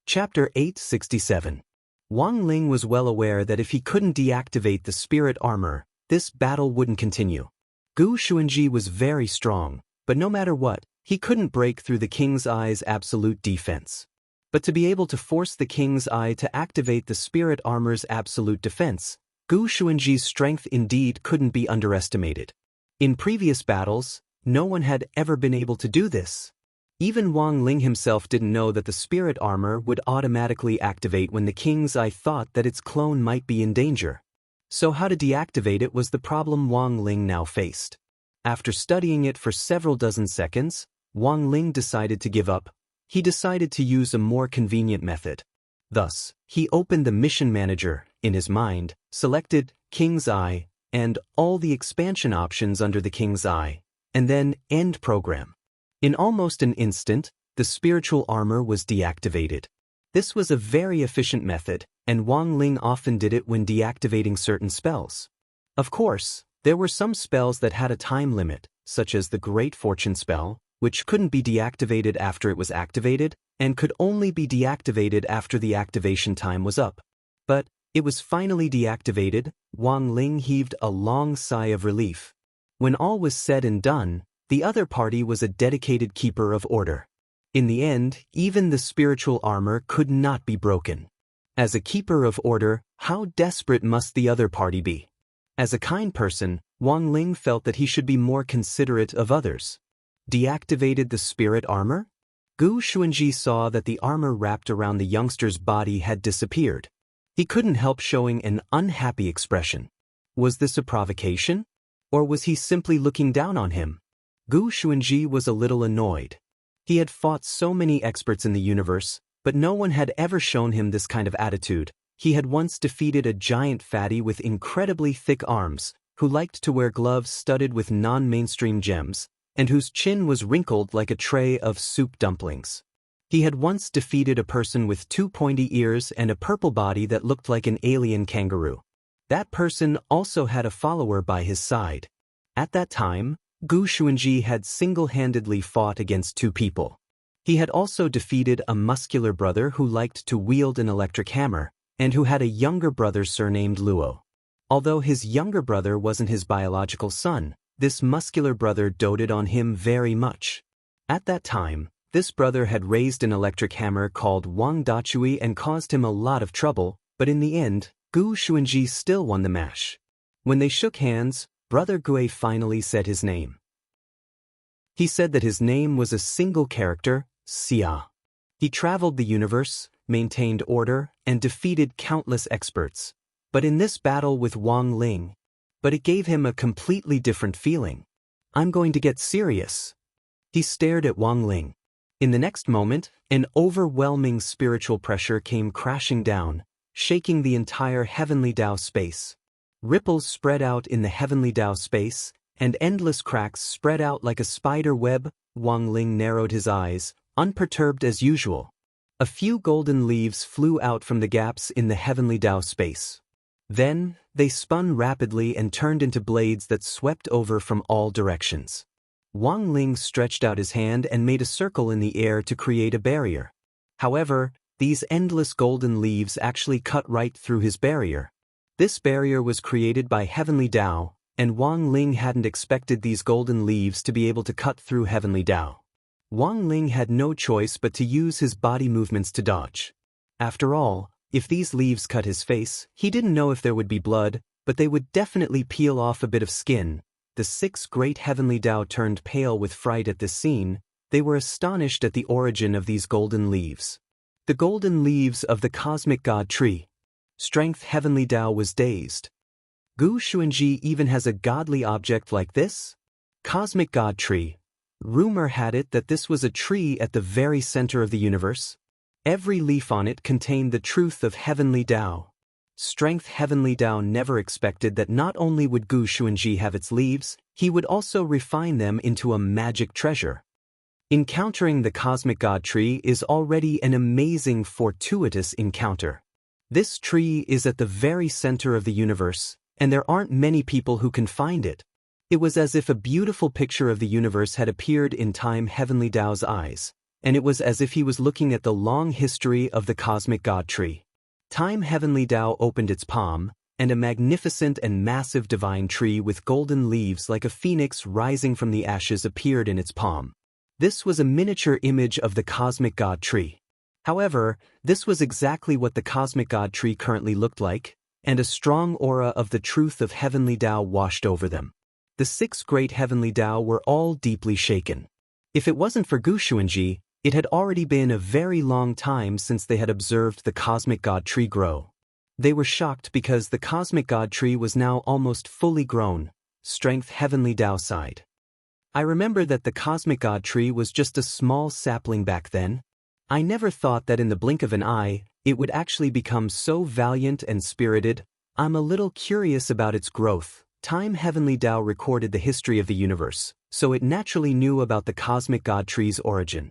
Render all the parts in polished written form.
Chapter 867. Wang Ling was well aware that if he couldn't deactivate the spirit armor, this battle wouldn't continue. Gu Xuanji was very strong, but no matter what, he couldn't break through the King's Eye's absolute defense. But to be able to force the King's Eye to activate the spirit armor's absolute defense, Gu Xuanji's strength indeed couldn't be underestimated. In previous battles, no one had ever been able to do this. Even Wang Ling himself didn't know that the spirit armor would automatically activate when the King's Eye thought that its clone might be in danger. So how to deactivate it was the problem Wang Ling now faced. After studying it for several dozen seconds, Wang Ling decided to give up. He decided to use a more convenient method. Thus, he opened the mission manager, in his mind, selected King's Eye, and all the expansion options under the King's Eye, and then End Program. In almost an instant, the spiritual armor was deactivated. This was a very efficient method, and Wang Ling often did it when deactivating certain spells. Of course, there were some spells that had a time limit, such as the Great Fortune spell, which couldn't be deactivated after it was activated, and could only be deactivated after the activation time was up. But it was finally deactivated. Wang Ling heaved a long sigh of relief. When all was said and done, the other party was a dedicated keeper of order. In the end, even the spiritual armor could not be broken. As a keeper of order, how desperate must the other party be? As a kind person, Wang Ling felt that he should be more considerate of others. Deactivated the spirit armor? Gu Xuanji saw that the armor wrapped around the youngster's body had disappeared. He couldn't help showing an unhappy expression. Was this a provocation? Or was he simply looking down on him? Gu Xuanji was a little annoyed. He had fought so many experts in the universe, but no one had ever shown him this kind of attitude. He had once defeated a giant fatty with incredibly thick arms, who liked to wear gloves studded with non-mainstream gems, and whose chin was wrinkled like a tray of soup dumplings. He had once defeated a person with two pointy ears and a purple body that looked like an alien kangaroo. That person also had a follower by his side. At that time, Gu Xuanji had single-handedly fought against two people. He had also defeated a muscular brother who liked to wield an electric hammer, and who had a younger brother surnamed Luo. Although his younger brother wasn't his biological son, this muscular brother doted on him very much. At that time, this brother had raised an electric hammer called Wang Dachui and caused him a lot of trouble, but in the end, Gu Xuanji still won the match. When they shook hands, Brother Gue finally said his name. He said that his name was a single character, Xia. He traveled the universe, maintained order, and defeated countless experts. But in this battle with Wang Ling, it gave him a completely different feeling. I'm going to get serious. He stared at Wang Ling. In the next moment, an overwhelming spiritual pressure came crashing down, shaking the entire heavenly Tao space. Ripples spread out in the heavenly Tao space, and endless cracks spread out like a spider web. Wang Ling narrowed his eyes, unperturbed as usual. A few golden leaves flew out from the gaps in the heavenly Tao space. Then, they spun rapidly and turned into blades that swept over from all directions. Wang Ling stretched out his hand and made a circle in the air to create a barrier. However, these endless golden leaves actually cut right through his barrier. This barrier was created by Heavenly Tao, and Wang Ling hadn't expected these golden leaves to be able to cut through Heavenly Tao. Wang Ling had no choice but to use his body movements to dodge. After all, if these leaves cut his face, he didn't know if there would be blood, but they would definitely peel off a bit of skin. The six great Heavenly Tao turned pale with fright at this scene. They were astonished at the origin of these golden leaves. The golden leaves of the cosmic god tree. Strength Heavenly Tao was dazed. Gu Xuanji even has a godly object like this? Cosmic god tree. Rumor had it that this was a tree at the very center of the universe. Every leaf on it contained the truth of Heavenly Tao. Strength Heavenly Tao never expected that not only would Gu Xuanji have its leaves, he would also refine them into a magic treasure. Encountering the cosmic god tree is already an amazing fortuitous encounter. This tree is at the very center of the universe, and there aren't many people who can find it. It was as if a beautiful picture of the universe had appeared in time Heavenly Tao's eyes. and it was as if he was looking at the long history of the cosmic God tree. Time Heavenly Tao opened its palm, and a magnificent and massive divine tree with golden leaves like a phoenix rising from the ashes appeared in its palm. This was a miniature image of the cosmic God tree. However, this was exactly what the cosmic God tree currently looked like, and a strong aura of the truth of Heavenly Tao washed over them. The 6 great Heavenly Tao were all deeply shaken. If it wasn't for Gu Xuanji, it had already been a very long time since they had observed the cosmic God tree grow. They were shocked because the cosmic God tree was now almost fully grown, strength Heavenly Tao sighed. I remember that the cosmic God tree was just a small sapling back then. I never thought that in the blink of an eye, it would actually become so valiant and spirited. I'm a little curious about its growth. Time Heavenly Tao recorded the history of the universe, so it naturally knew about the cosmic God tree's origin.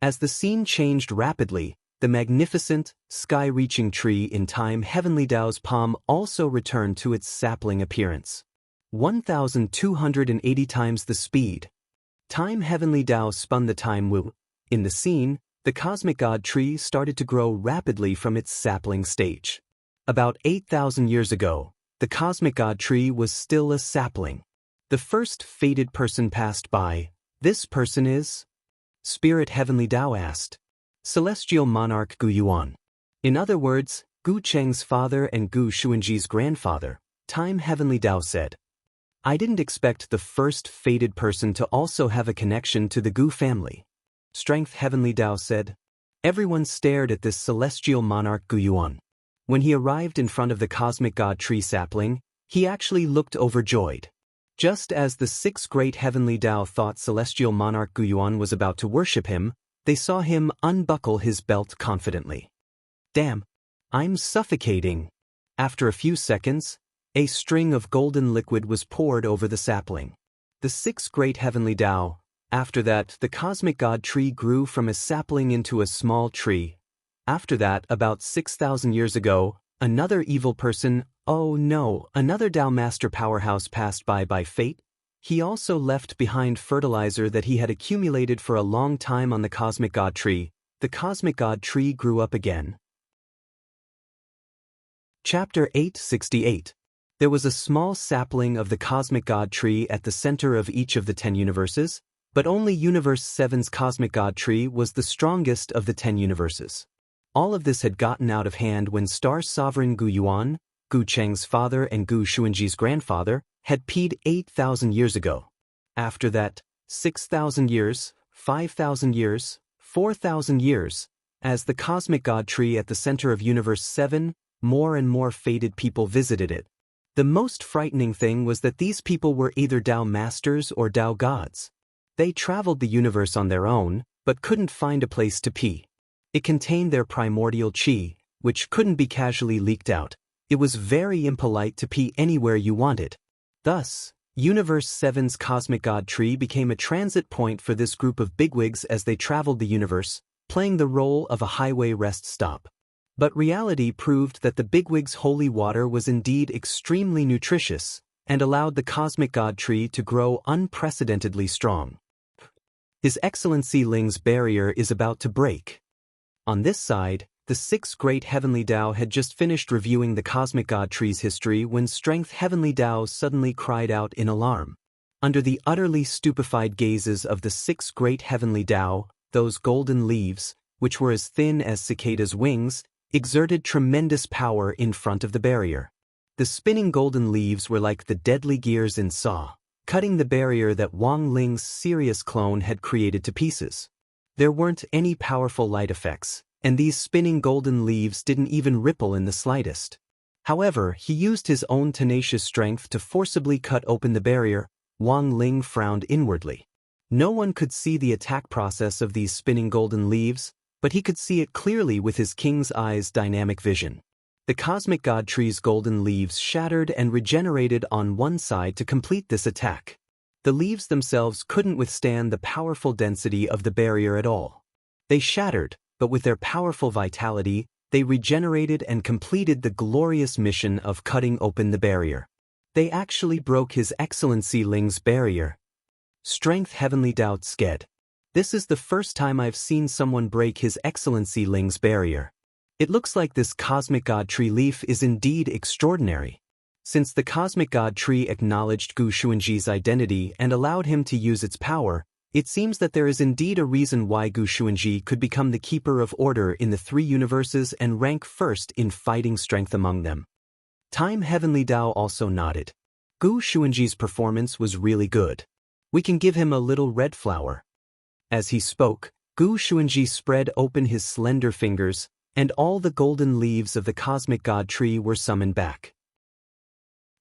As the scene changed rapidly, the magnificent, sky-reaching tree in Time Heavenly Tao's palm also returned to its sapling appearance. 1,280 times the speed. Time Heavenly Tao spun the time wheel. In the scene, the cosmic God tree started to grow rapidly from its sapling stage. About 8,000 years ago, the cosmic God tree was still a sapling. The first fated person passed by. This person is? Spirit Heavenly Tao asked. Celestial Monarch Gu Yuan. In other words, Gu Cheng's father and Gu Xuanji's grandfather, Time Heavenly Tao said. I didn't expect the first fated person to also have a connection to the Gu family. Strength Heavenly Tao said. Everyone stared at this celestial monarch Gu Yuan. When he arrived in front of the cosmic God tree sapling, he actually looked overjoyed. Just as the 6 great Heavenly Tao thought celestial monarch Gu Yuan was about to worship him, they saw him unbuckle his belt confidently. Damn, I'm suffocating. After a few seconds, a string of golden liquid was poured over the sapling. The 6 great Heavenly Tao. After that, the cosmic God tree grew from a sapling into a small tree. After that, about 6,000 years ago, another evil person, oh no, another Tao Master powerhouse passed by fate. He also left behind fertilizer that he had accumulated for a long time on the cosmic God tree. The cosmic God tree grew up again. Chapter 868. There was a small sapling of the cosmic God tree at the center of each of the 10 universes, but only Universe 7's cosmic God tree was the strongest of the 10 universes. All of this had gotten out of hand when Star Sovereign Gu Yuan, Gu Cheng's father and Gu Xuanji's grandfather, had peed 8,000 years ago. After that, 6,000 years, 5,000 years, 4,000 years, as the cosmic God tree at the center of Universe 7, more and more fated people visited it. The most frightening thing was that these people were either Tao Masters or Tao Gods. They traveled the universe on their own, but couldn't find a place to pee. It contained their primordial qi, which couldn't be casually leaked out. It was very impolite to pee anywhere you wanted. Thus, Universe 7's cosmic God tree became a transit point for this group of bigwigs as they traveled the universe, playing the role of a highway rest stop. But reality proved that the bigwig's holy water was indeed extremely nutritious, and allowed the cosmic God tree to grow unprecedentedly strong. His Excellency Ling's barrier is about to break. On this side, the 6 great Heavenly Tao had just finished reviewing the cosmic God tree's history when Strength Heavenly Tao suddenly cried out in alarm. Under the utterly stupefied gazes of the 6 great Heavenly Tao, those golden leaves, which were as thin as cicadas' wings, exerted tremendous power in front of the barrier. The spinning golden leaves were like the deadly gears in Saw, cutting the barrier that Wang Ling's Sirius clone had created to pieces. There weren't any powerful light effects, and these spinning golden leaves didn't even ripple in the slightest. However, he used his own tenacious strength to forcibly cut open the barrier. Wang Ling frowned inwardly. No one could see the attack process of these spinning golden leaves, but he could see it clearly with his king's eye's dynamic vision. The cosmic God tree's golden leaves shattered and regenerated on one side to complete this attack. The leaves themselves couldn't withstand the powerful density of the barrier at all. They shattered, but with their powerful vitality, they regenerated and completed the glorious mission of cutting open the barrier. They actually broke His Excellency Ling's barrier. Strength Heavenly Tao Sked. This is the first time I've seen someone break His Excellency Ling's barrier. It looks like this cosmic god tree leaf is indeed extraordinary. Since the cosmic god tree acknowledged Gu Xuanji's identity and allowed him to use its power, it seems that there is indeed a reason why Gu Xuanji could become the keeper of order in the three universes and rank first in fighting strength among them. Time Heavenly Dao also nodded. Gu Xuanji's performance was really good. We can give him a little red flower. As he spoke, Gu Xuanji spread open his slender fingers, and all the golden leaves of the cosmic god tree were summoned back.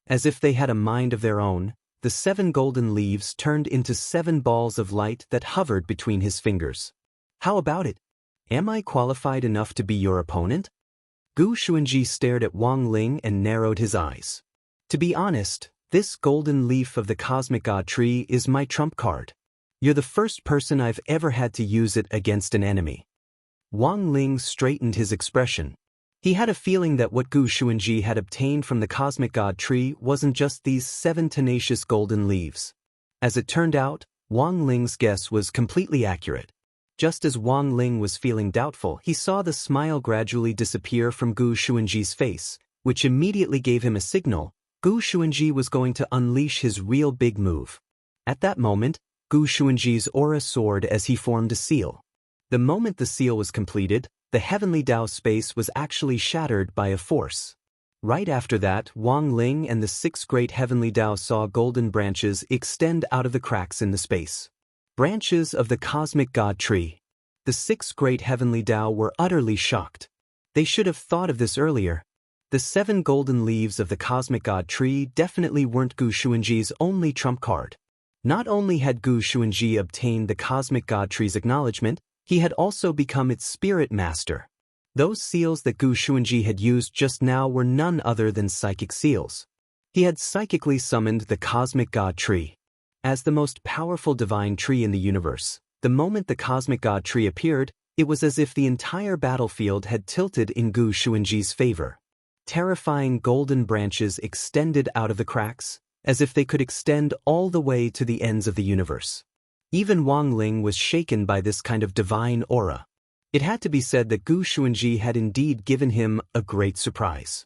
As if they had a mind of their own, the 7 golden leaves turned into 7 balls of light that hovered between his fingers. How about it? Am I qualified enough to be your opponent? Gu Xuanji stared at Wang Ling and narrowed his eyes. To be honest, this golden leaf of the cosmic god tree is my trump card. You're the first person I've ever had to use it against an enemy. Wang Ling straightened his expression. He had a feeling that what Gu Xuanji had obtained from the cosmic god tree wasn't just these 7 tenacious golden leaves. As it turned out, Wang Ling's guess was completely accurate. Just as Wang Ling was feeling doubtful, he saw the smile gradually disappear from Gu Xuanji's face, which immediately gave him a signal. Gu Xuanji was going to unleash his real big move. At that moment, Gu Xuanji's aura soared as he formed a seal. The moment the seal was completed, the heavenly Dao space was actually shattered by a force. Right after that, Wang Ling and the 6 great heavenly Dao saw golden branches extend out of the cracks in the space. Branches of the cosmic god tree. The 6 great heavenly Dao were utterly shocked. They should have thought of this earlier. The 7 golden leaves of the cosmic god tree definitely weren't Gu Xuanji's only trump card. Not only had Gu Xuanji obtained the cosmic god tree's acknowledgement, he had also become its spirit master. Those seals that Gu Xuanji had used just now were none other than psychic seals. He had psychically summoned the cosmic god tree. As the most powerful divine tree in the universe, the moment the cosmic god tree appeared, it was as if the entire battlefield had tilted in Gu Xuanji's favor. Terrifying golden branches extended out of the cracks, as if they could extend all the way to the ends of the universe. Even Wang Ling was shaken by this kind of divine aura. It had to be said that Gu Xuanji had indeed given him a great surprise.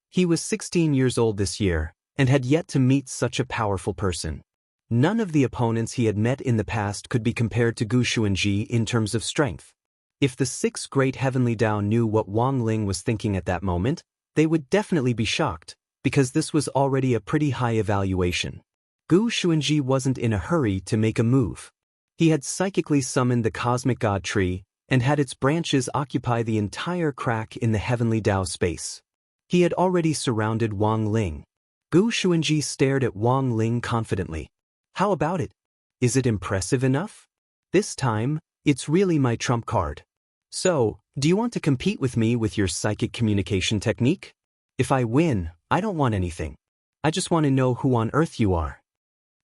He was 16 years old this year, and had yet to meet such a powerful person. None of the opponents he had met in the past could be compared to Gu Xuanji in terms of strength. If the 6 great heavenly Dao knew what Wang Ling was thinking at that moment, they would definitely be shocked, because this was already a pretty high evaluation. Gu Xuanji wasn't in a hurry to make a move. He had psychically summoned the cosmic god tree, and had its branches occupy the entire crack in the heavenly Dao space. He had already surrounded Wang Ling. Gu Xuanji stared at Wang Ling confidently. How about it? Is it impressive enough? This time, it's really my trump card. So, do you want to compete with me with your psychic communication technique? If I win, I don't want anything. I just want to know who on earth you are.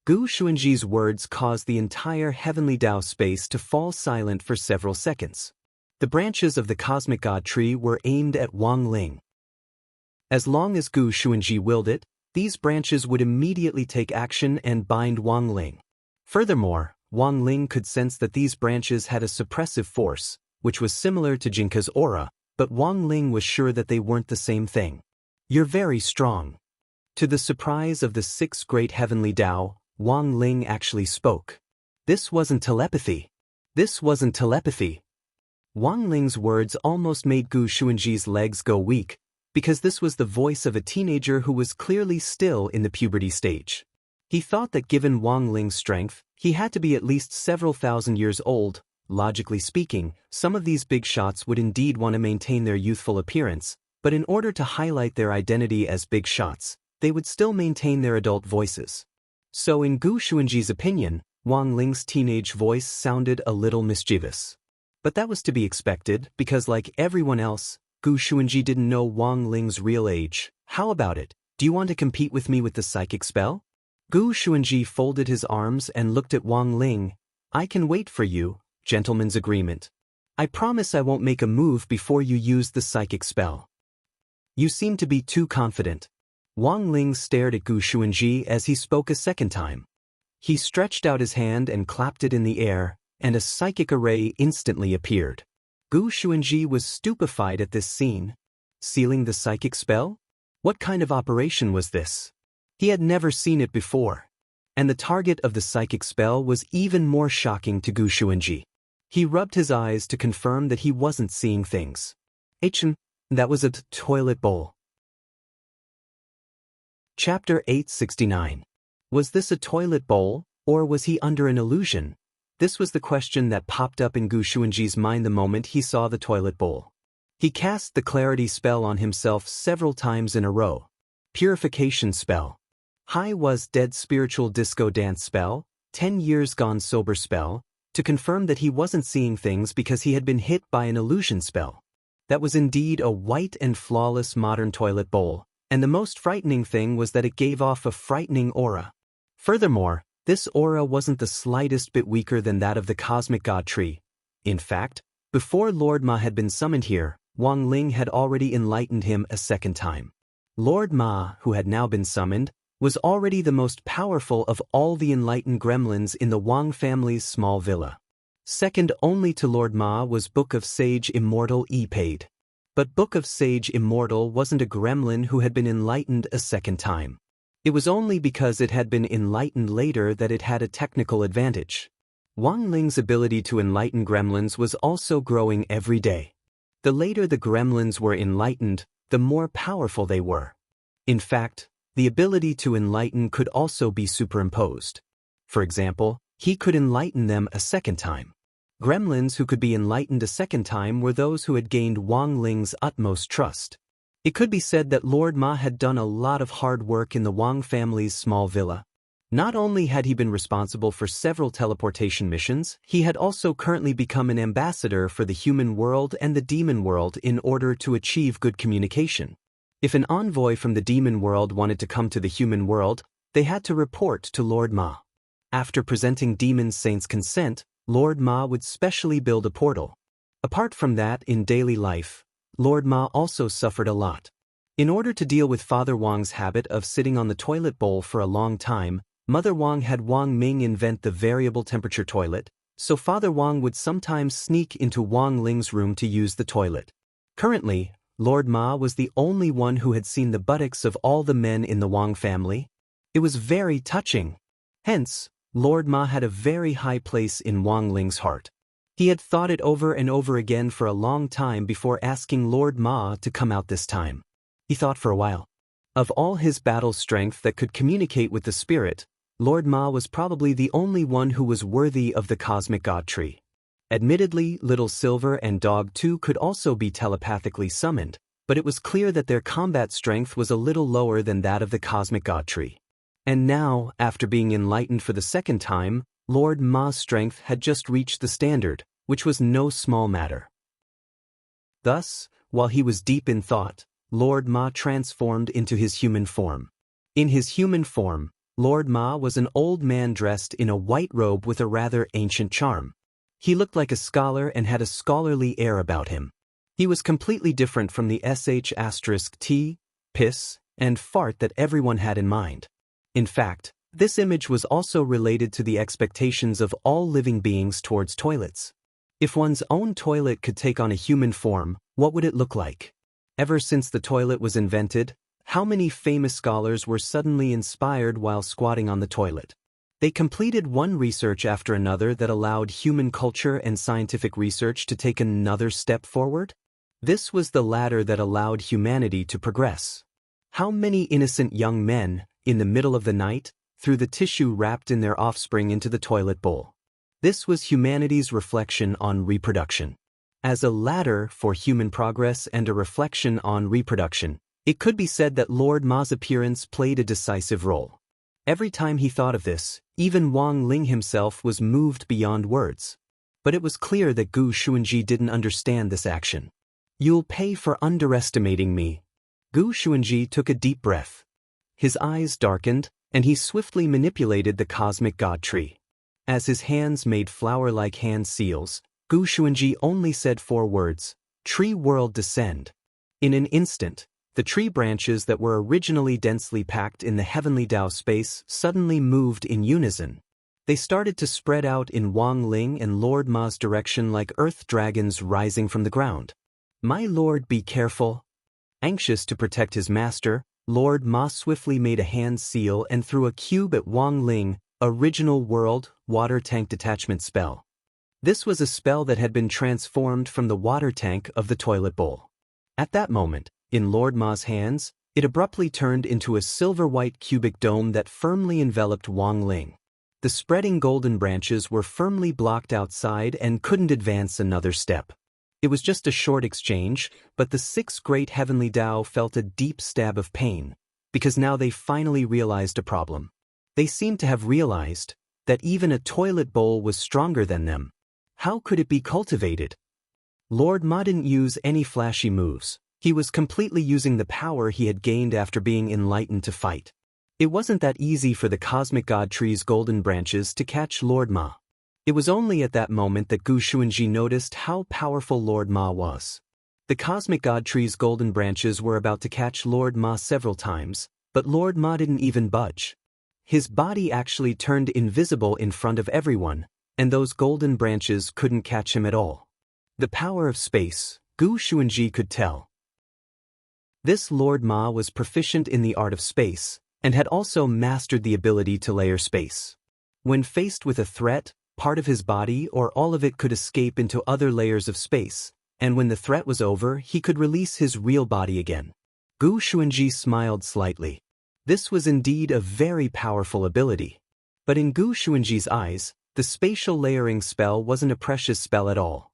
Gu Xuanji's words caused the entire heavenly Dao space to fall silent for several seconds. The branches of the cosmic god tree were aimed at Wang Ling. As long as Gu Xuanji willed it, these branches would immediately take action and bind Wang Ling. Furthermore, Wang Ling could sense that these branches had a suppressive force, which was similar to Jinka's aura, but Wang Ling was sure that they weren't the same thing. You're very strong. To the surprise of the 6 great heavenly Dao, Wang Ling actually spoke. This wasn't telepathy. This wasn't telepathy. Wang Ling's words almost made Gu Xuanji's legs go weak, because this was the voice of a teenager who was clearly still in the puberty stage. He thought that given Wang Ling's strength, he had to be at least several thousand years old. Logically speaking, some of these big shots would indeed want to maintain their youthful appearance, but in order to highlight their identity as big shots, they would still maintain their adult voices. So in Gu Xuanji's opinion, Wang Ling's teenage voice sounded a little mischievous. But that was to be expected, because like everyone else, Gu Xuanji didn't know Wang Ling's real age. How about it? Do you want to compete with me with the psychic spell? Gu Xuanji folded his arms and looked at Wang Ling. I can wait for you, gentleman's agreement. I promise I won't make a move before you use the psychic spell. You seem to be too confident. Wang Ling stared at Gu Xuanji as he spoke a second time. He stretched out his hand and clapped it in the air, and a psychic array instantly appeared. Gu Xuanji was stupefied at this scene. Sealing the psychic spell? What kind of operation was this? He had never seen it before. And the target of the psychic spell was even more shocking to Gu Xuanji. He rubbed his eyes to confirm that he wasn't seeing things. That was a toilet bowl. Chapter 869. Was this a toilet bowl, or was he under an illusion? This was the question that popped up in Gu Xuanji's mind the moment he saw the toilet bowl. He cast the clarity spell on himself several times in a row. Purification spell. High was dead spiritual disco dance spell, 10 years gone sober spell, to confirm that he wasn't seeing things because he had been hit by an illusion spell. That was indeed a white and flawless modern toilet bowl, and the most frightening thing was that it gave off a frightening aura. Furthermore, this aura wasn't the slightest bit weaker than that of the cosmic god tree. In fact, before Lord Ma had been summoned here, Wang Ling had already enlightened him a second time. Lord Ma, who had now been summoned, was already the most powerful of all the enlightened gremlins in the Wang family's small villa. Second only to Lord Ma was Book of Sage Immortal Paid. But Book of Sage Immortal wasn't a gremlin who had been enlightened a second time. It was only because it had been enlightened later that it had a technical advantage. Wang Ling's ability to enlighten gremlins was also growing every day. The later the gremlins were enlightened, the more powerful they were. In fact, the ability to enlighten could also be superimposed. For example, he could enlighten them a second time. Gremlins who could be enlightened a second time were those who had gained Wang Ling's utmost trust. It could be said that Lord Ma had done a lot of hard work in the Wang family's small villa. Not only had he been responsible for several teleportation missions, he had also currently become an ambassador for the human world and the demon world in order to achieve good communication. If an envoy from the demon world wanted to come to the human world, they had to report to Lord Ma. After presenting demon saints' consent, Lord Ma would specially build a portal. Apart from that, in daily life, Lord Ma also suffered a lot. In order to deal with Father Wang's habit of sitting on the toilet bowl for a long time, Mother Wang had Wang Ming invent the variable temperature toilet, so Father Wang would sometimes sneak into Wang Ling's room to use the toilet. Currently, Lord Ma was the only one who had seen the buttocks of all the men in the Wang family. It was very touching. Hence, Lord Ma had a very high place in Wang Ling's heart. He had thought it over and over again for a long time before asking Lord Ma to come out this time. He thought for a while. Of all his battle strength that could communicate with the spirit, Lord Ma was probably the only one who was worthy of the cosmic god tree. Admittedly, Little Silver and Dog 2 could also be telepathically summoned, but it was clear that their combat strength was a little lower than that of the cosmic god tree. And now, after being enlightened for the second time, Lord Ma's strength had just reached the standard, which was no small matter. Thus, while he was deep in thought, Lord Ma transformed into his human form. In his human form, Lord Ma was an old man dressed in a white robe with a rather ancient charm. He looked like a scholar and had a scholarly air about him. He was completely different from the sh*t, piss, and fart that everyone had in mind. In fact, this image was also related to the expectations of all living beings towards toilets. If one's own toilet could take on a human form, what would it look like? Ever since the toilet was invented, how many famous scholars were suddenly inspired while squatting on the toilet? They completed one research after another that allowed human culture and scientific research to take another step forward. This was the ladder that allowed humanity to progress. How many innocent young men, in the middle of the night, threw the tissue wrapped in their offspring into the toilet bowl? This was humanity's reflection on reproduction. As a ladder for human progress and a reflection on reproduction, it could be said that Lord Ma's appearance played a decisive role. Every time he thought of this, even Wang Ling himself was moved beyond words. But it was clear that Gu Xuanji didn't understand this action. "You'll pay for underestimating me." Gu Xuanji took a deep breath. His eyes darkened, and he swiftly manipulated the cosmic god tree. As his hands made flower-like hand seals, Gu Xuanji only said 4 words, "Tree world descend." In an instant, the tree branches that were originally densely packed in the heavenly Tao space suddenly moved in unison. They started to spread out in Wang Ling and Lord Ma's direction like earth dragons rising from the ground. "My lord, be careful." Anxious to protect his master, Lord Ma swiftly made a hand seal and threw a cube at Wang Ling, original world, water tank detachment spell. This was a spell that had been transformed from the water tank of the toilet bowl. At that moment, in Lord Ma's hands, it abruptly turned into a silver-white cubic dome that firmly enveloped Wang Ling. The spreading golden branches were firmly blocked outside and couldn't advance another step. It was just a short exchange, but the 6 great heavenly Tao felt a deep stab of pain, because now they finally realized a problem. They seemed to have realized that even a toilet bowl was stronger than them. How could it be cultivated? Lord Ma didn't use any flashy moves. He was completely using the power he had gained after being enlightened to fight. It wasn't that easy for the Cosmic God Tree's golden branches to catch Lord Ma. It was only at that moment that Gu Xuanji noticed how powerful Lord Ma was. The Cosmic God Tree's golden branches were about to catch Lord Ma several times, but Lord Ma didn't even budge. His body actually turned invisible in front of everyone, and those golden branches couldn't catch him at all. The power of space, Gu Xuanji could tell. This Lord Ma was proficient in the art of space, and had also mastered the ability to layer space. When faced with a threat, part of his body or all of it could escape into other layers of space, and when the threat was over, he could release his real body again. Gu Xuanji smiled slightly. This was indeed a very powerful ability. But in Gu Xuanji's eyes, the spatial layering spell wasn't a precious spell at all.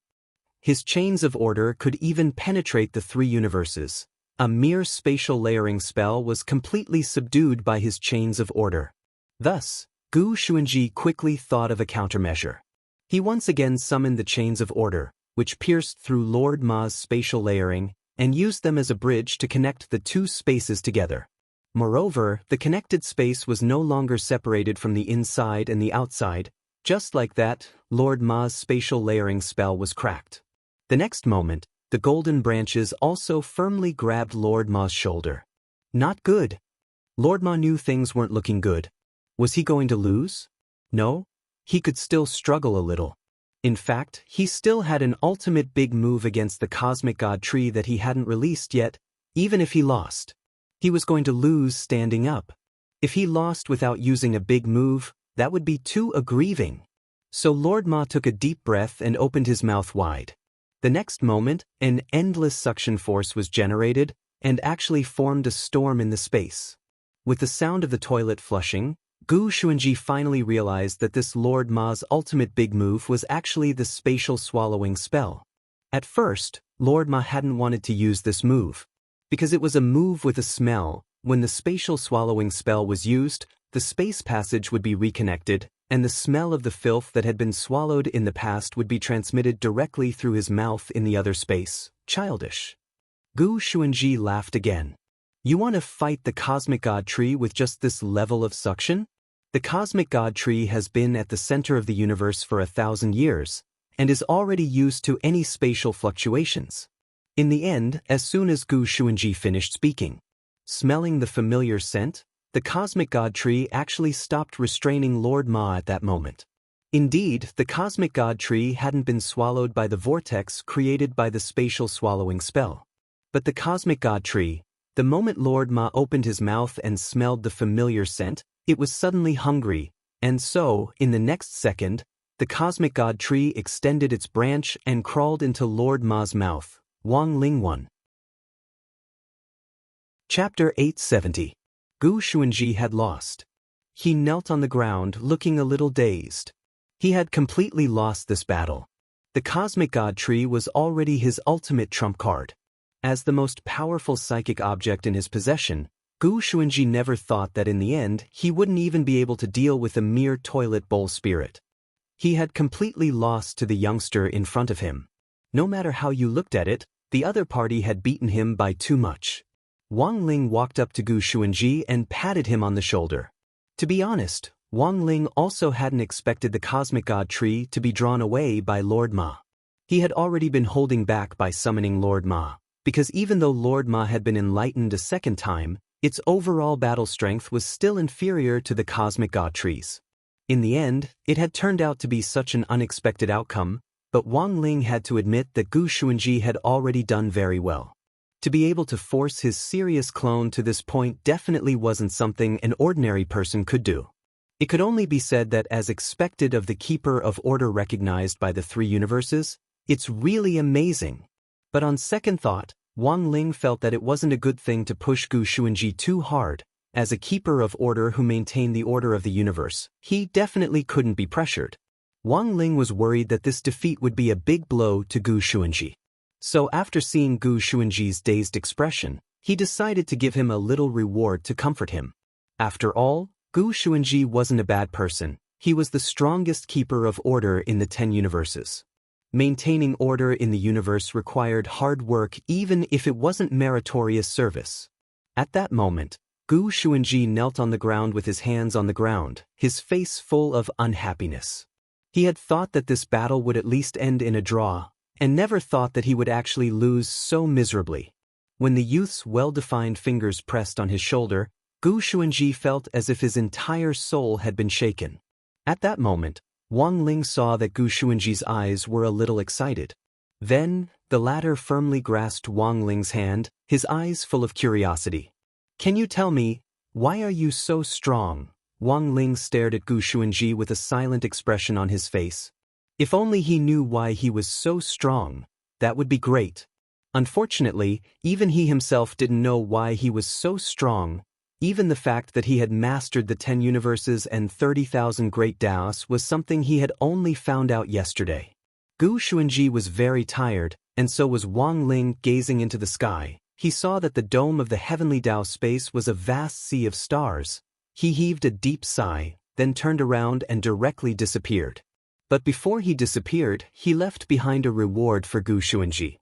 His chains of order could even penetrate the 3 universes. A mere spatial layering spell was completely subdued by his chains of order. Thus, Gu Xuanji quickly thought of a countermeasure. He once again summoned the chains of order, which pierced through Lord Ma's spatial layering, and used them as a bridge to connect the 2 spaces together. Moreover, the connected space was no longer separated from the inside and the outside. Just like that, Lord Ma's spatial layering spell was cracked. The next moment, the golden branches also firmly grabbed Lord Ma's shoulder. Not good. Lord Ma knew things weren't looking good. Was he going to lose? No, he could still struggle a little. In fact, he still had an ultimate big move against the Cosmic God Tree that he hadn't released yet. Even if he lost, he was going to lose standing up. If he lost without using a big move, that would be too aggrieving. So Lord Ma took a deep breath and opened his mouth wide. The next moment, an endless suction force was generated and actually formed a storm in the space. With the sound of the toilet flushing, Gu Xuanji finally realized that this Lord Ma's ultimate big move was actually the spatial swallowing spell. At first, Lord Ma hadn't wanted to use this move, because it was a move with a smell. When the spatial swallowing spell was used, the space passage would be reconnected, and the smell of the filth that had been swallowed in the past would be transmitted directly through his mouth in the other space. Childish. Gu Xuanji laughed again. You want to fight the Cosmic God Tree with just this level of suction? The Cosmic God Tree has been at the center of the universe for 1,000 years, and is already used to any spatial fluctuations. In the end, as soon as Gu Xuanji finished speaking, smelling the familiar scent, the Cosmic God Tree actually stopped restraining Lord Ma at that moment. Indeed, the Cosmic God Tree hadn't been swallowed by the vortex created by the spatial swallowing spell. But the Cosmic God Tree, the moment Lord Ma opened his mouth and smelled the familiar scent, it was suddenly hungry, and so, in the next second, the Cosmic God Tree extended its branch and crawled into Lord Ma's mouth. Wang Ling 1. Chapter 870. Gu Xuanji had lost. He knelt on the ground, looking a little dazed. He had completely lost this battle. The Cosmic God Tree was already his ultimate trump card. As the most powerful psychic object in his possession, Gu Xuanji never thought that in the end he wouldn't even be able to deal with a mere toilet bowl spirit. He had completely lost to the youngster in front of him. No matter how you looked at it, the other party had beaten him by too much. Wang Ling walked up to Gu Xuanji and patted him on the shoulder. To be honest, Wang Ling also hadn't expected the Cosmic God Tree to be drawn away by Lord Ma. He had already been holding back by summoning Lord Ma, because even though Lord Ma had been enlightened a second time, its overall battle strength was still inferior to the Cosmic God Tree's. In the end, it had turned out to be such an unexpected outcome, but Wang Ling had to admit that Gu Xuanji had already done very well. To be able to force his serious clone to this point definitely wasn't something an ordinary person could do. It could only be said that as expected of the Keeper of Order recognized by the three universes, it's really amazing. But on second thought, Wang Ling felt that it wasn't a good thing to push Gu Xuanji too hard. As a Keeper of Order who maintained the order of the universe, he definitely couldn't be pressured. Wang Ling was worried that this defeat would be a big blow to Gu Xuanji. So after seeing Gu Xuanji's dazed expression, he decided to give him a little reward to comfort him. After all, Gu Xuanji wasn't a bad person. He was the strongest Keeper of Order in the 10 universes. Maintaining order in the universe required hard work even if it wasn't meritorious service. At that moment, Gu Xuanji knelt on the ground with his hands on the ground, his face full of unhappiness. He had thought that this battle would at least end in a draw, and never thought that he would actually lose so miserably. When the youth's well-defined fingers pressed on his shoulder, Gu Xuanji felt as if his entire soul had been shaken. At that moment, Wang Ling saw that Gu Xuanji's eyes were a little excited. Then, the latter firmly grasped Wang Ling's hand, his eyes full of curiosity. "Can you tell me, why are you so strong?" Wang Ling stared at Gu Xuanji with a silent expression on his face. If only he knew why he was so strong, that would be great. Unfortunately, even he himself didn't know why he was so strong. Even the fact that he had mastered the 10 universes and 30,000 great Daos was something he had only found out yesterday. Gu Xuanji was very tired, and so was Wang Ling. Gazing into the sky, he saw that the dome of the heavenly Dao space was a vast sea of stars. He heaved a deep sigh, then turned around and directly disappeared. But before he disappeared, he left behind a reward for Gu Xuanji.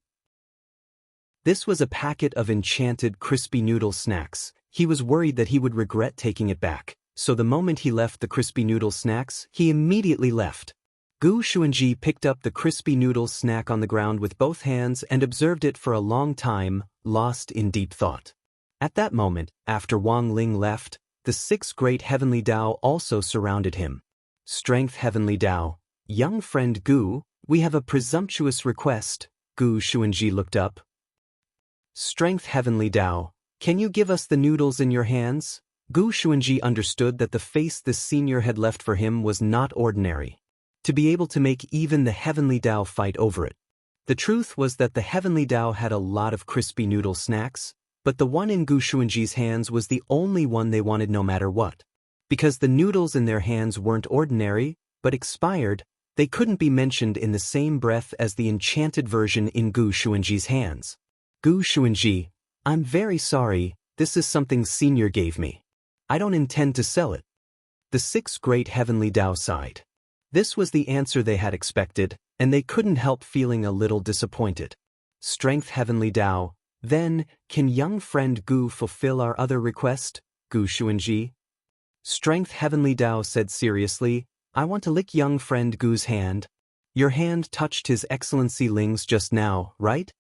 This was a packet of enchanted crispy noodle snacks. He was worried that he would regret taking it back, so the moment he left the crispy noodle snacks, he immediately left. Gu Xuanji picked up the crispy noodle snack on the ground with both hands and observed it for a long time, lost in deep thought. At that moment, after Wang Ling left, the 6 great heavenly Dao also surrounded him. "Strength heavenly Dao, young friend Gu, we have a presumptuous request." Gu Xuanji looked up. "Strength heavenly Dao, can you give us the noodles in your hands?" Gu Xuanji understood that the face this senior had left for him was not ordinary. To be able to make even the heavenly Dao fight over it. The truth was that the heavenly Dao had a lot of crispy noodle snacks, but the one in Gu Xuanji's hands was the only one they wanted no matter what. Because the noodles in their hands weren't ordinary, but expired, they couldn't be mentioned in the same breath as the enchanted version in Gu Xuanji's hands. "Gu Xuanji, I'm very sorry, this is something Senior gave me. I don't intend to sell it." The 6 great heavenly Dao sighed. This was the answer they had expected, and they couldn't help feeling a little disappointed. "Strength heavenly Dao, then, can young friend Gu fulfill our other request?" Gu Xuanji. Strength heavenly Dao said seriously, "I want to lick young friend Gu's hand." "Your hand touched His Excellency Ling's just now, right?"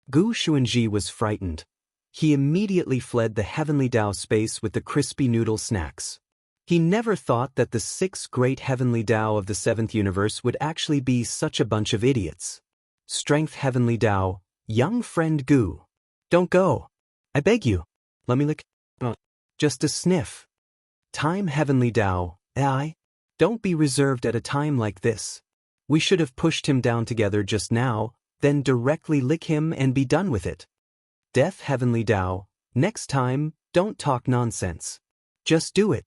Gu Xuanji was frightened. He immediately fled the heavenly Dao space with the crispy noodle snacks. He never thought that the 6 great heavenly Dao of the 7th universe would actually be such a bunch of idiots. "Strength heavenly Dao, young friend Gu. Don't go. I beg you. Let me lick. Just a sniff." "Time heavenly Dao, don't be reserved at a time like this. We should have pushed him down together just now, then directly lick him and be done with it." "Death heavenly Dao, next time, don't talk nonsense. Just do it."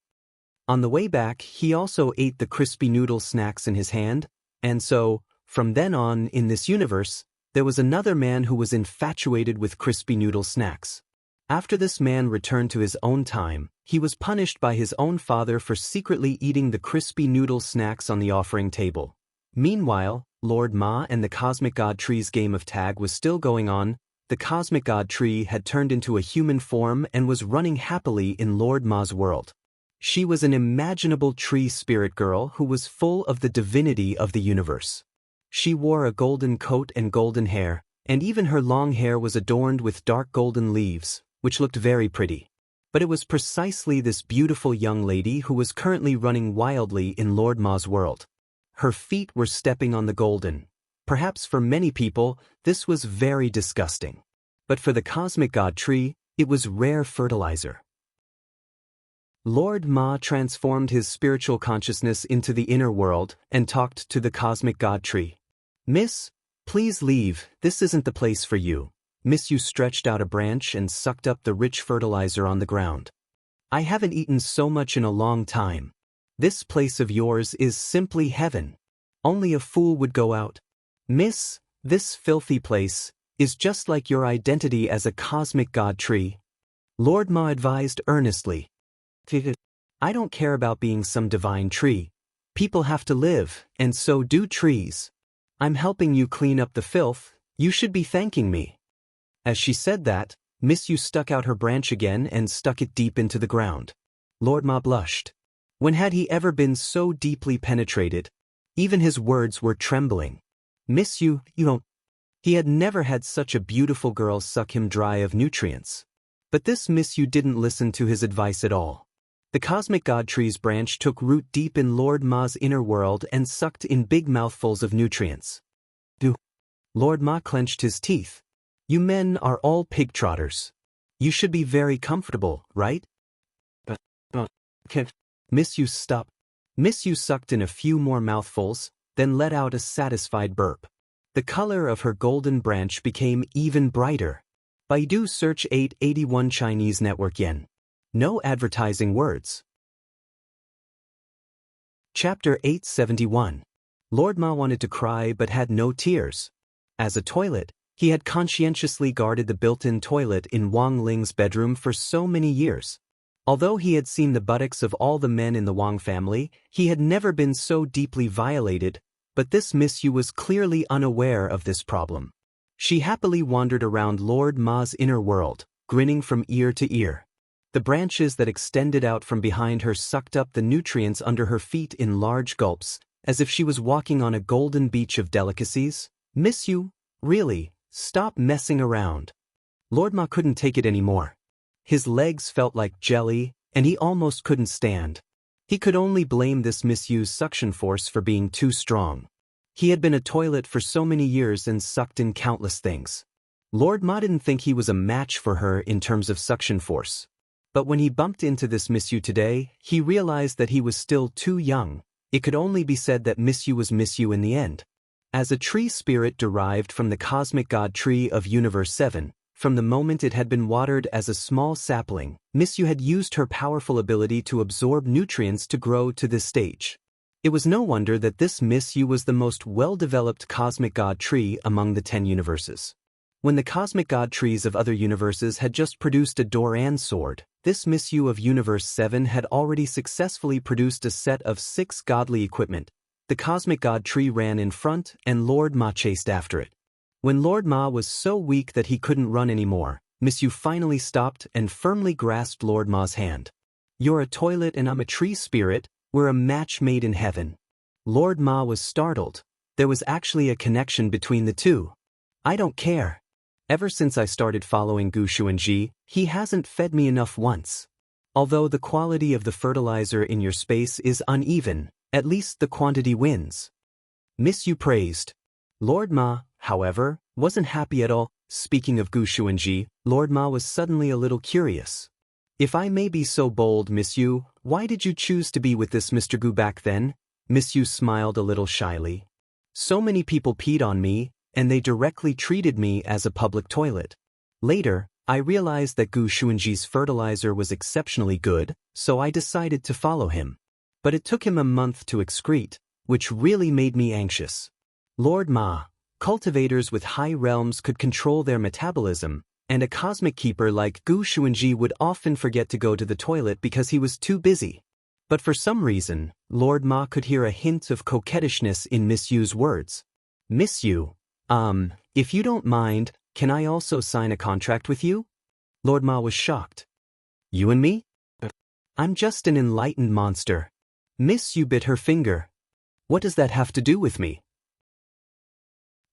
On the way back, he also ate the crispy noodle snacks in his hand, and so, from then on in this universe, there was another man who was infatuated with crispy noodle snacks. After this man returned to his own time, he was punished by his own father for secretly eating the crispy noodle snacks on the offering table. Meanwhile, Lord Ma and the Cosmic God Tree's game of tag was still going on. The Cosmic God Tree had turned into a human form and was running happily in Lord Ma's world. She was an imaginable tree spirit girl who was full of the divinity of the universe. She wore a golden coat and golden hair, and even her long hair was adorned with dark golden leaves, which looked very pretty. But it was precisely this beautiful young lady who was currently running wildly in Lord Ma's world. Her feet were stepping on the golden. Perhaps for many people, this was very disgusting. But for the cosmic god tree, it was rare fertilizer. Lord Ma transformed his spiritual consciousness into the inner world and talked to the cosmic god tree. "Miss, please leave, this isn't the place for you." Miss Yu stretched out a branch and sucked up the rich fertilizer on the ground. "I haven't eaten so much in a long time. This place of yours is simply heaven. Only a fool would go out. Miss, this filthy place is just like your identity as a cosmic god tree." Lord Ma advised earnestly. "I don't care about being some divine tree. People have to live, and so do trees. I'm helping you clean up the filth, you should be thanking me." As she said that, Miss Yu stuck out her branch again and stuck it deep into the ground. Lord Ma blushed. When had he ever been so deeply penetrated? Even his words were trembling. "Miss Yu, you don't..." He had never had such a beautiful girl suck him dry of nutrients. But this Miss Yu didn't listen to his advice at all. The cosmic god tree's branch took root deep in Lord Ma's inner world and sucked in big mouthfuls of nutrients. Lord Ma clenched his teeth. "You men are all pig trotters. You should be very comfortable, right?" But Miss Yu stopped. Miss Yu sucked in a few more mouthfuls, then let out a satisfied burp. The color of her golden branch became even brighter. Baidu search 881 Chinese network yen. No advertising words. Chapter 871. Lord Ma wanted to cry but had no tears. As a toilet, he had conscientiously guarded the built-in toilet in Wang Ling's bedroom for so many years. Although he had seen the buttocks of all the men in the Wang family, he had never been so deeply violated, but this Miss Yu was clearly unaware of this problem. She happily wandered around Lord Ma's inner world, grinning from ear to ear. The branches that extended out from behind her sucked up the nutrients under her feet in large gulps, as if she was walking on a golden beach of delicacies. "Miss Yu, really, stop messing around." Lord Ma couldn't take it anymore. His legs felt like jelly, and he almost couldn't stand. He could only blame this Miss Yu's suction force for being too strong. He had been a toilet for so many years and sucked in countless things. Lord Ma didn't think he was a match for her in terms of suction force. But when he bumped into this Miss Yu today, he realized that he was still too young. It could only be said that Miss Yu was Miss Yu in the end. As a tree spirit derived from the cosmic god tree of Universe 7, from the moment it had been watered as a small sapling, Miss Yu had used her powerful ability to absorb nutrients to grow to this stage. It was no wonder that this Miss Yu was the most well-developed cosmic god tree among the 10 universes. When the cosmic god trees of other universes had just produced a Doran sword, this Miss Yu of Universe 7 had already successfully produced a set of 6 godly equipment. The cosmic god tree ran in front and Lord Ma chased after it. When Lord Ma was so weak that he couldn't run anymore, Miss Yu finally stopped and firmly grasped Lord Ma's hand. "You're a toilet and I'm a tree spirit, we're a match made in heaven." Lord Ma was startled. There was actually a connection between the two. "I don't care. Ever since I started following Gu Xuanji, he hasn't fed me enough once. Although the quality of the fertilizer in your space is uneven, at least the quantity wins." Miss Yu praised. Lord Ma, however, wasn't happy at all. Speaking of Gu Xuanji, Lord Ma was suddenly a little curious. "If I may be so bold, Miss Yu, why did you choose to be with this Mr. Gu back then?" Miss Yu smiled a little shyly. "So many people peed on me, and they directly treated me as a public toilet. Later, I realized that Gu Xuanji's fertilizer was exceptionally good, so I decided to follow him. But it took him a month to excrete, which really made me anxious. Lord Ma, cultivators with high realms could control their metabolism, and a cosmic keeper like Gu Xuanji would often forget to go to the toilet because he was too busy." But for some reason, Lord Ma could hear a hint of coquettishness in Miss Yu's words. "Miss Yu, if you don't mind, can I also sign a contract with you?" Lord Ma was shocked. "You and me? I'm just an enlightened monster." Miss Yu bit her finger. "What does that have to do with me?"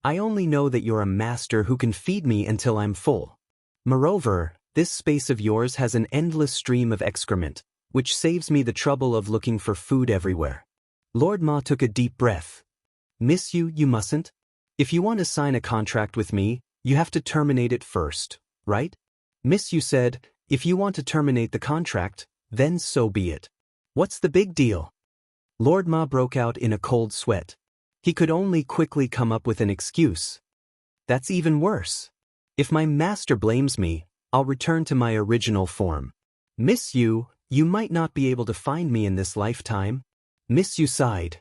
"I only know that you're a master who can feed me until I'm full. Moreover, This space of yours has an endless stream of excrement, which saves me the trouble of looking for food everywhere. Lord Ma took a deep breath. Miss Yu, you mustn't. If you want to sign a contract with me, you have to terminate it first, right? Miss Yu said, if you want to terminate the contract, then so be it. What's the big deal? Lord Ma broke out in a cold sweat. He could only quickly come up with an excuse. That's even worse. If my master blames me, I'll return to my original form. Miss Yu, you might not be able to find me in this lifetime. Miss Yu sighed.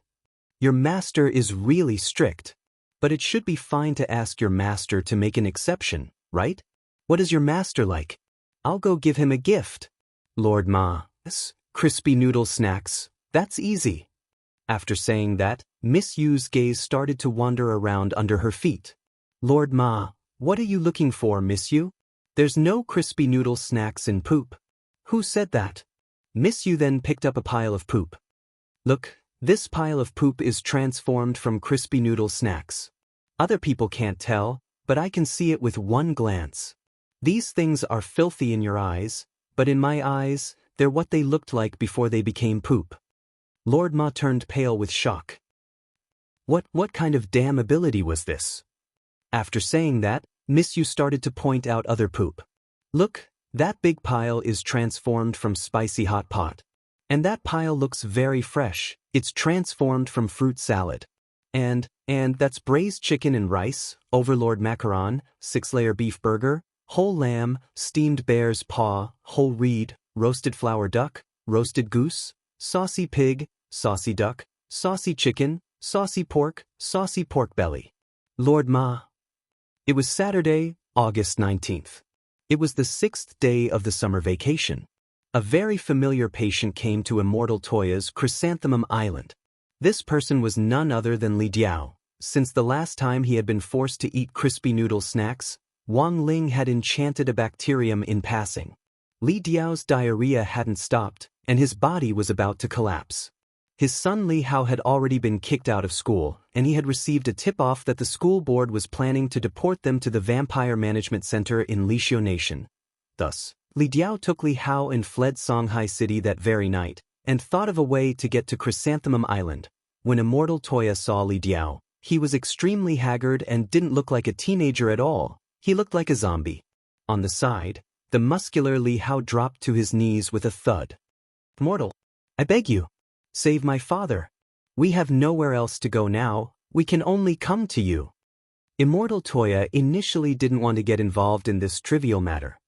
Your master is really strict. But it should be fine to ask your master to make an exception, right? What is your master like? I'll go give him a gift. Lord Ma, crispy noodle snacks, that's easy. After saying that, Miss Yu's gaze started to wander around under her feet. Lord Ma, what are you looking for, Miss Yu? There's no crispy noodle snacks in poop. Who said that? Miss Yu then picked up a pile of poop. Look, this pile of poop is transformed from crispy noodle snacks. Other people can't tell, but I can see it with one glance. These things are filthy in your eyes, but in my eyes, they're what they looked like before they became poop. Lord Ma turned pale with shock. What kind of damn ability was this? After saying that, Miss Yu started to point out other poop. Look, that big pile is transformed from spicy hot pot. And that pile looks very fresh, it's transformed from fruit salad. And that's braised chicken and rice, overlord macaron, 6-layer beef burger, whole lamb, steamed bear's paw, whole reed, roasted flour duck, roasted goose, saucy pig, saucy duck, saucy chicken, saucy pork belly. Lord Ma. It was Saturday, August 19th. It was the 6th day of the summer vacation. A very familiar patient came to Immortal Toya's Chrysanthemum Island. This person was none other than Li Diao. Since the last time he had been forced to eat crispy noodle snacks, Wang Ling had enchanted a bacterium in passing. Li Diao's diarrhea hadn't stopped, and his body was about to collapse. His son Li Hao had already been kicked out of school, and he had received a tip-off that the school board was planning to deport them to the Vampire Management Center in Lixio Nation. Thus, Li Diao took Li Hao and fled Songhai City that very night, and thought of a way to get to Chrysanthemum Island. When Immortal Toya saw Li Diao, he was extremely haggard and didn't look like a teenager at all. He looked like a zombie. On the side, the muscular Li Hao dropped to his knees with a thud. Immortal, I beg you, save my father. We have nowhere else to go now, we can only come to you. Immortal Toya initially didn't want to get involved in this trivial matter.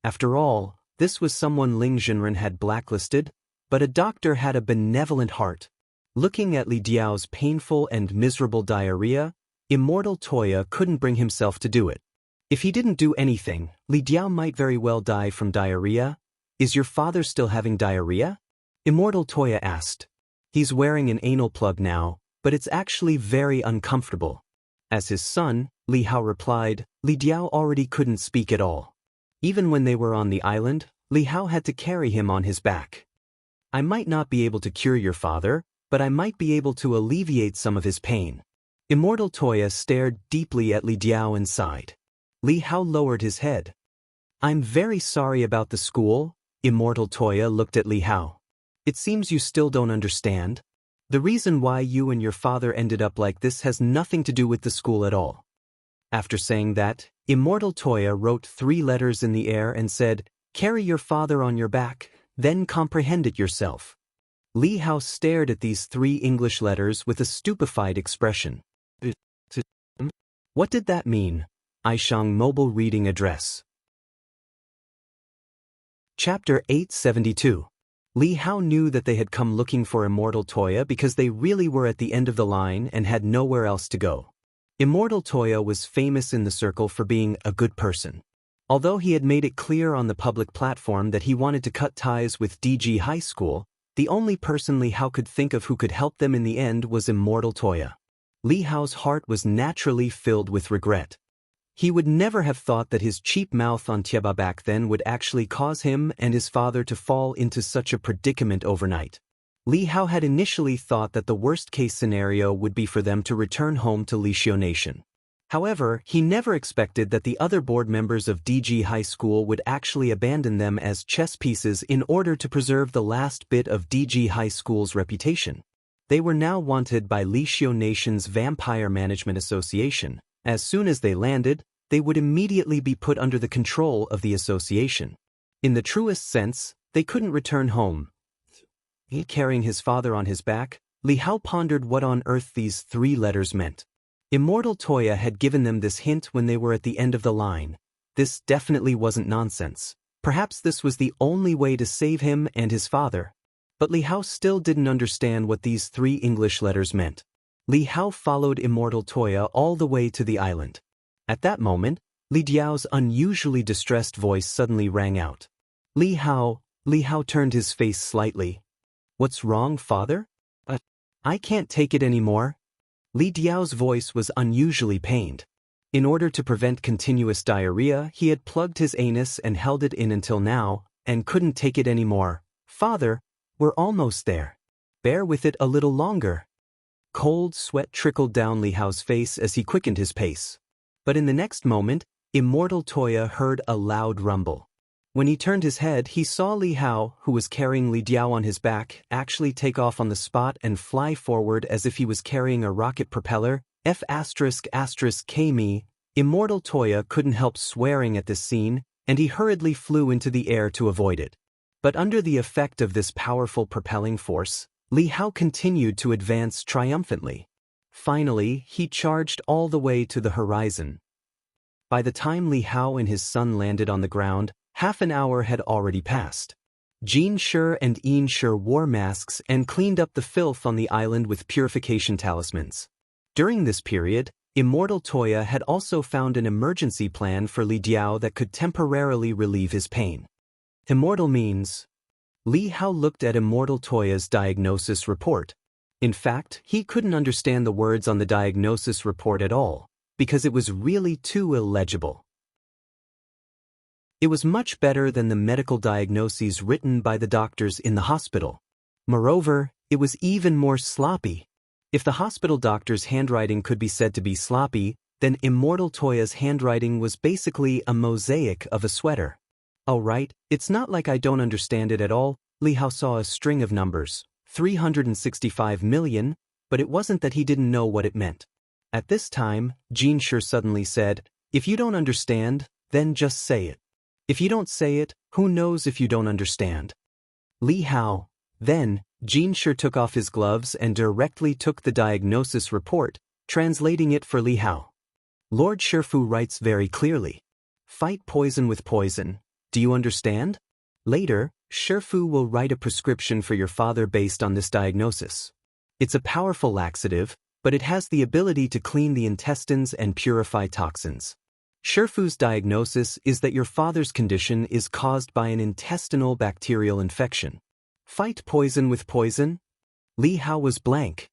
After all, this was someone Ling Zhenren had blacklisted, but a doctor had a benevolent heart. Looking at Li Diao's painful and miserable diarrhea, Immortal Toya couldn't bring himself to do it. If he didn't do anything, Li Diao might very well die from diarrhea. Is your father still having diarrhea? Immortal Toya asked. He's wearing an anal plug now, but it's actually very uncomfortable. As his son, Li Hao replied, Li Diao already couldn't speak at all. Even when they were on the island, Li Hao had to carry him on his back. I might not be able to cure your father, but I might be able to alleviate some of his pain. Immortal Toya stared deeply at Li Diao and sighed. Li Hao lowered his head. I'm very sorry about the school. Immortal Toya looked at Li Hao. It seems you still don't understand. The reason why you and your father ended up like this has nothing to do with the school at all. After saying that, Immortal Toya wrote 3 letters in the air and said, carry your father on your back, then comprehend it yourself. Li Hao stared at these 3 English letters with a stupefied expression. What did that mean? Aishang Mobile Reading Address. Chapter 872. Li Hao knew that they had come looking for Immortal Toya because they really were at the end of the line and had nowhere else to go. Immortal Toya was famous in the circle for being a good person. Although he had made it clear on the public platform that he wanted to cut ties with DG High School, the only person Li Hao could think of who could help them in the end was Immortal Toya. Li Hao's heart was naturally filled with regret. He would never have thought that his cheap mouth on Tieba back then would actually cause him and his father to fall into such a predicament overnight. Li Hao had initially thought that the worst-case scenario would be for them to return home to Lixio Nation. However, he never expected that the other board members of DG High School would actually abandon them as chess pieces in order to preserve the last bit of DG High School's reputation. They were now wanted by Lishio Nation's Vampire Management Association. As soon as they landed, they would immediately be put under the control of the association. In the truest sense, they couldn't return home. Carrying his father on his back, Li Hao pondered what on earth these 3 letters meant. Immortal Toya had given them this hint when they were at the end of the line. This definitely wasn't nonsense. Perhaps this was the only way to save him and his father. But Li Hao still didn't understand what these 3 English letters meant. Li Hao followed Immortal Toya all the way to the island. At that moment, Li Diao's unusually distressed voice suddenly rang out. Li Hao turned his face slightly. "What's wrong, father?" "I can't take it anymore." Li Diao's voice was unusually pained. In order to prevent continuous diarrhea, he had plugged his anus and held it in until now, and couldn't take it anymore. "Father, we're almost there. Bear with it a little longer." Cold sweat trickled down Li Hao's face as he quickened his pace. But in the next moment, Immortal Toya heard a loud rumble. When he turned his head, he saw Li Hao, who was carrying Li Diao on his back, actually take off on the spot and fly forward as if he was carrying a rocket propeller. F***K me. Immortal Toya couldn't help swearing at this scene, and he hurriedly flew into the air to avoid it. But under the effect of this powerful propelling force, Li Hao continued to advance triumphantly. Finally, he charged all the way to the horizon. By the time Li Hao and his son landed on the ground, half an hour had already passed. Jin Shi and Yin Shi wore masks and cleaned up the filth on the island with purification talismans. During this period, Immortal Toya had also found an emergency plan for Li Diao that could temporarily relieve his pain. Immortal means. Li Hao looked at Immortal Toya's diagnosis report. In fact, he couldn't understand the words on the diagnosis report at all, because it was really too illegible. It was much better than the medical diagnoses written by the doctors in the hospital. Moreover, it was even more sloppy. If the hospital doctor's handwriting could be said to be sloppy, then Immortal Toya's handwriting was basically a mosaic of a sweater. "Oh right, it's not like I don't understand it at all." Li Hao saw a string of numbers, 365 million, but it wasn't that he didn't know what it meant. At this time, Jin Shi suddenly said, "If you don't understand, then just say it. If you don't say it, who knows if you don't understand?" Li Hao. Then, Jin Shi took off his gloves and directly took the diagnosis report, translating it for Li Hao. Lord Shifu writes very clearly. "Fight poison with poison. Do you understand?" Later, Shifu will write a prescription for your father based on this diagnosis. It's a powerful laxative, but it has the ability to clean the intestines and purify toxins. Shifu's diagnosis is that your father's condition is caused by an intestinal bacterial infection. Fight poison with poison? Li Hao was blank.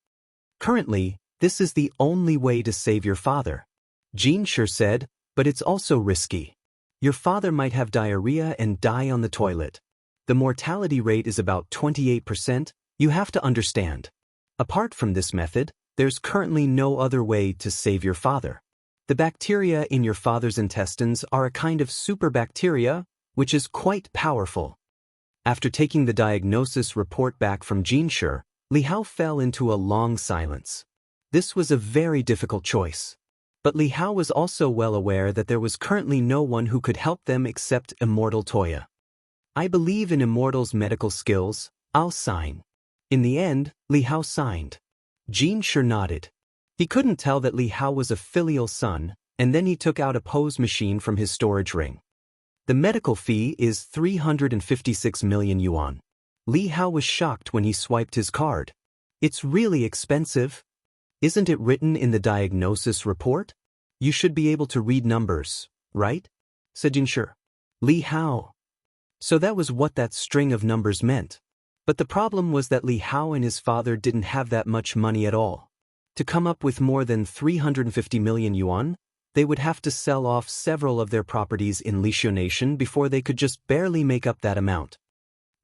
Currently, this is the only way to save your father. Jin Shi said, but it's also risky. Your father might have diarrhea and die on the toilet. The mortality rate is about 28%, you have to understand. Apart from this method, there's currently no other way to save your father. The bacteria in your father's intestines are a kind of superbacteria, which is quite powerful. After taking the diagnosis report back from Jin Shi, Li Hao fell into a long silence. This was a very difficult choice. But Li Hao was also well aware that there was currently no one who could help them except Immortal Toya. "I believe in Immortal's medical skills, I'll sign." In the end, Li Hao signed. Jin Shi nodded. He couldn't tell that Li Hao was a filial son, and then he took out a pose machine from his storage ring. The medical fee is 356 million yuan. Li Hao was shocked when he swiped his card. "It's really expensive. Isn't it written in the diagnosis report? You should be able to read numbers, right?" said Jin Shi. Li Hao. So that was what that string of numbers meant. But the problem was that Li Hao and his father didn't have that much money at all. To come up with more than 350 million yuan, they would have to sell off several of their properties in Lishio Nation before they could just barely make up that amount.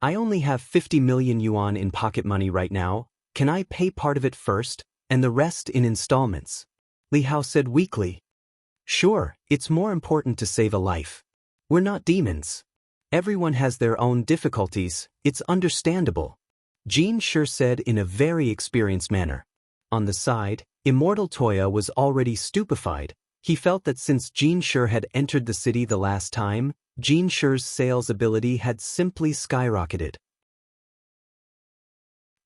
"I only have 50 million yuan in pocket money right now. Can I pay part of it first, and the rest in installments?" Li Hao said weakly. Sure, it's more important to save a life. We're not demons. Everyone has their own difficulties, it's understandable. Jean Sure said in a very experienced manner. On the side, Immortal Toya was already stupefied. He felt that since Jean Sure had entered the city the last time, Jean Sure's sales ability had simply skyrocketed.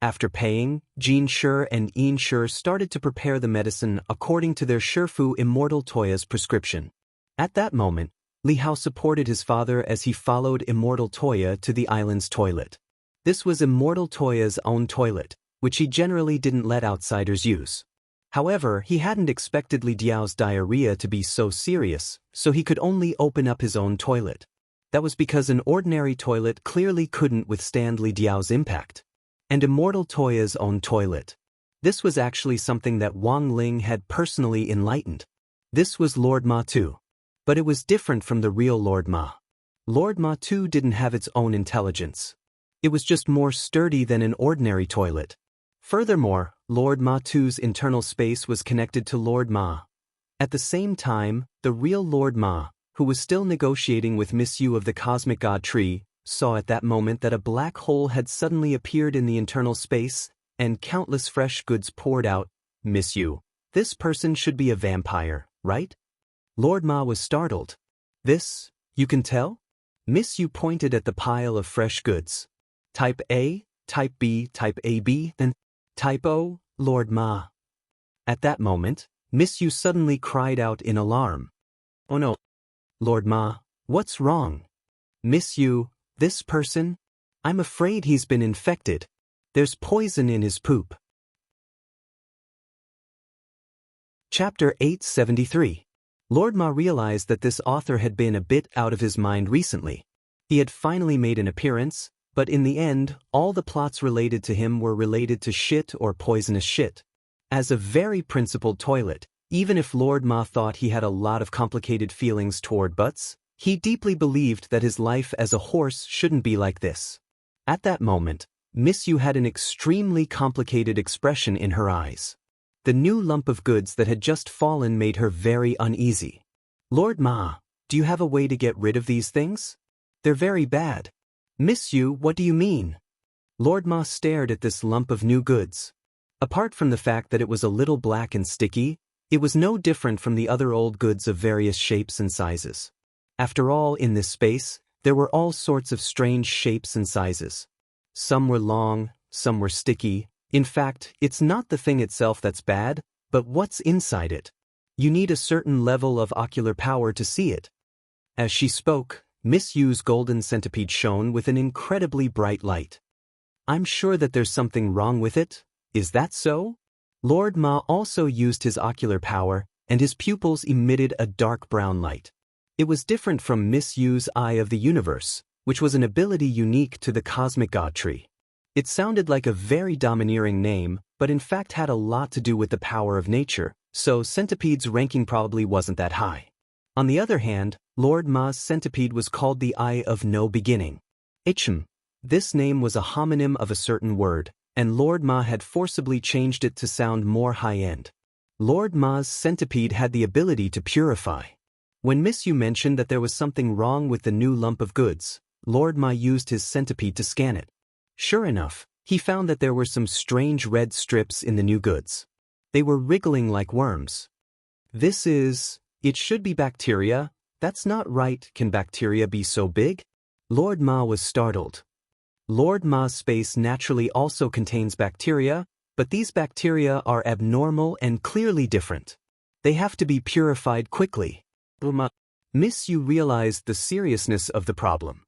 After paying, Jean Sure and Ian Sure started to prepare the medicine according to their Shifu Immortal Toya's prescription. At that moment, Li Hao supported his father as he followed Immortal Toya to the island's toilet. This was Immortal Toya's own toilet, which he generally didn't let outsiders use. However, he hadn't expected Li Diao's diarrhea to be so serious, so he could only open up his own toilet. That was because an ordinary toilet clearly couldn't withstand Li Diao's impact. And Immortal Toya's own toilet. This was actually something that Wang Ling had personally enlightened. This was Lord Ma Tu. But it was different from the real Lord Ma. Lord Ma Tu didn't have its own intelligence. It was just more sturdy than an ordinary toilet. Furthermore, Lord Ma Tu's internal space was connected to Lord Ma. At the same time, the real Lord Ma, who was still negotiating with Miss Yu of the Cosmic God Tree, saw at that moment that a black hole had suddenly appeared in the internal space, and countless fresh goods poured out. Miss Yu, this person should be a vampire, right? Lord Ma was startled. This, you can tell? Miss Yu pointed at the pile of fresh goods. Type A, Type B, Type AB, then Type O, Lord Ma. At that moment, Miss Yu suddenly cried out in alarm. Oh no. Lord Ma, what's wrong? Miss Yu, this person? I'm afraid he's been infected. There's poison in his poop. Chapter 873. Lord Ma realized that this author had been a bit out of his mind recently. He had finally made an appearance, but in the end, all the plots related to him were related to shit or poisonous shit. As a very principled toilet, even if Lord Ma thought he had a lot of complicated feelings toward butts, he deeply believed that his life as a horse shouldn't be like this. At that moment, Miss Yu had an extremely complicated expression in her eyes. The new lump of goods that had just fallen made her very uneasy. Lord Ma, do you have a way to get rid of these things? They're very bad. Miss Yu, what do you mean? Lord Ma stared at this lump of new goods. Apart from the fact that it was a little black and sticky, it was no different from the other old goods of various shapes and sizes. After all, in this space, there were all sorts of strange shapes and sizes. Some were long, some were sticky. In fact, it's not the thing itself that's bad, but what's inside it. You need a certain level of ocular power to see it. As she spoke, Miss Yu's golden centipede shone with an incredibly bright light. I'm sure that there's something wrong with it. Is that so? Lord Ma also used his ocular power, and his pupils emitted a dark brown light. It was different from Miss Yu's Eye of the Universe, which was an ability unique to the Cosmic God Tree. It sounded like a very domineering name, but in fact had a lot to do with the power of nature, so Centipede's ranking probably wasn't that high. On the other hand, Lord Ma's centipede was called the Eye of No Beginning. This name was a homonym of a certain word, and Lord Ma had forcibly changed it to sound more high-end. Lord Ma's centipede had the ability to purify. When Miss Yu mentioned that there was something wrong with the new lump of goods, Lord Ma used his centipede to scan it. Sure enough, he found that there were some strange red strips in the new goods. They were wriggling like worms. It should be bacteria. That's not right. Can bacteria be so big? Lord Ma was startled. Lord Ma's space naturally also contains bacteria, but these bacteria are abnormal and clearly different. They have to be purified quickly. Miss Yu realized the seriousness of the problem.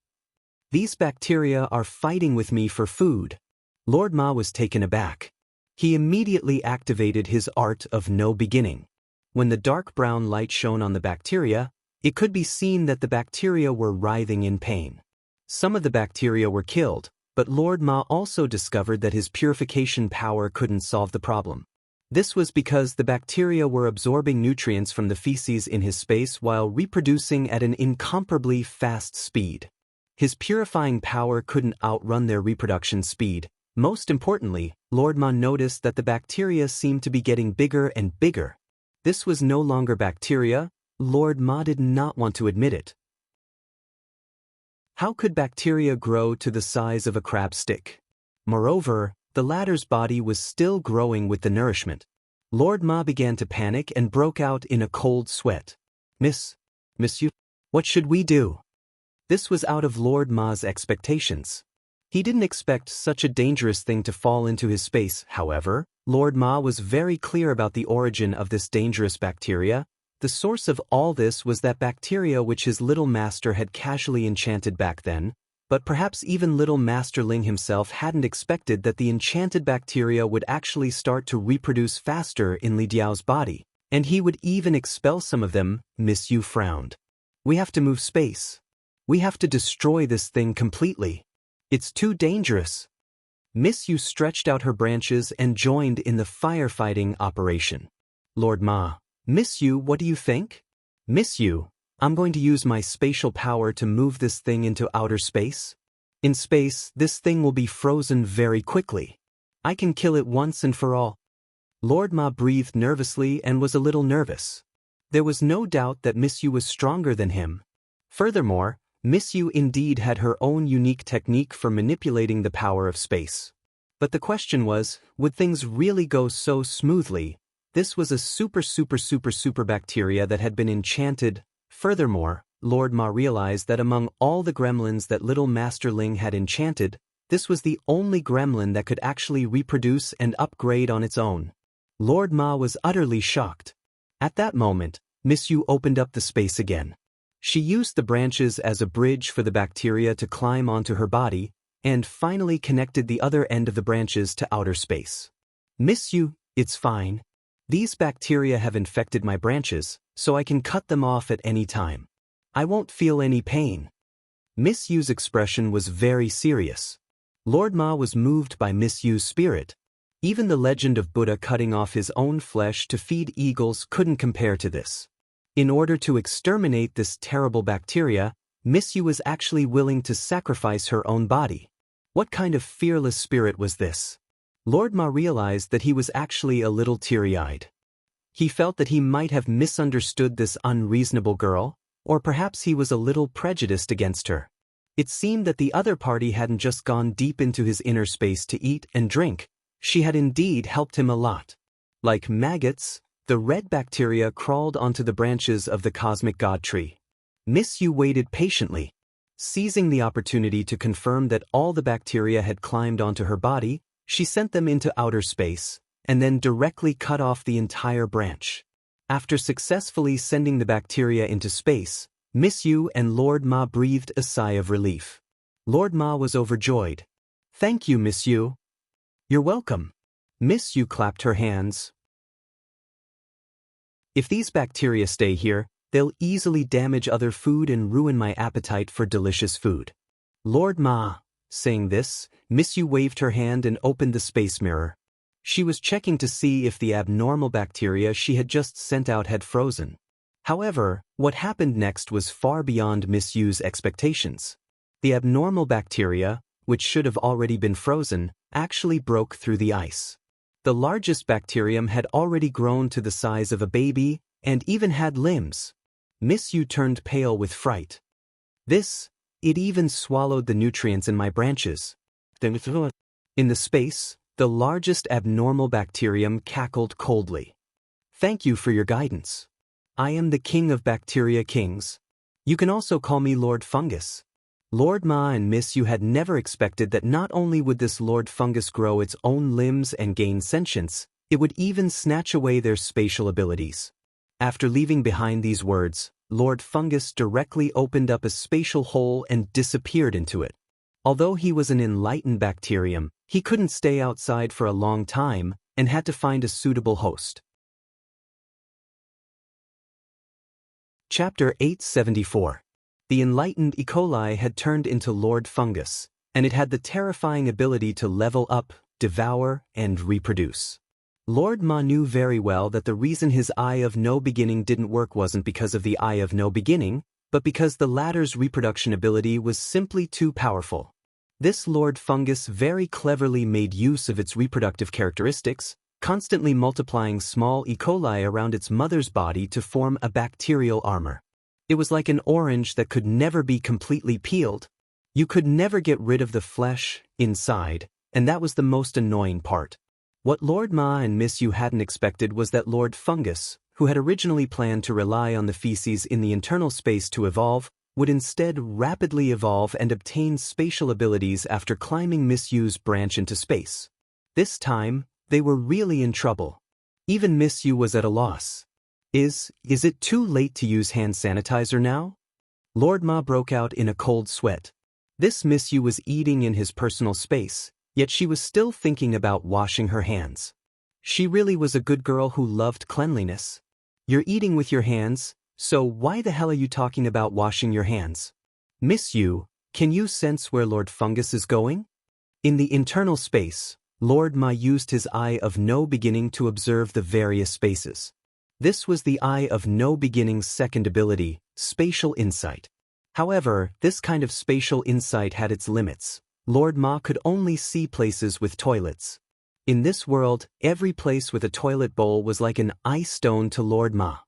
These bacteria are fighting with me for food. Lord Ma was taken aback. He immediately activated his art of no beginning. When the dark brown light shone on the bacteria, it could be seen that the bacteria were writhing in pain. Some of the bacteria were killed, but Lord Ma also discovered that his purification power couldn't solve the problem. This was because the bacteria were absorbing nutrients from the feces in his space while reproducing at an incomparably fast speed. His purifying power couldn't outrun their reproduction speed. Most importantly, Lord Ma noticed that the bacteria seemed to be getting bigger and bigger. This was no longer bacteria, Lord Ma did not want to admit it. How could bacteria grow to the size of a crab stick? Moreover, the latter's body was still growing with the nourishment. Lord Ma began to panic and broke out in a cold sweat. Monsieur, what should we do? This was out of Lord Ma's expectations. He didn't expect such a dangerous thing to fall into his space. However, Lord Ma was very clear about the origin of this dangerous bacteria. The source of all this was that bacteria which his little master had casually enchanted back then, but perhaps even little Master Ling himself hadn't expected that the enchanted bacteria would actually start to reproduce faster in Li Diao's body, and he would even expel some of them. Miss Yu frowned. We have to move space. We have to destroy this thing completely. It's too dangerous. Miss Yu stretched out her branches and joined in the firefighting operation. Lord Ma, Miss Yu, what do you think? Miss Yu, I'm going to use my spatial power to move this thing into outer space. In space, this thing will be frozen very quickly. I can kill it once and for all. Lord Ma breathed nervously and was a little nervous. There was no doubt that Miss Yu was stronger than him. Furthermore, Miss Yu indeed had her own unique technique for manipulating the power of space. But the question was, would things really go so smoothly? This was a super bacteria that had been enchanted. Furthermore, Lord Ma realized that among all the gremlins that little Master Ling had enchanted, this was the only gremlin that could actually reproduce and upgrade on its own. Lord Ma was utterly shocked. At that moment, Miss Yu opened up the space again. She used the branches as a bridge for the bacteria to climb onto her body, and finally connected the other end of the branches to outer space. Miss Yu, it's fine. These bacteria have infected my branches, so I can cut them off at any time. I won't feel any pain. Miss Yu's expression was very serious. Lord Ma was moved by Miss Yu's spirit. Even the legend of Buddha cutting off his own flesh to feed eagles couldn't compare to this. In order to exterminate this terrible bacteria, Miss Yu was actually willing to sacrifice her own body. What kind of fearless spirit was this? Lord Ma realized that he was actually a little teary-eyed. He felt that he might have misunderstood this unreasonable girl, or perhaps he was a little prejudiced against her. It seemed that the other party hadn't just gone deep into his inner space to eat and drink, she had indeed helped him a lot. Like maggots, the red bacteria crawled onto the branches of the cosmic god tree. Miss Yu waited patiently. Seizing the opportunity to confirm that all the bacteria had climbed onto her body, she sent them into outer space, and then directly cut off the entire branch. After successfully sending the bacteria into space, Miss Yu and Lord Ma breathed a sigh of relief. Lord Ma was overjoyed. Thank you, Miss Yu. You're welcome. Miss Yu clapped her hands. If these bacteria stay here, they'll easily damage other food and ruin my appetite for delicious food. Lord Ma. Saying this, Miss Yu waved her hand and opened the space mirror. She was checking to see if the abnormal bacteria she had just sent out had frozen. However, what happened next was far beyond Miss Yu's expectations. The abnormal bacteria, which should have already been frozen, actually broke through the ice. The largest bacterium had already grown to the size of a baby, and even had limbs. Miss Yu turned pale with fright. It even swallowed the nutrients in my branches. In the space, the largest abnormal bacterium cackled coldly. Thank you for your guidance. I am the king of bacteria kings. You can also call me Lord Fungus. Lord Ma and Miss Yu had never expected that not only would this Lord Fungus grow its own limbs and gain sentience, it would even snatch away their spatial abilities. After leaving behind these words, Lord Fungus directly opened up a spatial hole and disappeared into it. Although he was an enlightened bacterium, he couldn't stay outside for a long time and had to find a suitable host. Chapter 874. The enlightened E. coli had turned into Lord Fungus, and it had the terrifying ability to level up, devour, and reproduce. Lord Ma knew very well that the reason his Eye of No Beginning didn't work wasn't because of the Eye of No Beginning, but because the latter's reproduction ability was simply too powerful. This Lord Fungus very cleverly made use of its reproductive characteristics, constantly multiplying small E. coli around its mother's body to form a bacterial armor. It was like an orange that could never be completely peeled. You could never get rid of the flesh inside, and that was the most annoying part. What Lord Ma and Miss Yu hadn't expected was that Lord Fungus, who had originally planned to rely on the feces in the internal space to evolve, would instead rapidly evolve and obtain spatial abilities after climbing Miss Yu's branch into space. This time, they were really in trouble. Even Miss Yu was at a loss. Is it too late to use hand sanitizer now? Lord Ma broke out in a cold sweat. This Miss Yu was eating in his personal space, yet she was still thinking about washing her hands. She really was a good girl who loved cleanliness. You're eating with your hands, so why the hell are you talking about washing your hands? Miss Yu, can you sense where Lord Fungus is going? In the internal space, Lord Ma used his Eye of No Beginning to observe the various spaces. This was the Eye of No Beginning's second ability, spatial insight. However, this kind of spatial insight had its limits. Lord Ma could only see places with toilets. In this world, every place with a toilet bowl was like an eye stone to Lord Ma.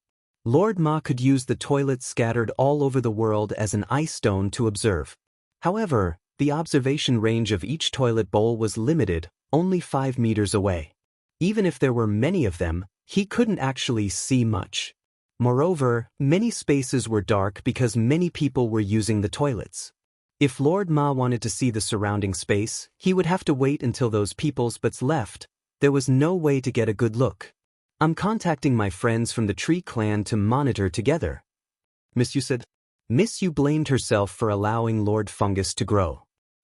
Lord Ma could use the toilets scattered all over the world as an eye stone to observe. However, the observation range of each toilet bowl was limited, only 5 meters away. Even if there were many of them, he couldn't actually see much. Moreover, many spaces were dark because many people were using the toilets. If Lord Ma wanted to see the surrounding space, he would have to wait until those people's butts left. There was no way to get a good look. I'm contacting my friends from the Tree Clan to monitor together, Miss Yu said. Miss Yu blamed herself for allowing Lord Fungus to grow.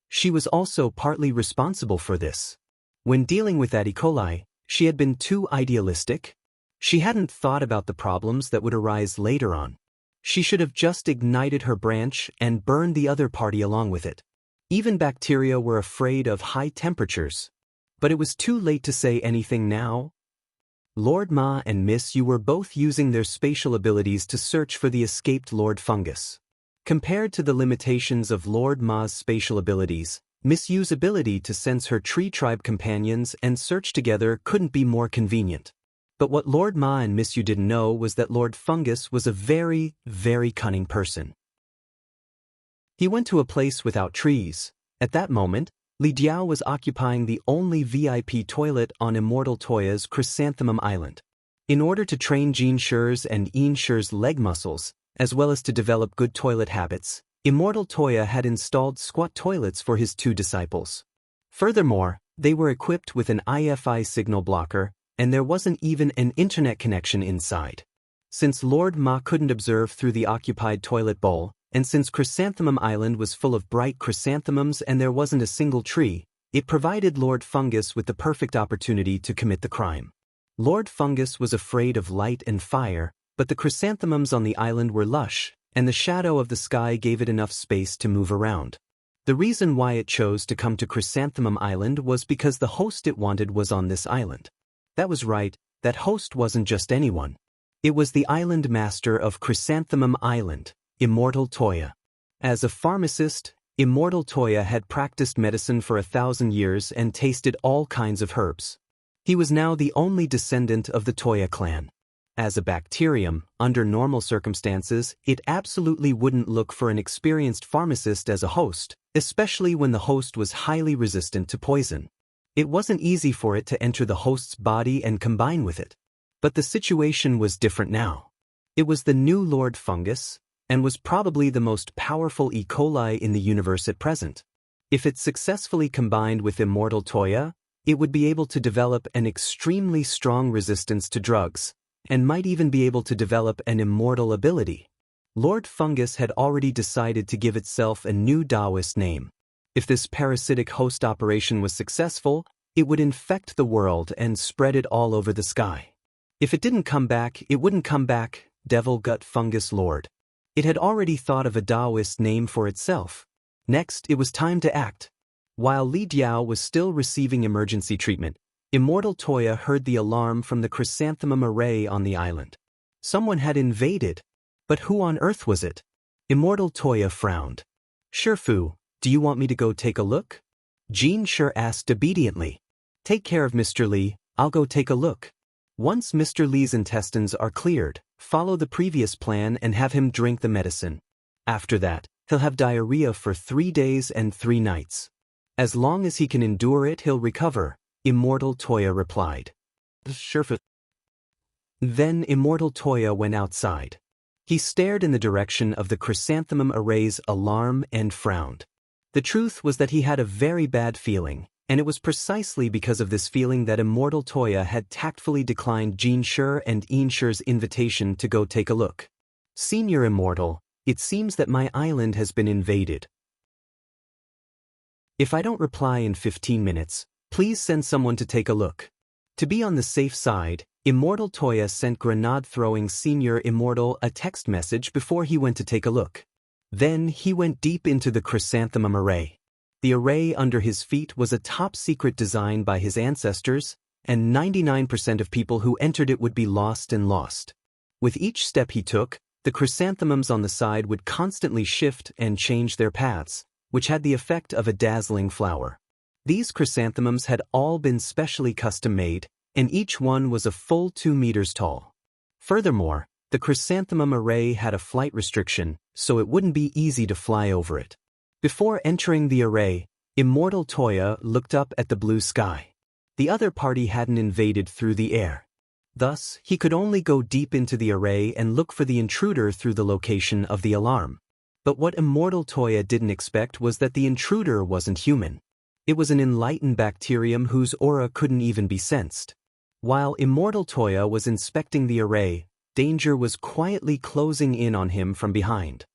She was also partly responsible for this. When dealing with that E. coli, she had been too idealistic. She hadn't thought about the problems that would arise later on. She should have just ignited her branch and burned the other party along with it. Even bacteria were afraid of high temperatures. But it was too late to say anything now. Lord Ma and Miss Yu were both using their spatial abilities to search for the escaped Lord Fungus. Compared to the limitations of Lord Ma's spatial abilities, Miss Yu's ability to sense her tree tribe companions and search together couldn't be more convenient. But what Lord Ma and Miss Yu didn't know was that Lord Fungus was a very, very cunning person. He went to a place without trees. At that moment, Li Diao was occupying the only VIP toilet on Immortal Toya's Chrysanthemum Island. In order to train Jean Shi's and Yin Shi's leg muscles, as well as to develop good toilet habits, Immortal Toya had installed squat toilets for his 2 disciples. Furthermore, they were equipped with an IFI signal blocker, and there wasn't even an internet connection inside. Since Lord Ma couldn't observe through the occupied toilet bowl, and since Chrysanthemum Island was full of bright chrysanthemums and there wasn't a single tree, it provided Lord Fungus with the perfect opportunity to commit the crime. Lord Fungus was afraid of light and fire, but the chrysanthemums on the island were lush, and the shadow of the sky gave it enough space to move around. The reason why it chose to come to Chrysanthemum Island was because the host it wanted was on this island. That was right, that host wasn't just anyone. It was the island master of Chrysanthemum Island, Immortal Toya. As a pharmacist, Immortal Toya had practiced medicine for 1,000 years and tasted all kinds of herbs. He was now the only descendant of the Toya clan. As a bacterium, under normal circumstances, it absolutely wouldn't look for an experienced pharmacist as a host, especially when the host was highly resistant to poison. It wasn't easy for it to enter the host's body and combine with it. But the situation was different now. It was the new Lord Fungus, and was probably the most powerful E. coli in the universe at present. If it successfully combined with Immortal Toya, it would be able to develop an extremely strong resistance to drugs, and might even be able to develop an immortal ability. Lord Fungus had already decided to give itself a new Taoist name. If this parasitic host operation was successful, it would infect the world and spread it all over the sky. If it didn't come back, it wouldn't come back, Devil Gut Fungus Lord. It had already thought of a Taoist name for itself. Next, it was time to act. While Li Diao was still receiving emergency treatment, Immortal Toya heard the alarm from the chrysanthemum array on the island. Someone had invaded. But who on earth was it? Immortal Toya frowned. Shifu, do you want me to go take a look? Jean Shi asked obediently. Take care of Mr. Li, I'll go take a look. Once Mr. Lee's intestines are cleared, follow the previous plan and have him drink the medicine. After that, he'll have diarrhea for 3 days and 3 nights. As long as he can endure it, he'll recover, Immortal Toya replied. Sure. Then Immortal Toya went outside. He stared in the direction of the chrysanthemum array's alarm and frowned. The truth was that he had a very bad feeling, and it was precisely because of this feeling that Immortal Toya had tactfully declined Jinshur and Inshur's invitation to go take a look. Senior Immortal, it seems that my island has been invaded. If I don't reply in 15 minutes, please send someone to take a look. To be on the safe side, Immortal Toya sent grenade-throwing Senior Immortal a text message before he went to take a look. Then he went deep into the chrysanthemum array. The array under his feet was a top-secret design by his ancestors, and 99% of people who entered it would be lost and lost. With each step he took, the chrysanthemums on the side would constantly shift and change their paths, which had the effect of a dazzling flower. These chrysanthemums had all been specially custom-made, and each one was a full 2 meters tall. Furthermore, the chrysanthemum array had a flight restriction, so it wouldn't be easy to fly over it. Before entering the array, Immortal Toya looked up at the blue sky. The other party hadn't invaded through the air. Thus, he could only go deep into the array and look for the intruder through the location of the alarm. But what Immortal Toya didn't expect was that the intruder wasn't human. It was an enlightened bacterium whose aura couldn't even be sensed. While Immortal Toya was inspecting the array, danger was quietly closing in on him from behind.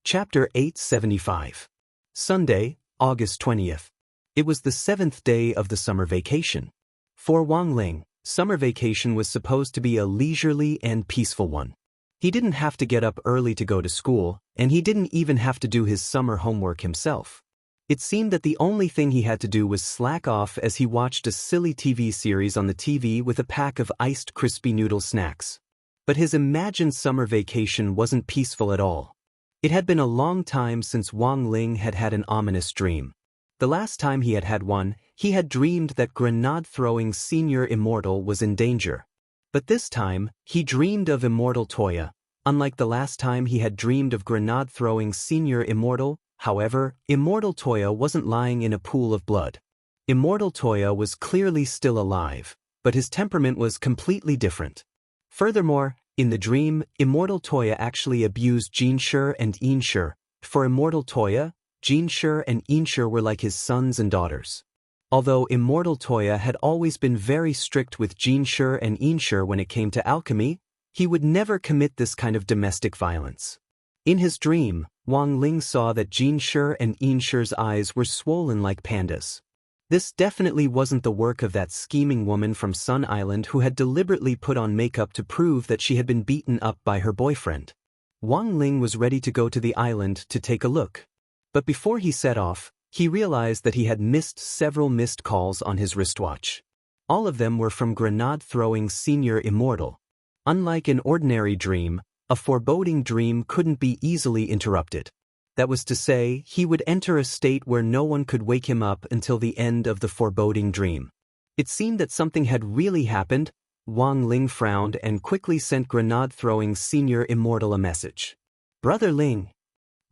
Chapter 875. Sunday, August 20th. It was the 7th day of the summer vacation. For Wang Ling, summer vacation was supposed to be a leisurely and peaceful one. He didn't have to get up early to go to school, and he didn't even have to do his summer homework himself. It seemed that the only thing he had to do was slack off as he watched a silly TV series on the TV with a pack of iced crispy noodle snacks. But his imagined summer vacation wasn't peaceful at all. It had been a long time since Wang Ling had had an ominous dream. The last time he had had one, he had dreamed that grenade-throwing Senior Immortal was in danger. But this time, he dreamed of Immortal Toya. Unlike the last time he had dreamed of grenade-throwing Senior Immortal, however, Immortal Toya wasn't lying in a pool of blood. Immortal Toya was clearly still alive, but his temperament was completely different. Furthermore, in the dream, Immortal Toya actually abused Jinshur and Inshur. For Immortal Toya, Jinshur and Inshur were like his sons and daughters. Although Immortal Toya had always been very strict with Jinshur and Inshur when it came to alchemy, he would never commit this kind of domestic violence. In his dream, Wang Ling saw that Jinshur and Inshur's eyes were swollen like pandas. This definitely wasn't the work of that scheming woman from Sun Island who had deliberately put on makeup to prove that she had been beaten up by her boyfriend. Wang Ling was ready to go to the island to take a look. But before he set off, he realized that he had missed several missed calls on his wristwatch. All of them were from grenade-throwing Senior Immortal. Unlike an ordinary dream, a foreboding dream couldn't be easily interrupted. That was to say, he would enter a state where no one could wake him up until the end of the foreboding dream. It seemed that something had really happened. Wang Ling frowned and quickly sent grenade-throwing Senior Immortal a message. Brother Ling.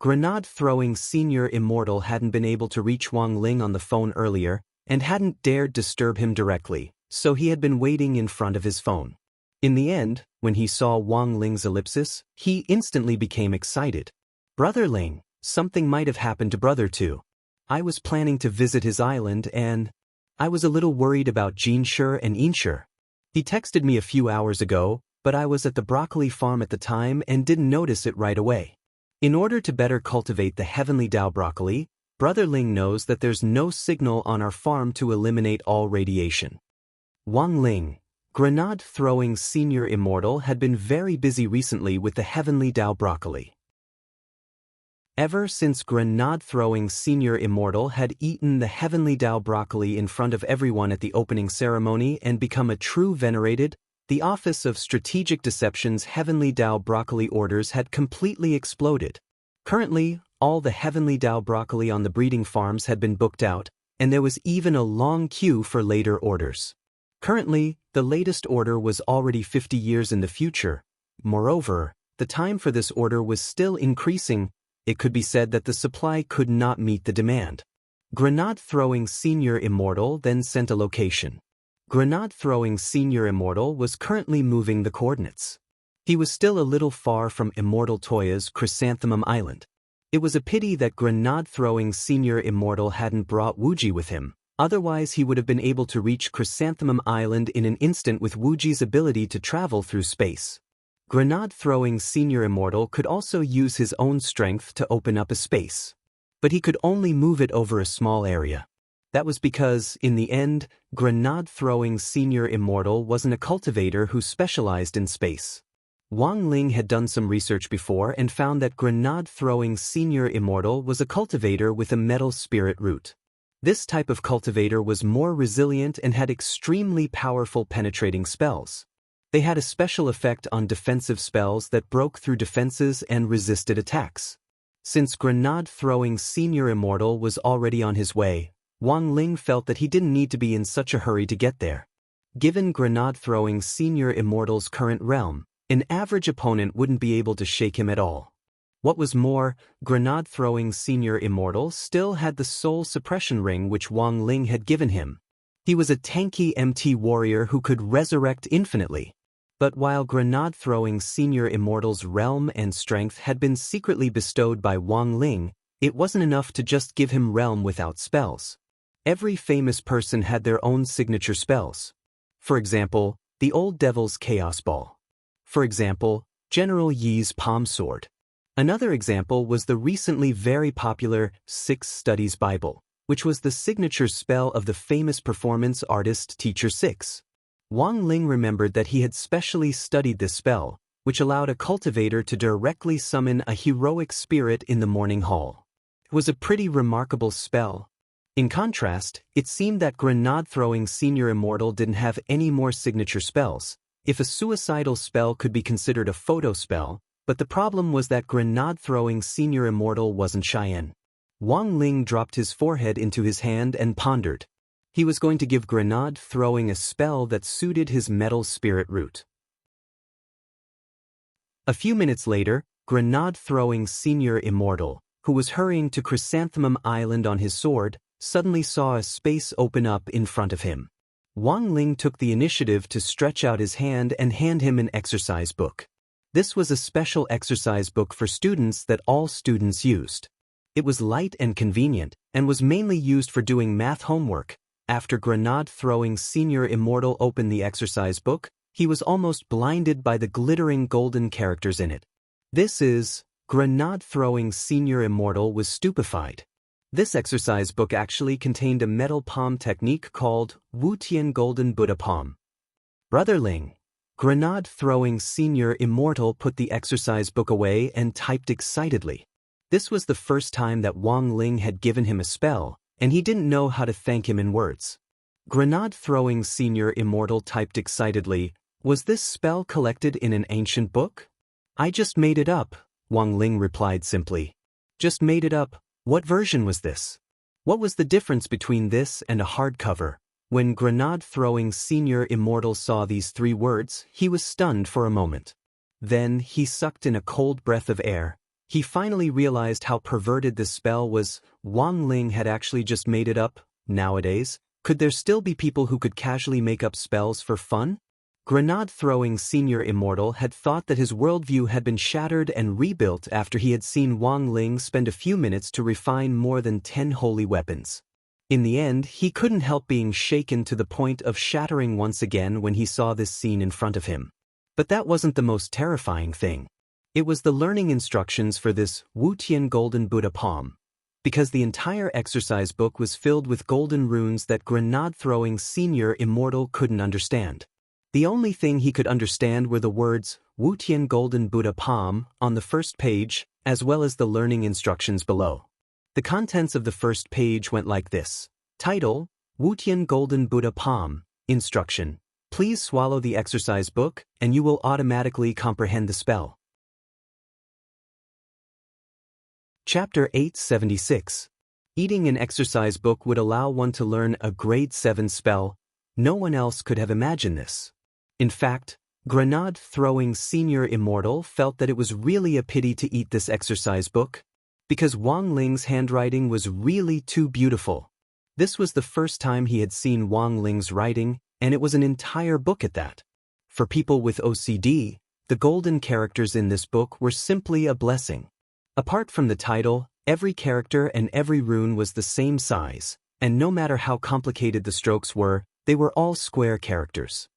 Grenade-throwing Senior Immortal hadn't been able to reach Wang Ling on the phone earlier, and hadn't dared disturb him directly, so he had been waiting in front of his phone. In the end, when he saw Wang Ling's ellipsis, he instantly became excited. Brother Ling. Something might have happened to Brother too. I was planning to visit his island and I was a little worried about Jinshur and Inshur. He texted me a few hours ago, but I was at the broccoli farm at the time and didn't notice it right away. In order to better cultivate the heavenly Dao broccoli, Brother Ling knows that there's no signal on our farm to eliminate all radiation. Wang Ling, grenade-throwing Senior Immortal, had been very busy recently with the heavenly Dao broccoli. Ever since grenade-throwing Senior Immortal had eaten the heavenly Dao broccoli in front of everyone at the opening ceremony and become a true venerated, the Office of Strategic Deception's heavenly Dao broccoli orders had completely exploded. Currently, all the heavenly Dao broccoli on the breeding farms had been booked out, and there was even a long queue for later orders. Currently, the latest order was already 50 years in the future. Moreover, the time for this order was still increasing. It could be said that the supply could not meet the demand. Grenade-throwing Senior Immortal then sent a location. Grenade-throwing Senior Immortal was currently moving the coordinates. He was still a little far from Immortal Toya's Chrysanthemum Island. It was a pity that Grenade-throwing Senior Immortal hadn't brought Wuji with him, otherwise he would have been able to reach Chrysanthemum Island in an instant with Wuji's ability to travel through space. Grenade-throwing Senior Immortal could also use his own strength to open up a space. But he could only move it over a small area. That was because, in the end, Grenade-throwing Senior Immortal wasn't a cultivator who specialized in space. Wang Ling had done some research before and found that Grenade-throwing Senior Immortal was a cultivator with a metal spirit root. This type of cultivator was more resilient and had extremely powerful penetrating spells. They had a special effect on defensive spells that broke through defenses and resisted attacks. Since Grenade-throwing Senior Immortal was already on his way, Wang Ling felt that he didn't need to be in such a hurry to get there. Given Grenade-throwing Senior Immortal's current realm, an average opponent wouldn't be able to shake him at all. What was more, Grenade-throwing Senior Immortal still had the soul suppression ring which Wang Ling had given him. He was a tanky MT warrior who could resurrect infinitely. But while Grenade-throwing Senior Immortal's realm and strength had been secretly bestowed by Wang Ling, it wasn't enough to just give him realm without spells. Every famous person had their own signature spells. For example, the Old Devil's Chaos Ball. For example, General Yi's Palm Sword. Another example was the recently very popular Six Studies Bible, which was the signature spell of the famous performance artist Teacher Six. Wang Ling remembered that he had specially studied this spell, which allowed a cultivator to directly summon a heroic spirit in the morning hall. It was a pretty remarkable spell. In contrast, it seemed that Grenade-throwing Senior Immortal didn't have any more signature spells. If a suicidal spell could be considered a photo spell, but the problem was that Grenade-throwing Senior Immortal wasn't Cheyenne. Wang Ling dropped his forehead into his hand and pondered. He was going to give Grenade-throwing a spell that suited his metal spirit root. A few minutes later, Grenade-throwing Senior Immortal, who was hurrying to Chrysanthemum Island on his sword, suddenly saw a space open up in front of him. Wang Ling took the initiative to stretch out his hand and hand him an exercise book. This was a special exercise book for students that all students used. It was light and convenient, and was mainly used for doing math homework. After Grenade-throwing Senior Immortal opened the exercise book, he was almost blinded by the glittering golden characters in it. Grenade-throwing Senior Immortal was stupefied. This exercise book actually contained a metal palm technique called Wutian Golden Buddha Palm. Brother Ling. Grenade-throwing Senior Immortal put the exercise book away and typed excitedly. This was the first time that Wang Ling had given him a spell, and he didn't know how to thank him in words. Grenade-throwing Senior Immortal typed excitedly, "Was this spell collected in an ancient book?" "I just made it up," Wang Ling replied simply. "Just made it up? What version was this? What was the difference between this and a hardcover?" When Grenade-throwing Senior Immortal saw these 3 words, he was stunned for a moment. Then he sucked in a cold breath of air. He finally realized how perverted this spell was. Wang Ling had actually just made it up. Nowadays, could there still be people who could casually make up spells for fun? Grenade-throwing Senior Immortal had thought that his worldview had been shattered and rebuilt after he had seen Wang Ling spend a few minutes to refine more than 10 holy weapons. In the end, he couldn't help being shaken to the point of shattering once again when he saw this scene in front of him. But that wasn't the most terrifying thing. It was the learning instructions for this Wutian Golden Buddha Palm. Because the entire exercise book was filled with golden runes that Grenade-throwing Senior Immortal couldn't understand. The only thing he could understand were the words Wutian Golden Buddha Palm on the first page, as well as the learning instructions below. The contents of the first page went like this. Title: Wutian Golden Buddha Palm. Instruction: Please swallow the exercise book, and you will automatically comprehend the spell. Chapter 876. Eating an exercise book would allow one to learn a grade 7 spell. No one else could have imagined this. In fact, grenade-throwing senior Immortal felt that it was really a pity to eat this exercise book, because Wang Ling's handwriting was really too beautiful. This was the first time he had seen Wang Ling's writing, and it was an entire book at that. For people with OCD, the golden characters in this book were simply a blessing. Apart from the title, every character and every rune was the same size, and no matter how complicated the strokes were, they were all square characters.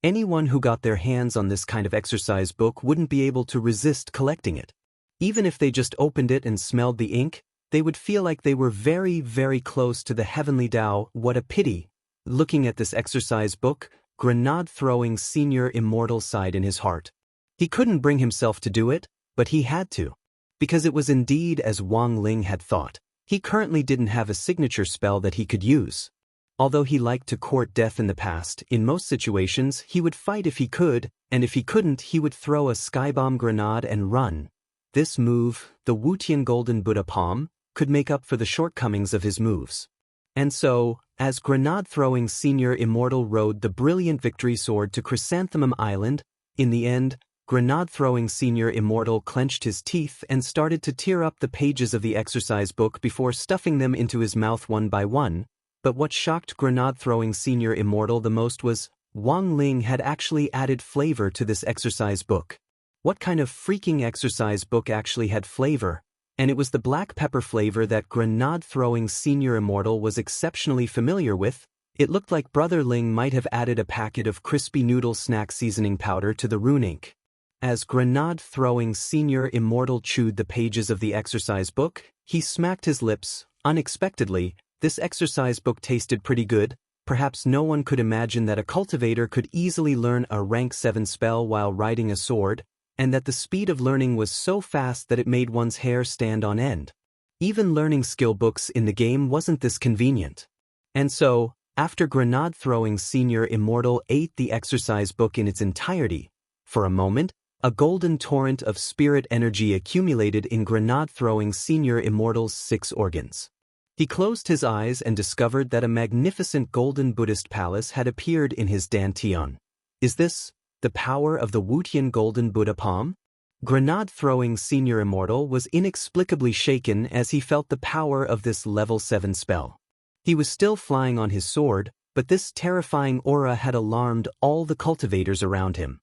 Anyone who got their hands on this kind of exercise book wouldn't be able to resist collecting it. Even if they just opened it and smelled the ink, they would feel like they were very, very close to the heavenly Tao. What a pity! Looking at this exercise book, grenade-throwing senior Immortal sighed in his heart. He couldn't bring himself to do it, but he had to. Because it was indeed as Wang Ling had thought. He currently didn't have a signature spell that he could use. Although he liked to court death in the past, in most situations he would fight if he could, and if he couldn't he would throw a skybomb grenade and run. This move, the Wutian Golden Buddha Palm, could make up for the shortcomings of his moves. And so, as grenade-throwing senior Immortal rode the brilliant victory sword to Chrysanthemum Island, in the end, grenade-throwing senior Immortal clenched his teeth and started to tear up the pages of the exercise book before stuffing them into his mouth one by one. But what shocked grenade-throwing senior Immortal the most was, Wang Ling had actually added flavor to this exercise book. What kind of freaking exercise book actually had flavor? And it was the black pepper flavor that grenade-throwing senior Immortal was exceptionally familiar with. It looked like Brother Ling might have added a packet of crispy noodle snack seasoning powder to the rune ink. As grenade-throwing senior Immortal chewed the pages of the exercise book, he smacked his lips. Unexpectedly, this exercise book tasted pretty good. Perhaps no one could imagine that a cultivator could easily learn a rank 7 spell while riding a sword, and that the speed of learning was so fast that it made one's hair stand on end. Even learning skill books in the game wasn't this convenient. And so, after grenade-throwing senior Immortal ate the exercise book in its entirety, for a moment, a golden torrent of spirit energy accumulated in grenade-throwing senior Immortal's 6 organs. He closed his eyes and discovered that a magnificent golden Buddhist palace had appeared in his dantian. Is this the power of the Wutian Golden Buddha Palm? Grenade-throwing senior Immortal was inexplicably shaken as he felt the power of this level 7 spell. He was still flying on his sword, but this terrifying aura had alarmed all the cultivators around him.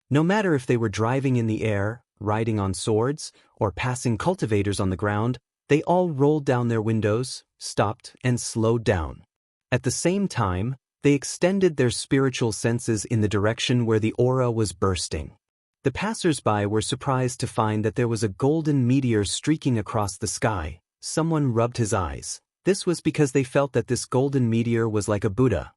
No matter if they were driving in the air, riding on swords, or passing cultivators on the ground, they all rolled down their windows, stopped, and slowed down. At the same time, they extended their spiritual senses in the direction where the aura was bursting. The passers-by were surprised to find that there was a golden meteor streaking across the sky. Someone rubbed his eyes. This was because they felt that this golden meteor was like a Buddha.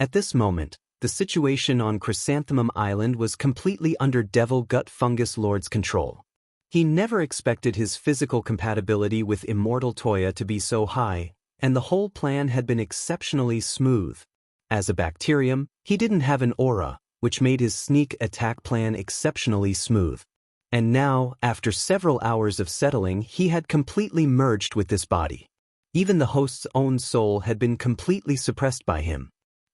At this moment, the situation on Chrysanthemum Island was completely under Devil Gut Fungus Lord's control. He never expected his physical compatibility with Immortal Toya to be so high, and the whole plan had been exceptionally smooth. As a bacterium, he didn't have an aura, which made his sneak attack plan exceptionally smooth. And now, after several hours of settling, he had completely merged with this body. Even the host's own soul had been completely suppressed by him.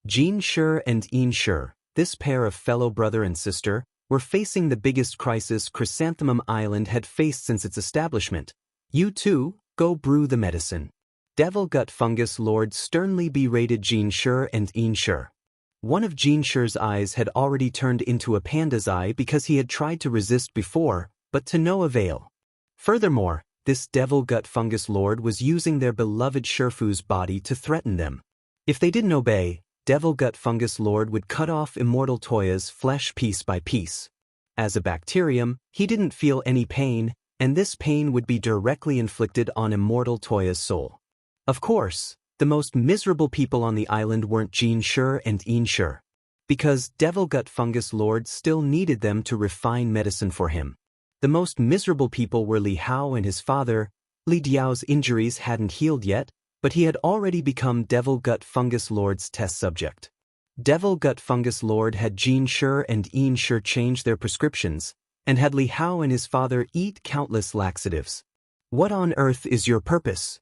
Jin Shi and Yin Shi, this pair of fellow brother and sister, were facing the biggest crisis Chrysanthemum Island had faced since its establishment. You two, go brew the medicine. Devil Gut Fungus Lord sternly berated Jin Shi and Yin Shi. One of Jin Shi's eyes had already turned into a panda's eye because he had tried to resist before, but to no avail. Furthermore, this Devil Gut Fungus Lord was using their beloved Shifu's body to threaten them. If they didn't obey, Devil Gut Fungus Lord would cut off Immortal Toya's flesh piece by piece. As a bacterium, he didn't feel any pain, and this pain would be directly inflicted on Immortal Toya's soul. Of course, the most miserable people on the island weren't Jin Shi and Yin Shi, because Devil Gut Fungus Lord still needed them to refine medicine for him. The most miserable people were Li Hao and his father. Li Diao's injuries hadn't healed yet, but he had already become Devil Gut Fungus Lord's test subject. Devil Gut Fungus Lord had Jin Shi and Yin Shi change their prescriptions, and had Li Hao and his father eat countless laxatives. What on earth is your purpose?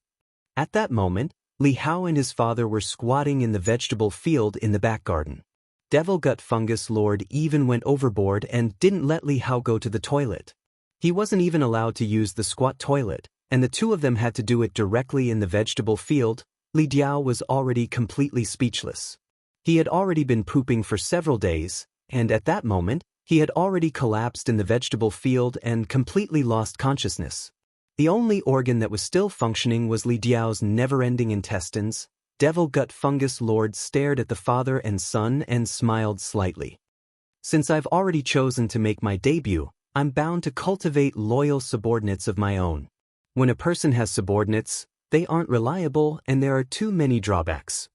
At that moment, Li Hao and his father were squatting in the vegetable field in the back garden. Devil Gut Fungus Lord even went overboard and didn't let Li Hao go to the toilet. He wasn't even allowed to use the squat toilet, and the two of them had to do it directly in the vegetable field. Li Diao was already completely speechless. He had already been pooping for several days, and at that moment, he had already collapsed in the vegetable field and completely lost consciousness. The only organ that was still functioning was Li Diao's never-ending intestines. Devil Gut Fungus Lord stared at the father and son and smiled slightly. Since I've already chosen to make my debut, I'm bound to cultivate loyal subordinates of my own. When a person has subordinates, they aren't reliable and there are too many drawbacks.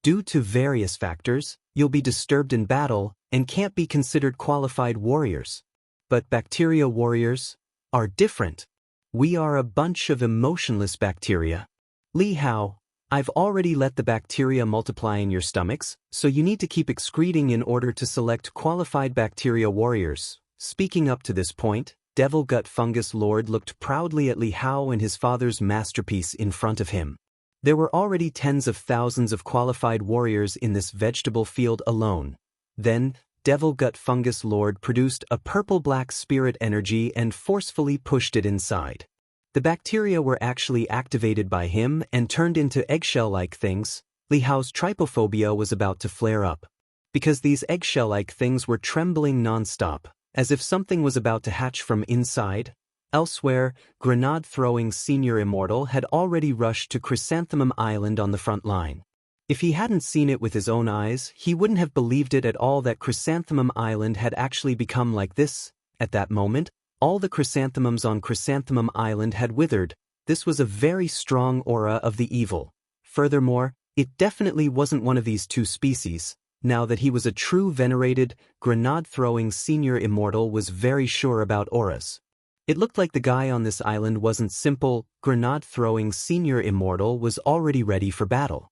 Due to various factors, you'll be disturbed in battle and can't be considered qualified warriors. But bacteria warriors are different. We are a bunch of emotionless bacteria. Li Hao, I've already let the bacteria multiply in your stomachs, so you need to keep excreting in order to select qualified bacteria warriors. Speaking up to this point, Devil Gut Fungus Lord looked proudly at Li Hao and his father's masterpiece in front of him. There were already tens of thousands of qualified warriors in this vegetable field alone. Then, Devil Gut Fungus Lord produced a purple-black spirit energy and forcefully pushed it inside. The bacteria were actually activated by him and turned into eggshell-like things. Li Hao's trypophobia was about to flare up. Because these eggshell-like things were trembling non-stop, as if something was about to hatch from inside. Elsewhere, grenade-throwing Senior Immortal had already rushed to Chrysanthemum Island on the front line. If he hadn't seen it with his own eyes, he wouldn't have believed it at all that Chrysanthemum Island had actually become like this. At that moment, all the chrysanthemums on Chrysanthemum Island had withered. This was a very strong aura of the evil. Furthermore, it definitely wasn't one of these two species. Now that he was a true venerated, grenade-throwing Senior Immortal was very sure about auras. It looked like the guy on this island wasn't simple. Grenade-throwing Senior Immortal was already ready for battle.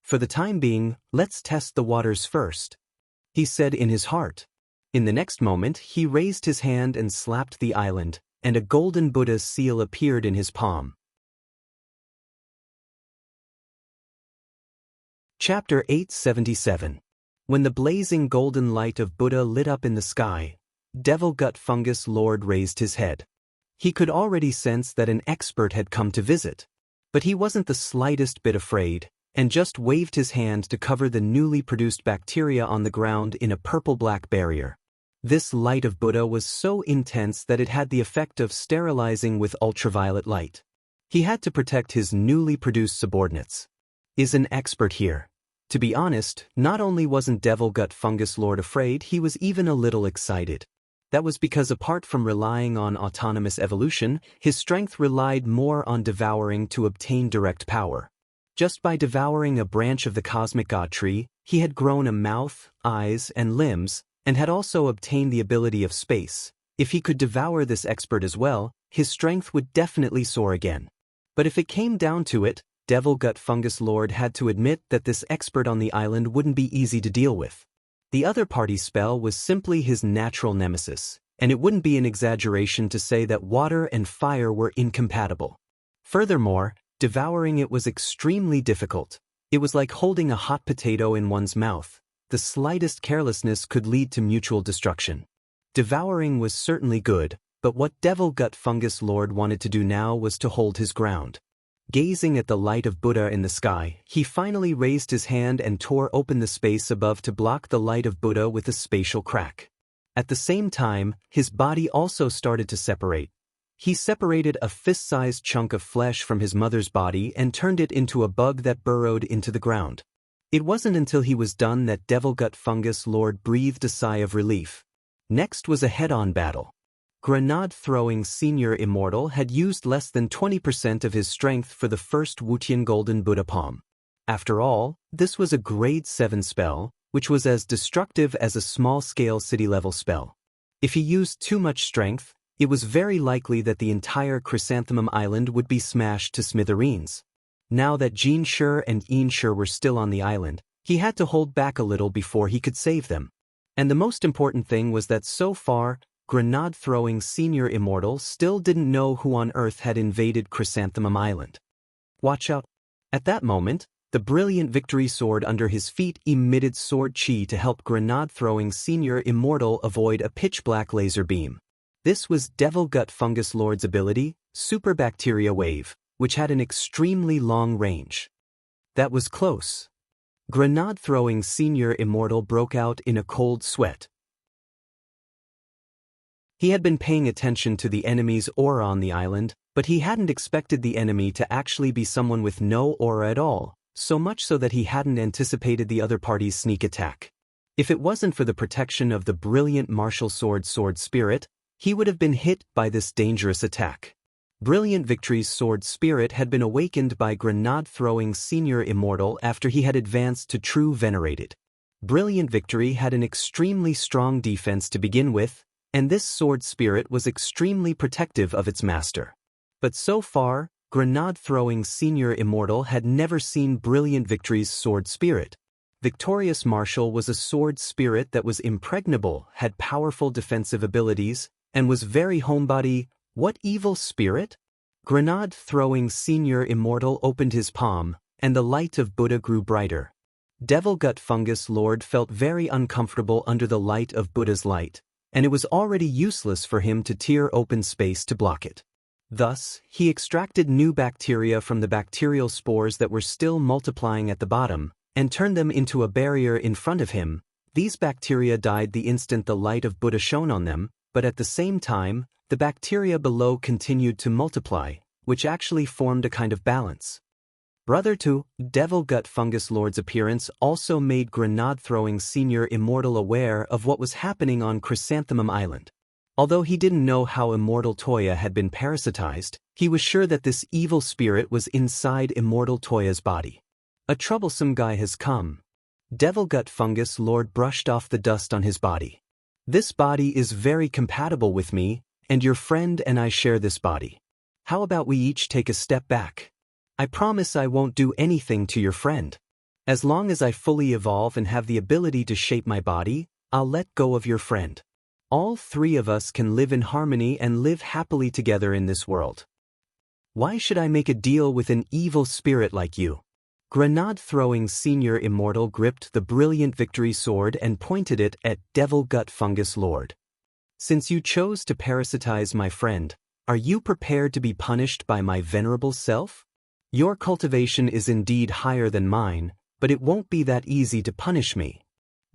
For the time being, let's test the waters first, he said in his heart. In the next moment, he raised his hand and slapped the island, and a golden Buddha seal appeared in his palm. Chapter 877. When the blazing golden light of Buddha lit up in the sky, Devil Gut Fungus Lord raised his head. He could already sense that an expert had come to visit. But he wasn't the slightest bit afraid, and just waved his hand to cover the newly produced bacteria on the ground in a purple-black barrier. This light of Buddha was so intense that it had the effect of sterilizing with ultraviolet light. He had to protect his newly produced subordinates. Is an expert here? To be honest, not only wasn't Devil Gut Fungus Lord afraid, he was even a little excited. That was because apart from relying on autonomous evolution, his strength relied more on devouring to obtain direct power. Just by devouring a branch of the cosmic God tree, he had grown a mouth, eyes, and limbs, and had also obtained the ability of space. If he could devour this expert as well, his strength would definitely soar again. But if it came down to it, Devil Gut Fungus Lord had to admit that this expert on the island wouldn't be easy to deal with. The other party's spell was simply his natural nemesis, and it wouldn't be an exaggeration to say that water and fire were incompatible. Furthermore, devouring it was extremely difficult. It was like holding a hot potato in one's mouth. The slightest carelessness could lead to mutual destruction. Devouring was certainly good, but what Devil Gut Fungus Lord wanted to do now was to hold his ground. Gazing at the light of Buddha in the sky, he finally raised his hand and tore open the space above to block the light of Buddha with a spatial crack. At the same time, his body also started to separate. He separated a fist-sized chunk of flesh from his mother's body and turned it into a bug that burrowed into the ground. It wasn't until he was done that Devil Gut Fungus Lord breathed a sigh of relief. Next was a head-on battle. Grenade-throwing Senior Immortal had used less than 20% of his strength for the first Wutian Golden Buddha Palm. After all, this was a grade 7 spell, which was as destructive as a small-scale city-level spell. If he used too much strength, it was very likely that the entire Chrysanthemum Island would be smashed to smithereens. Now that Jin Shi and Yin Shi were still on the island, he had to hold back a little before he could save them. And the most important thing was that so far, grenade-throwing senior immortal still didn't know who on earth had invaded Chrysanthemum Island. Watch out. At that moment, the brilliant victory sword under his feet emitted sword chi to help grenade-throwing senior immortal avoid a pitch-black laser beam. This was Devil Gut Fungus Lord's ability, Super Bacteria Wave, which had an extremely long range. That was close. Grenade-throwing senior immortal broke out in a cold sweat. He had been paying attention to the enemy's aura on the island, but he hadn't expected the enemy to actually be someone with no aura at all, so much so that he hadn't anticipated the other party's sneak attack. If it wasn't for the protection of the brilliant martial sword Spirit, he would have been hit by this dangerous attack. Brilliant Victory's sword spirit had been awakened by grenade-throwing senior immortal after he had advanced to true venerated. Brilliant Victory had an extremely strong defense to begin with, and this sword spirit was extremely protective of its master. But so far, grenade-throwing senior immortal had never seen Brilliant Victory's sword spirit. Victorious Martial was a sword spirit that was impregnable, had powerful defensive abilities, and was very homebody. What evil spirit? Grenade-throwing senior immortal opened his palm, and the light of Buddha grew brighter. Devil Gut Fungus Lord felt very uncomfortable under the light of Buddha's light, and it was already useless for him to tear open space to block it. Thus, he extracted new bacteria from the bacterial spores that were still multiplying at the bottom, and turned them into a barrier in front of him. These bacteria died the instant the light of Buddha shone on them, but at the same time, the bacteria below continued to multiply, which actually formed a kind of balance. Brother to Devil Gut Fungus Lord's appearance also made grenade-throwing senior immortal aware of what was happening on Chrysanthemum Island. Although he didn't know how Immortal Toya had been parasitized, he was sure that this evil spirit was inside Immortal Toya's body. A troublesome guy has come. Devil Gut Fungus Lord brushed off the dust on his body. This body is very compatible with me, and your friend and I share this body. How about we each take a step back? I promise I won't do anything to your friend. As long as I fully evolve and have the ability to shape my body, I'll let go of your friend. All three of us can live in harmony and live happily together in this world. Why should I make a deal with an evil spirit like you? Grenade-throwing senior immortal gripped the brilliant victory sword and pointed it at Devil Gut Fungus Lord. Since you chose to parasitize my friend, are you prepared to be punished by my venerable self? Your cultivation is indeed higher than mine, but it won't be that easy to punish me.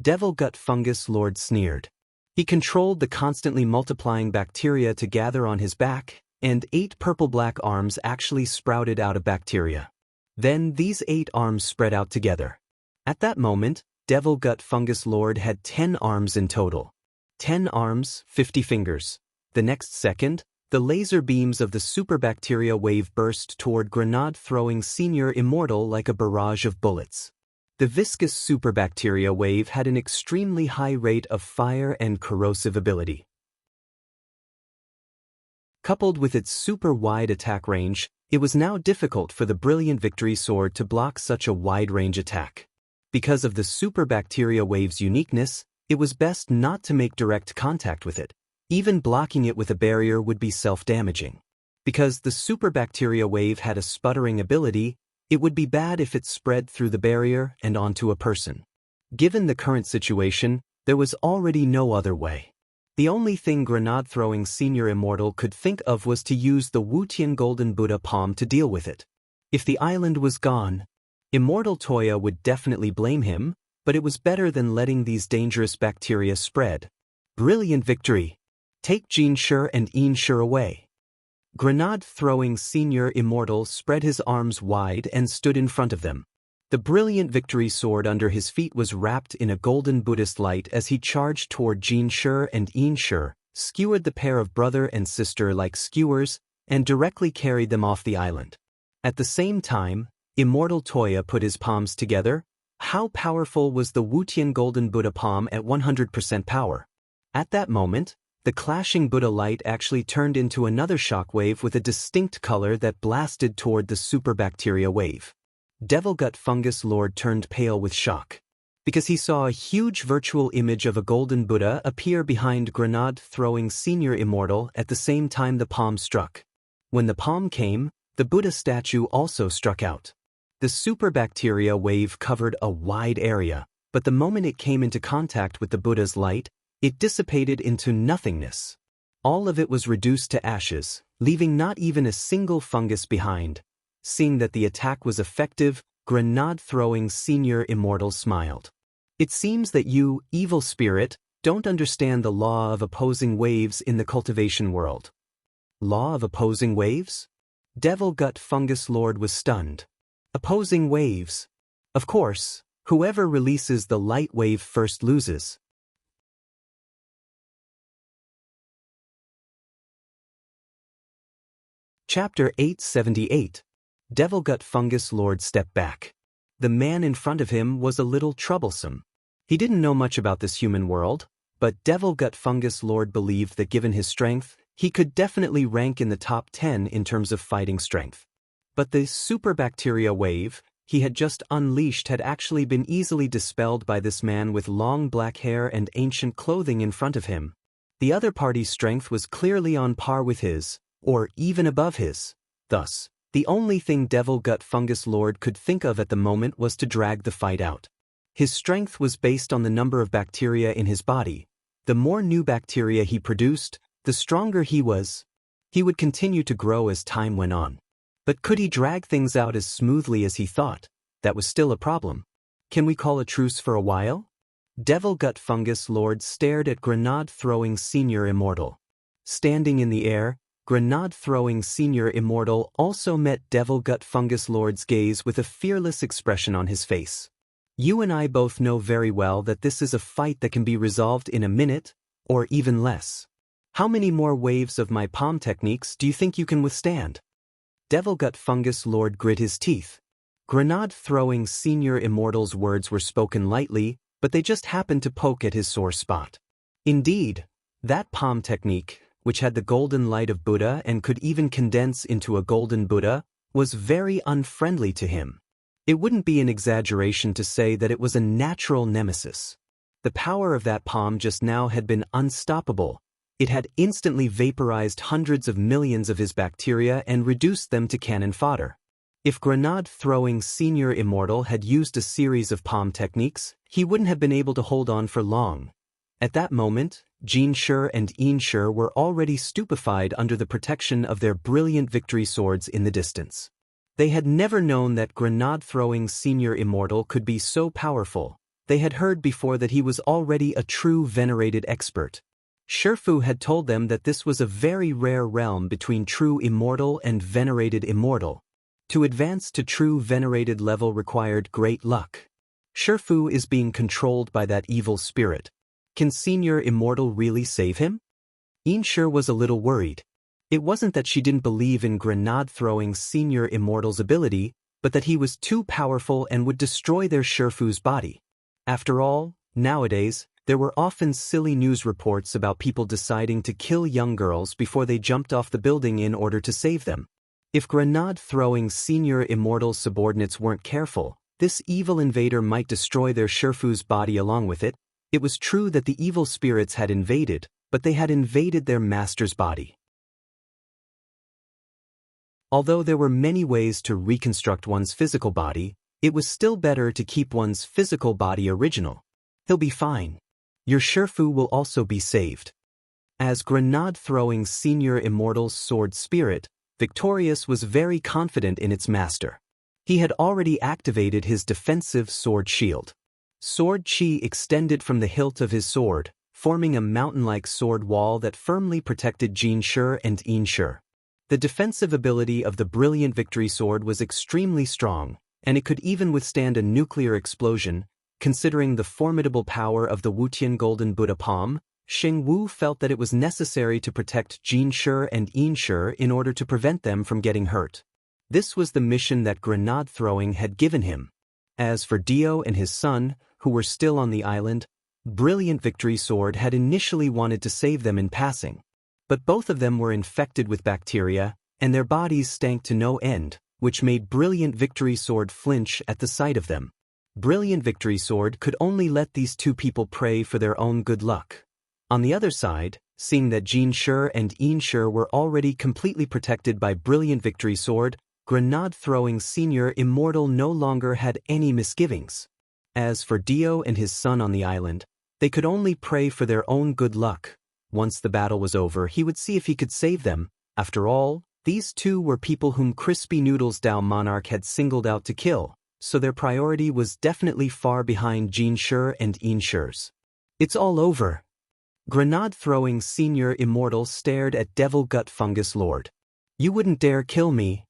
Devil Gut Fungus Lord sneered. He controlled the constantly multiplying bacteria to gather on his back, and 8 purple-black arms actually sprouted out of bacteria. Then these 8 arms spread out together. At that moment, Devil Gut Fungus Lord had 10 arms in total. 10 arms, 50 fingers. The next second, the laser beams of the superbacteria wave burst toward grenade-throwing senior immortal like a barrage of bullets. The viscous superbacteria wave had an extremely high rate of fire and corrosive ability. Coupled with its super-wide attack range, it was now difficult for the brilliant victory sword to block such a wide-range attack. Because of the superbacteria wave's uniqueness, it was best not to make direct contact with it. Even blocking it with a barrier would be self-damaging. Because the superbacteria wave had a sputtering ability, it would be bad if it spread through the barrier and onto a person. Given the current situation, there was already no other way. The only thing grenade-throwing senior immortal could think of was to use the Wutian Golden Buddha palm to deal with it. If the island was gone, Immortal Toya would definitely blame him, but it was better than letting these dangerous bacteria spread. Brilliant Victory! Take Jinshi and Inshi away. Grenade-throwing senior immortal spread his arms wide and stood in front of them. The brilliant victory sword under his feet was wrapped in a golden Buddhist light as he charged toward Jinshi and Inshi, skewered the pair of brother and sister like skewers, and directly carried them off the island. At the same time, Immortal Toya put his palms together. How powerful was the Wutian Golden Buddha palm at 100% power? At that moment, the clashing Buddha light actually turned into another shockwave with a distinct color that blasted toward the superbacteria wave. Devil Gut Fungus Lord turned pale with shock. because he saw a huge virtual image of a golden Buddha appear behind grenade-throwing senior Immortal at the same time the palm struck. When the palm came, the Buddha statue also struck out. The superbacteria wave covered a wide area, but the moment it came into contact with the Buddha's light, it dissipated into nothingness. All of it was reduced to ashes, leaving not even a single fungus behind. Seeing that the attack was effective, grenade-throwing senior Immortal smiled. It seems that you, evil spirit, don't understand the law of opposing waves in the cultivation world. Law of opposing waves? Devil Gut Fungus Lord was stunned. Opposing waves. Of course, whoever releases the light wave first loses. Chapter 878. Devil Gut Fungus Lord stepped back. The man in front of him was a little troublesome. He didn't know much about this human world, but Devil Gut Fungus Lord believed that given his strength, he could definitely rank in the top 10 in terms of fighting strength. But the superbacteria wave he had just unleashed had actually been easily dispelled by this man with long black hair and ancient clothing in front of him. The other party's strength was clearly on par with his, or even above his. Thus, the only thing Devil Gut Fungus Lord could think of at the moment was to drag the fight out. His strength was based on the number of bacteria in his body. The more new bacteria he produced, the stronger he was. He would continue to grow as time went on. But could he drag things out as smoothly as he thought? That was still a problem. Can we call a truce for a while? Devil Gut Fungus Lord stared at grenade-throwing senior Immortal. Standing in the air, grenade-throwing senior Immortal also met Devil Gut Fungus Lord's gaze with a fearless expression on his face. You and I both know very well that this is a fight that can be resolved in a minute, or even less. How many more waves of my palm techniques do you think you can withstand? Devil Gut Fungus Lord grit his teeth. Grenade-throwing senior Immortal's words were spoken lightly, but they just happened to poke at his sore spot. Indeed, that palm technique, which had the golden light of Buddha and could even condense into a golden Buddha, was very unfriendly to him. It wouldn't be an exaggeration to say that it was a natural nemesis. The power of that palm just now had been unstoppable. It had instantly vaporized hundreds of millions of his bacteria and reduced them to cannon fodder. If grenade-throwing senior Immortal had used a series of palm techniques, he wouldn't have been able to hold on for long. At that moment, Jinshi and Inshi were already stupefied under the protection of their brilliant victory swords in the distance. They had never known that grenade-throwing senior Immortal could be so powerful. They had heard before that he was already a true venerated expert. Shifu had told them that this was a very rare realm between true immortal and venerated immortal. To advance to true venerated level required great luck. Shifu is being controlled by that evil spirit. Can senior Immortal really save him? Inshi was a little worried. It wasn't that she didn't believe in grenade-throwing senior Immortal's ability, but that he was too powerful and would destroy their Shifu's body. After all, nowadays, there were often silly news reports about people deciding to kill young girls before they jumped off the building in order to save them. If grenade-throwing senior Immortal's subordinates weren't careful, this evil invader might destroy their Shifu's body along with it. It was true that the evil spirits had invaded, but they had invaded their master's body. Although there were many ways to reconstruct one's physical body, it was still better to keep one's physical body original. He'll be fine. Your Shifu will also be saved. As grenade-throwing senior Immortal's sword spirit, Victorious was very confident in its master. He had already activated his defensive sword shield. Sword chi extended from the hilt of his sword, forming a mountain-like sword wall that firmly protected Jinshi and Inshi. The defensive ability of the brilliant victory sword was extremely strong, and it could even withstand a nuclear explosion. Considering the formidable power of the Wutian Golden Buddha palm, Xing Wu felt that it was necessary to protect Jinshi and Inshi in order to prevent them from getting hurt. This was the mission that grenade-throwing had given him. As for Dio and his son, who were still on the island, Brilliant Victory Sword had initially wanted to save them in passing. But both of them were infected with bacteria, and their bodies stank to no end, which made Brilliant Victory Sword flinch at the sight of them. Brilliant Victory Sword could only let these two people pray for their own good luck. On the other side, seeing that Jean Shur and Ian Shur were already completely protected by Brilliant Victory Sword, Grenade-throwing Senior Immortal no longer had any misgivings. As for Dio and his son on the island, they could only pray for their own good luck. Once the battle was over, he would see if he could save them. After all, these two were people whom Crispy Noodles Dao Monarch had singled out to kill, so their priority was definitely far behind Jean Shur and Ian Shur's. It's all over. Grenade-throwing Senior Immortal stared at Devil Gut Fungus Lord. You wouldn't dare kill me.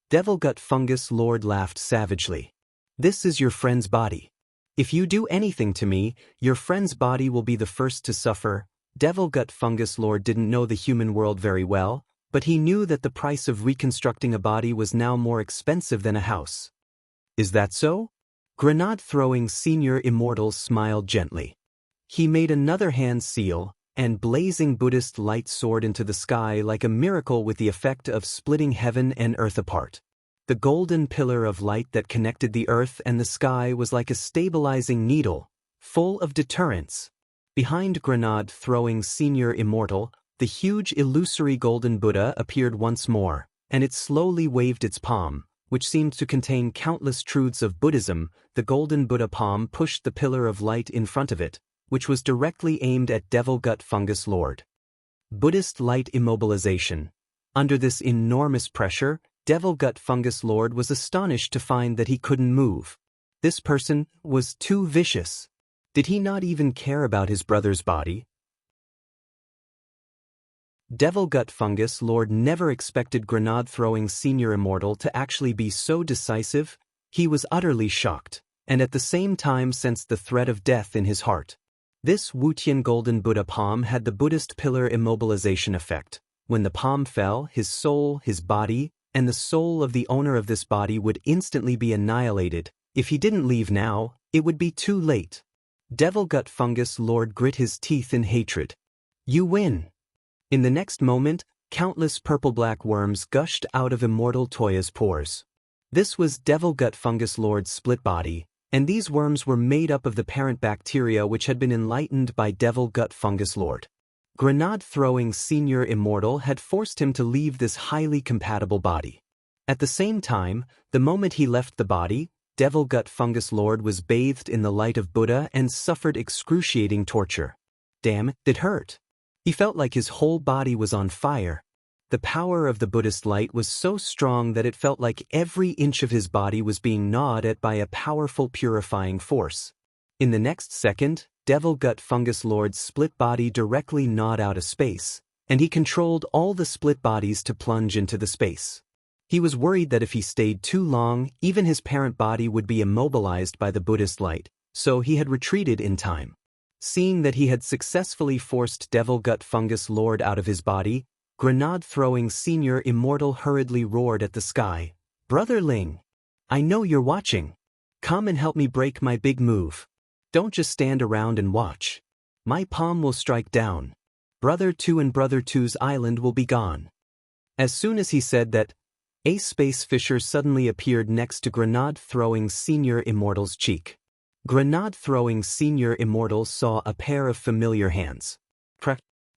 Devil Gut Fungus Lord laughed savagely. This is your friend's body. If you do anything to me, your friend's body will be the first to suffer. Devil Gut Fungus Lord didn't know the human world very well, but he knew that the price of reconstructing a body was now more expensive than a house. Is that so? Grenade-throwing Senior Immortal smiled gently. He made another hand seal, and blazing Buddhist light soared into the sky like a miracle with the effect of splitting heaven and earth apart. The golden pillar of light that connected the earth and the sky was like a stabilizing needle, full of deterrence. Behind Grenade-throwing Senior Immortal, the huge illusory golden Buddha appeared once more, and it slowly waved its palm, which seemed to contain countless truths of Buddhism. The golden Buddha palm pushed the pillar of light in front of it, which was directly aimed at Devil Gut Fungus Lord. Buddhist light immobilization. Under this enormous pressure, Devil Gut Fungus Lord was astonished to find that he couldn't move. This person was too vicious. Did he not even care about his brother's body? Devil Gut Fungus Lord never expected Grenade-throwing Senior Immortal to actually be so decisive. He was utterly shocked, and at the same time sensed the threat of death in his heart. This Wutian Golden Buddha palm had the Buddhist pillar immobilization effect. When the palm fell, his soul, his body, and the soul of the owner of this body would instantly be annihilated. If he didn't leave now, it would be too late. Devil Gut Fungus Lord grit his teeth in hatred. You win. In the next moment, countless purple-black worms gushed out of Immortal Toya's pores. This was Devil Gut Fungus Lord's split body, and these worms were made up of the parent bacteria which had been enlightened by Devil Gut Fungus Lord. Grenade-throwing Senior Immortal had forced him to leave this highly compatible body. At the same time, the moment he left the body, Devil Gut Fungus Lord was bathed in the light of Buddha and suffered excruciating torture. Damn, it hurt. He felt like his whole body was on fire. The power of the Buddhist light was so strong that it felt like every inch of his body was being gnawed at by a powerful purifying force. In the next second, Devil Gut Fungus Lord's split body directly gnawed out a space, and he controlled all the split bodies to plunge into the space. He was worried that if he stayed too long, even his parent body would be immobilized by the Buddhist light, so he had retreated in time. Seeing that he had successfully forced Devil Gut Fungus Lord out of his body, Grenade-throwing Senior Immortal hurriedly roared at the sky. Brother Ling, I know you're watching. Come and help me break my big move. Don't just stand around and watch. My palm will strike down. Brother 2 and Brother 2's island will be gone. As soon as he said that, a space fisher suddenly appeared next to Grenade-throwing Senior Immortal's cheek. Grenade-throwing Senior Immortal saw a pair of familiar hands.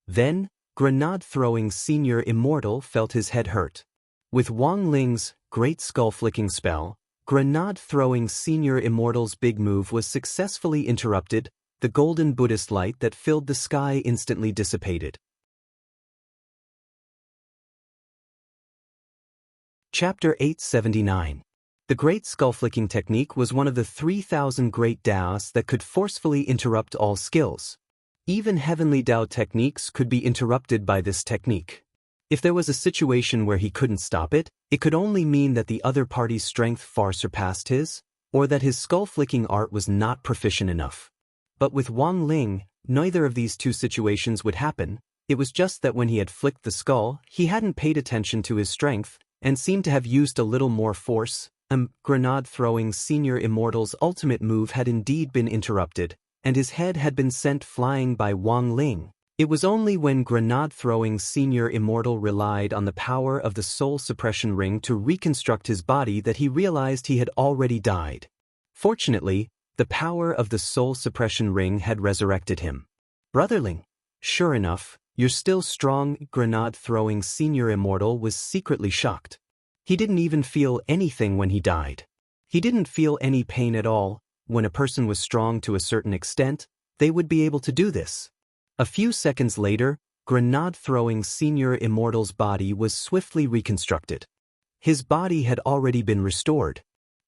Then, Grenade-throwing Senior Immortal felt his head hurt. With Wang Ling's great skull-flicking spell, Grenade-throwing Senior Immortal's big move was successfully interrupted. The golden Buddhist light that filled the sky instantly dissipated. Chapter 879. The Great Skull-Flicking Technique was one of the 3,000 Great Daos that could forcefully interrupt all skills. Even Heavenly Dao techniques could be interrupted by this technique. If there was a situation where he couldn't stop it, it could only mean that the other party's strength far surpassed his, or that his skull-flicking art was not proficient enough. But with Wang Ling, neither of these two situations would happen. It was just that when he had flicked the skull, he hadn't paid attention to his strength, and seemed to have used a little more force. Grenade-throwing Senior Immortal's ultimate move had indeed been interrupted, and his head had been sent flying by Wang Ling. It was only when Grenade-throwing Senior Immortal relied on the power of the soul suppression ring to reconstruct his body that he realized he had already died. Fortunately, The power of the soul suppression ring had resurrected him. Brotherling, sure enough, you're still strong. Grenade-throwing Senior Immortal was secretly shocked. He didn't even feel anything when he died. He didn't feel any pain at all. When a person was strong to a certain extent, they would be able to do this. A few seconds later, Grenade-throwing Senior Immortal's body was swiftly reconstructed. His body had already been restored.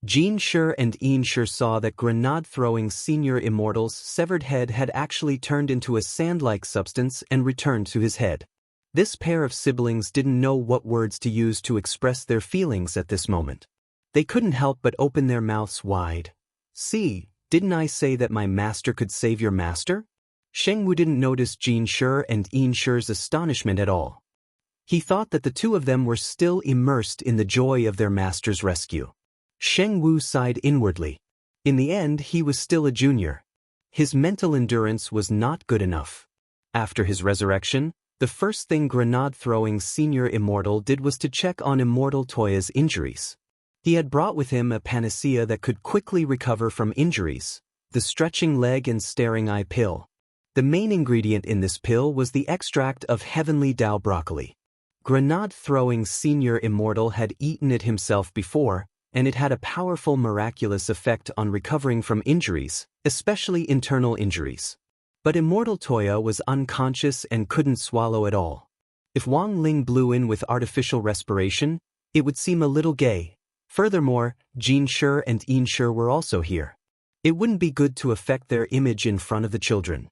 Jean Shur and Ian Shur saw that Grenade-throwing Senior Immortal's severed head had actually turned into a sand-like substance and returned to his head. This pair of siblings didn't know what words to use to express their feelings at this moment. They couldn't help but open their mouths wide. See, didn't I say that my master could save your master? Sheng Wu didn't notice Jean Shur and Ian Shur's astonishment at all. He thought that the two of them were still immersed in the joy of their master's rescue. Sheng Wu sighed inwardly. In the end, he was still a junior. His mental endurance was not good enough. After his resurrection, the first thing Grenade-throwing Senior Immortal did was to check on Immortal Toya's injuries. He had brought with him a panacea that could quickly recover from injuries, the stretching leg and staring eye pill. The main ingredient in this pill was the extract of heavenly Dao broccoli. Grenade-throwing Senior Immortal had eaten it himself before, and it had a powerful miraculous effect on recovering from injuries, especially internal injuries. But Immortal Toya was unconscious and couldn't swallow at all. If Wang Ling blew in with artificial respiration, it would seem a little gay. Furthermore, Jean Shur and Ian Shur were also here. It wouldn't be good to affect their image in front of the children.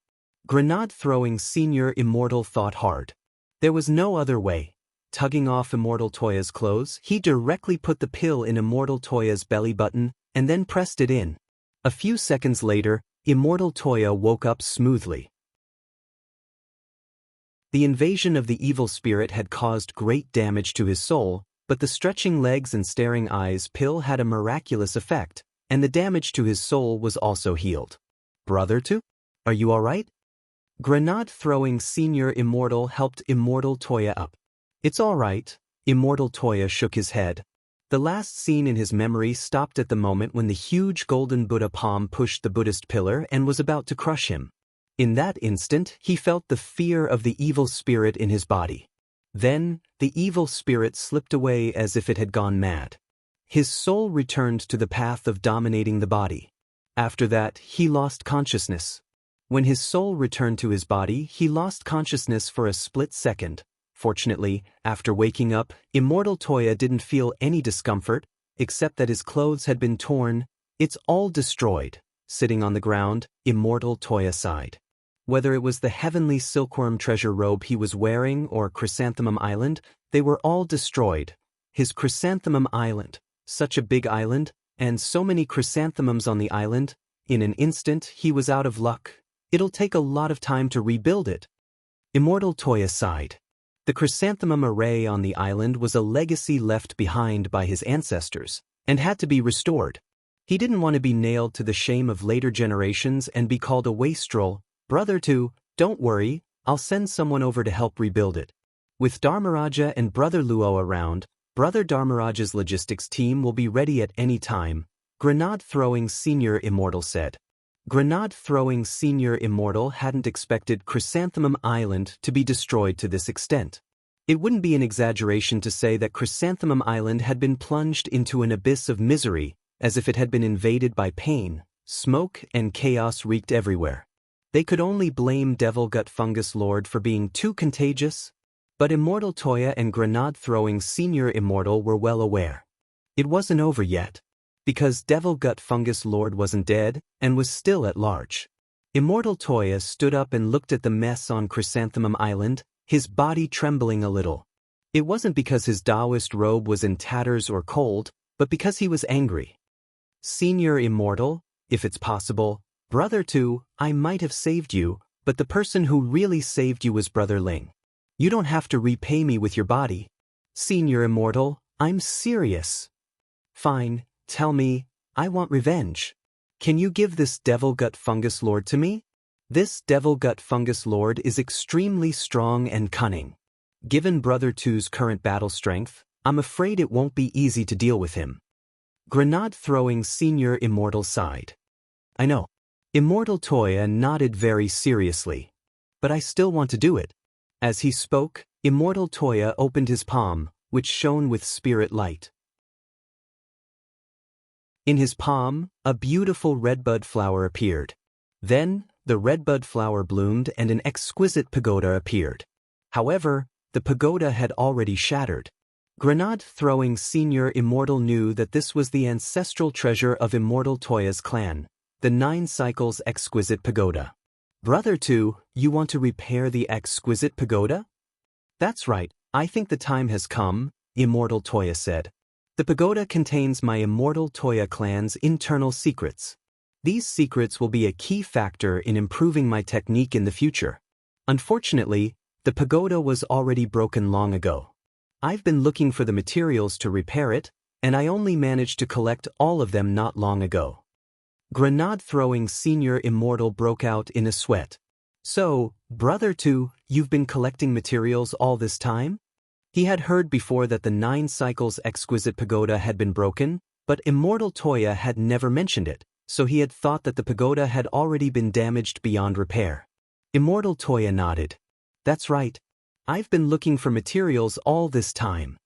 Grenade-throwing Senior Immortal thought hard. There was no other way. Tugging off Immortal Toya's clothes, he directly put the pill in Immortal Toya's belly button and then pressed it in. A few seconds later, Immortal Toya woke up smoothly. The invasion of the evil spirit had caused great damage to his soul, but the stretching legs and staring eyes pill had a miraculous effect, and the damage to his soul was also healed. Brother two? Are you alright? Grenade-throwing Senior Immortal helped Immortal Toya up. It's all right. Immortal Toya shook his head. The last scene in his memory stopped at the moment when the huge golden Buddha palm pushed the Buddhist pillar and was about to crush him. In that instant, he felt the fear of the evil spirit in his body. Then, the evil spirit slipped away as if it had gone mad. His soul returned to the path of dominating the body. After that, he lost consciousness. When his soul returned to his body, he lost consciousness for a split second. Fortunately, after waking up, Immortal Toya didn't feel any discomfort, except that his clothes had been torn. It's all destroyed. Sitting on the ground, Immortal Toya sighed. Whether it was the heavenly silkworm treasure robe he was wearing or Chrysanthemum Island, they were all destroyed. His Chrysanthemum Island, such a big island, and so many chrysanthemums on the island, in an instant he was out of luck. It'll take a lot of time to rebuild it. Immortal Toya sighed. The chrysanthemum array on the island was a legacy left behind by his ancestors, and had to be restored. He didn't want to be nailed to the shame of later generations and be called a wastrel. Brother two, don't worry, I'll send someone over to help rebuild it. With Dharmaraja and Brother Luo around, Brother Dharmaraja's logistics team will be ready at any time, Grenade-throwing Senior Immortal said. Grenade-throwing Senior Immortal hadn't expected Chrysanthemum Island to be destroyed to this extent. It wouldn't be an exaggeration to say that Chrysanthemum Island had been plunged into an abyss of misery, as if it had been invaded by pain. Smoke and chaos reeked everywhere. They could only blame Devil Gut Fungus Lord for being too contagious, but Immortal Toya and Grenade-throwing Senior Immortal were well aware. It wasn't over yet, because Devil Gut Fungus Lord wasn't dead and was still at large. Immortal Toya stood up and looked at the mess on Chrysanthemum Island, his body trembling a little. It wasn't because his Taoist robe was in tatters or cold, but because he was angry. Senior Immortal, if it's possible, Brother two, I might have saved you, but the person who really saved you was Brother Ling. You don't have to repay me with your body. Senior Immortal, I'm serious. Fine, tell me, I want revenge. Can you give this Devil Gut Fungus Lord to me? This Devil Gut Fungus Lord is extremely strong and cunning. Given Brother two's current battle strength, I'm afraid it won't be easy to deal with him. Grenade-throwing Senior Immortal sighed. I know. Immortal Toya nodded very seriously. But I still want to do it. As he spoke, Immortal Toya opened his palm, which shone with spirit light. In his palm, a beautiful redbud flower appeared. Then, the redbud flower bloomed and an exquisite pagoda appeared. However, the pagoda had already shattered. Grenade-throwing Senior Immortal knew that this was the ancestral treasure of Immortal Toya's clan, the 9 Cycles Exquisite Pagoda. Brother 2, you want to repair the exquisite pagoda? That's right, I think the time has come, Immortal Toya said. The pagoda contains my Immortal Toya clan's internal secrets. These secrets will be a key factor in improving my technique in the future. Unfortunately, the pagoda was already broken long ago. I've been looking for the materials to repair it, and I only managed to collect all of them not long ago. Grenade-throwing Senior Immortal broke out in a sweat. So, Brother 2, you've been collecting materials all this time? He had heard before that the 9 Cycles Exquisite Pagoda had been broken, but Immortal Toya had never mentioned it, so he had thought that the pagoda had already been damaged beyond repair. Immortal Toya nodded. That's right. I've been looking for materials all this time.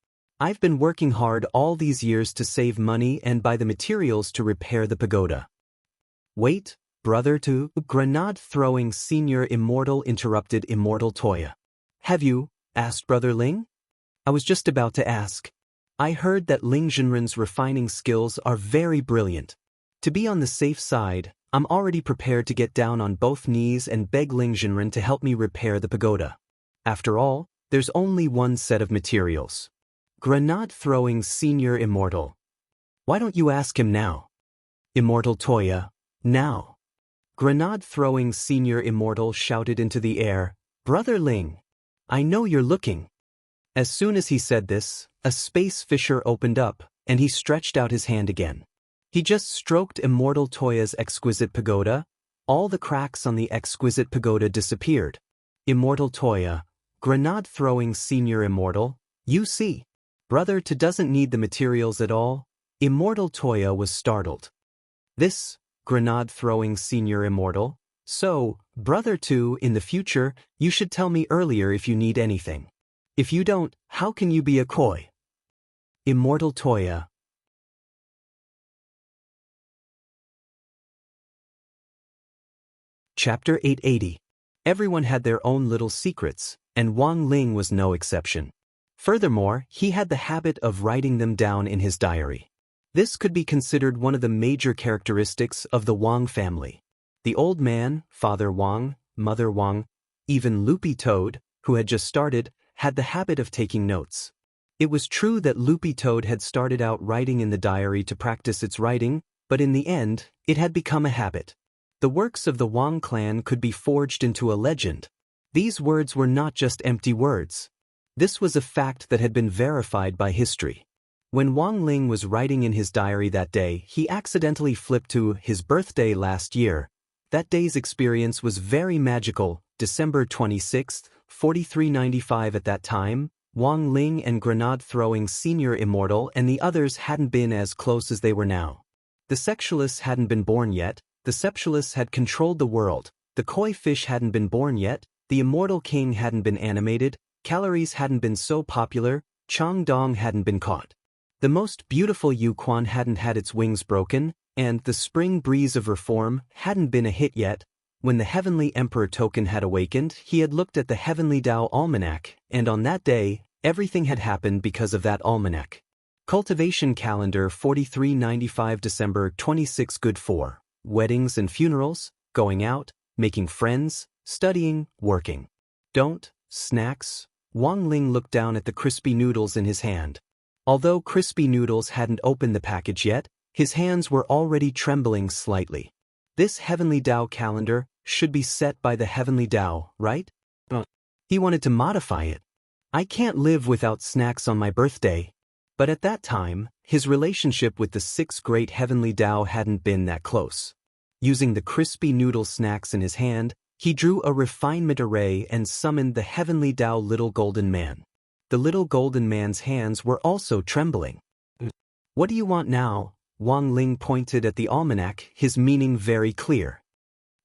I've been working hard all these years to save money and buy the materials to repair the pagoda. Wait, Brother 2, Grenade-throwing Senior Immortal interrupted Immortal Toya. Have you? Asked Brother Ling. I was just about to ask. I heard that Ling Jinren's refining skills are very brilliant. To be on the safe side, I'm already prepared to get down on both knees and beg Ling Jinren to help me repair the pagoda. After all, there's only one set of materials. Grenade-throwing Senior Immortal. Why don't you ask him now? Immortal Toya. Now. Grenade-throwing Senior Immortal shouted into the air, Brother Ling, I know you're looking. As soon as he said this, a space fissure opened up, and he stretched out his hand again. He just stroked Immortal Toya's exquisite pagoda. All the cracks on the exquisite pagoda disappeared. Immortal Toya, Grenade-throwing Senior Immortal, you see. Brother 2 doesn't need the materials at all. Immortal Toya was startled. This, Grenade-throwing Senior Immortal. So, Brother 2, in the future, you should tell me earlier if you need anything. If you don't, how can you be a koi? Immortal Toya. Chapter 880. Everyone had their own little secrets, and Wang Ling was no exception. Furthermore, he had the habit of writing them down in his diary. This could be considered one of the major characteristics of the Wang family. The old man, Father Wang, Mother Wang, even Loopy Toad, who had just started, had the habit of taking notes. It was true that Loopy Toad had started out writing in the diary to practice its writing, but in the end, it had become a habit. The works of the Wang clan could be forged into a legend. These words were not just empty words. This was a fact that had been verified by history. When Wang Ling was writing in his diary that day, he accidentally flipped to his birthday last year. That day's experience was very magical. December 26th, 4395. At that time, Wang Ling and Grenade-throwing Senior Immortal and the others hadn't been as close as they were now. The sexualists hadn't been born yet. The sexualists had controlled the world. The koi fish hadn't been born yet. The Immortal King hadn't been animated. Calories hadn't been so popular. Chong Dong hadn't been caught. The most beautiful Yuquan hadn't had its wings broken, and the spring breeze of reform hadn't been a hit yet. When the Heavenly Emperor token had awakened, he had looked at the Heavenly Tao Almanac, and on that day, everything had happened because of that almanac. Cultivation calendar 4395 December 26 good for weddings and funerals, going out, making friends, studying, working. Don't, snacks. Wang Ling looked down at the crispy noodles in his hand. Although Crispy Noodles hadn't opened the package yet, his hands were already trembling slightly. This Heavenly Tao calendar should be set by the Heavenly Tao, right? He wanted to modify it. I can't live without snacks on my birthday. But at that time, his relationship with the 6 great Heavenly Tao hadn't been that close. Using the Crispy Noodle snacks in his hand, he drew a refinement array and summoned the Heavenly Tao Little Golden Man. The Little Golden Man's hands were also trembling. What do you want now? Wang Ling pointed at the almanac, his meaning very clear.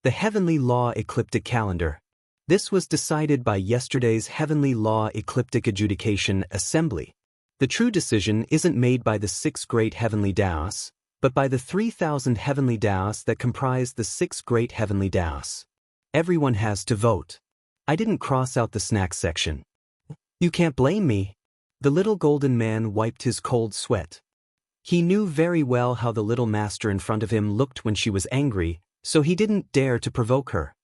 The Heavenly Law Ecliptic Calendar. This was decided by yesterday's Heavenly Law Ecliptic Adjudication Assembly. The true decision isn't made by the 6 great heavenly Taos, but by the 3,000 heavenly Taos that comprise the 6 great heavenly Taos. Everyone has to vote. I didn't cross out the snacks section. You can't blame me. The little golden man wiped his cold sweat. He knew very well how the little master in front of him looked when she was angry, so he didn't dare to provoke her.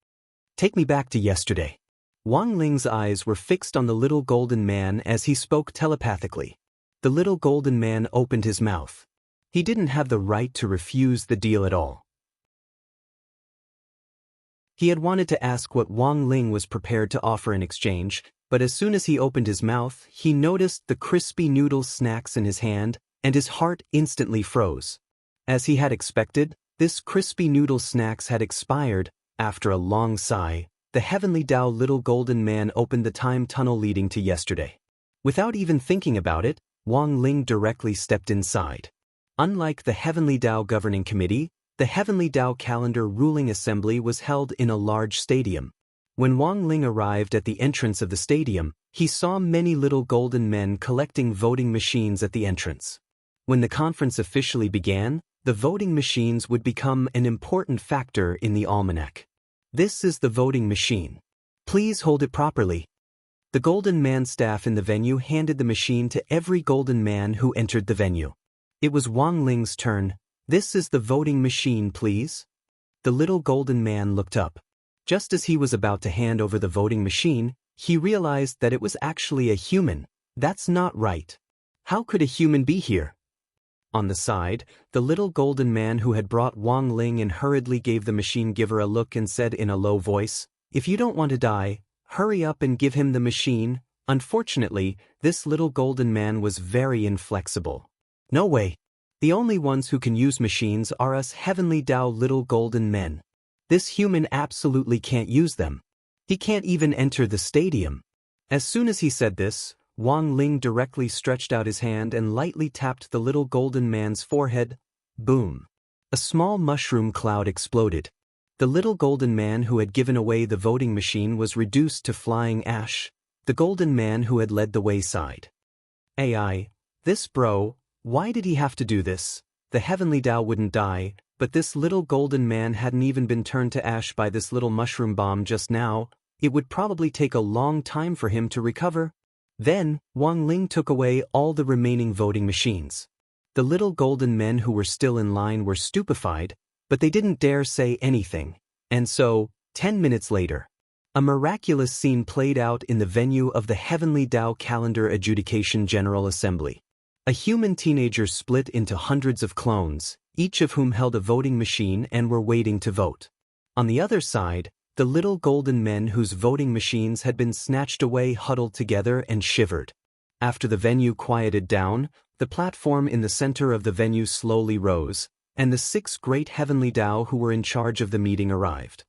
Take me back to yesterday. Wang Ling's eyes were fixed on the little golden man as he spoke telepathically. The little golden man opened his mouth. He didn't have the right to refuse the deal at all. He had wanted to ask what Wang Ling was prepared to offer in exchange, but as soon as he opened his mouth, he noticed the crispy noodle snacks in his hand, and his heart instantly froze. As he had expected, this crispy noodle snacks had expired. After a long sigh, the Heavenly Tao little golden man opened the time tunnel leading to yesterday. Without even thinking about it, Wang Ling directly stepped inside. Unlike the Heavenly Tao Governing Committee, the Heavenly Tao Calendar Ruling Assembly was held in a large stadium. When Wang Ling arrived at the entrance of the stadium, he saw many little golden men collecting voting machines at the entrance. When the conference officially began, the voting machines would become an important factor in the almanac. This is the voting machine. Please hold it properly. The golden man staff in the venue handed the machine to every golden man who entered the venue. It was Wang Ling's turn. This is the voting machine, please. The little golden man looked up. Just as he was about to hand over the voting machine, he realized that it was actually a human. That's not right. How could a human be here? On the side, the little golden man who had brought Wang Ling in hurriedly gave the machine giver a look and said in a low voice, "If you don't want to die, hurry up and give him the machine." Unfortunately, this little golden man was very inflexible. No way. The only ones who can use machines are us Heavenly Tao little golden men. This human absolutely can't use them. He can't even enter the stadium. As soon as he said this, Wang Ling directly stretched out his hand and lightly tapped the little golden man's forehead. Boom. A small mushroom cloud exploded. The little golden man who had given away the voting machine was reduced to flying ash. The golden man who had led the way sighed. AI, this bro, why did he have to do this? The Heavenly Tao wouldn't die, but this little golden man hadn't even been turned to ash by this little mushroom bomb just now. It would probably take a long time for him to recover. Then, Wang Ling took away all the remaining voting machines. The little golden men who were still in line were stupefied, but they didn't dare say anything. And so, 10 minutes later, a miraculous scene played out in the venue of the Heavenly Tao Calendar Adjudication General Assembly. A human teenager split into hundreds of clones, each of whom held a voting machine and were waiting to vote. On the other side, the little golden men whose voting machines had been snatched away huddled together and shivered. After the venue quieted down, the platform in the center of the venue slowly rose, and the 6 great Heavenly Tao who were in charge of the meeting arrived.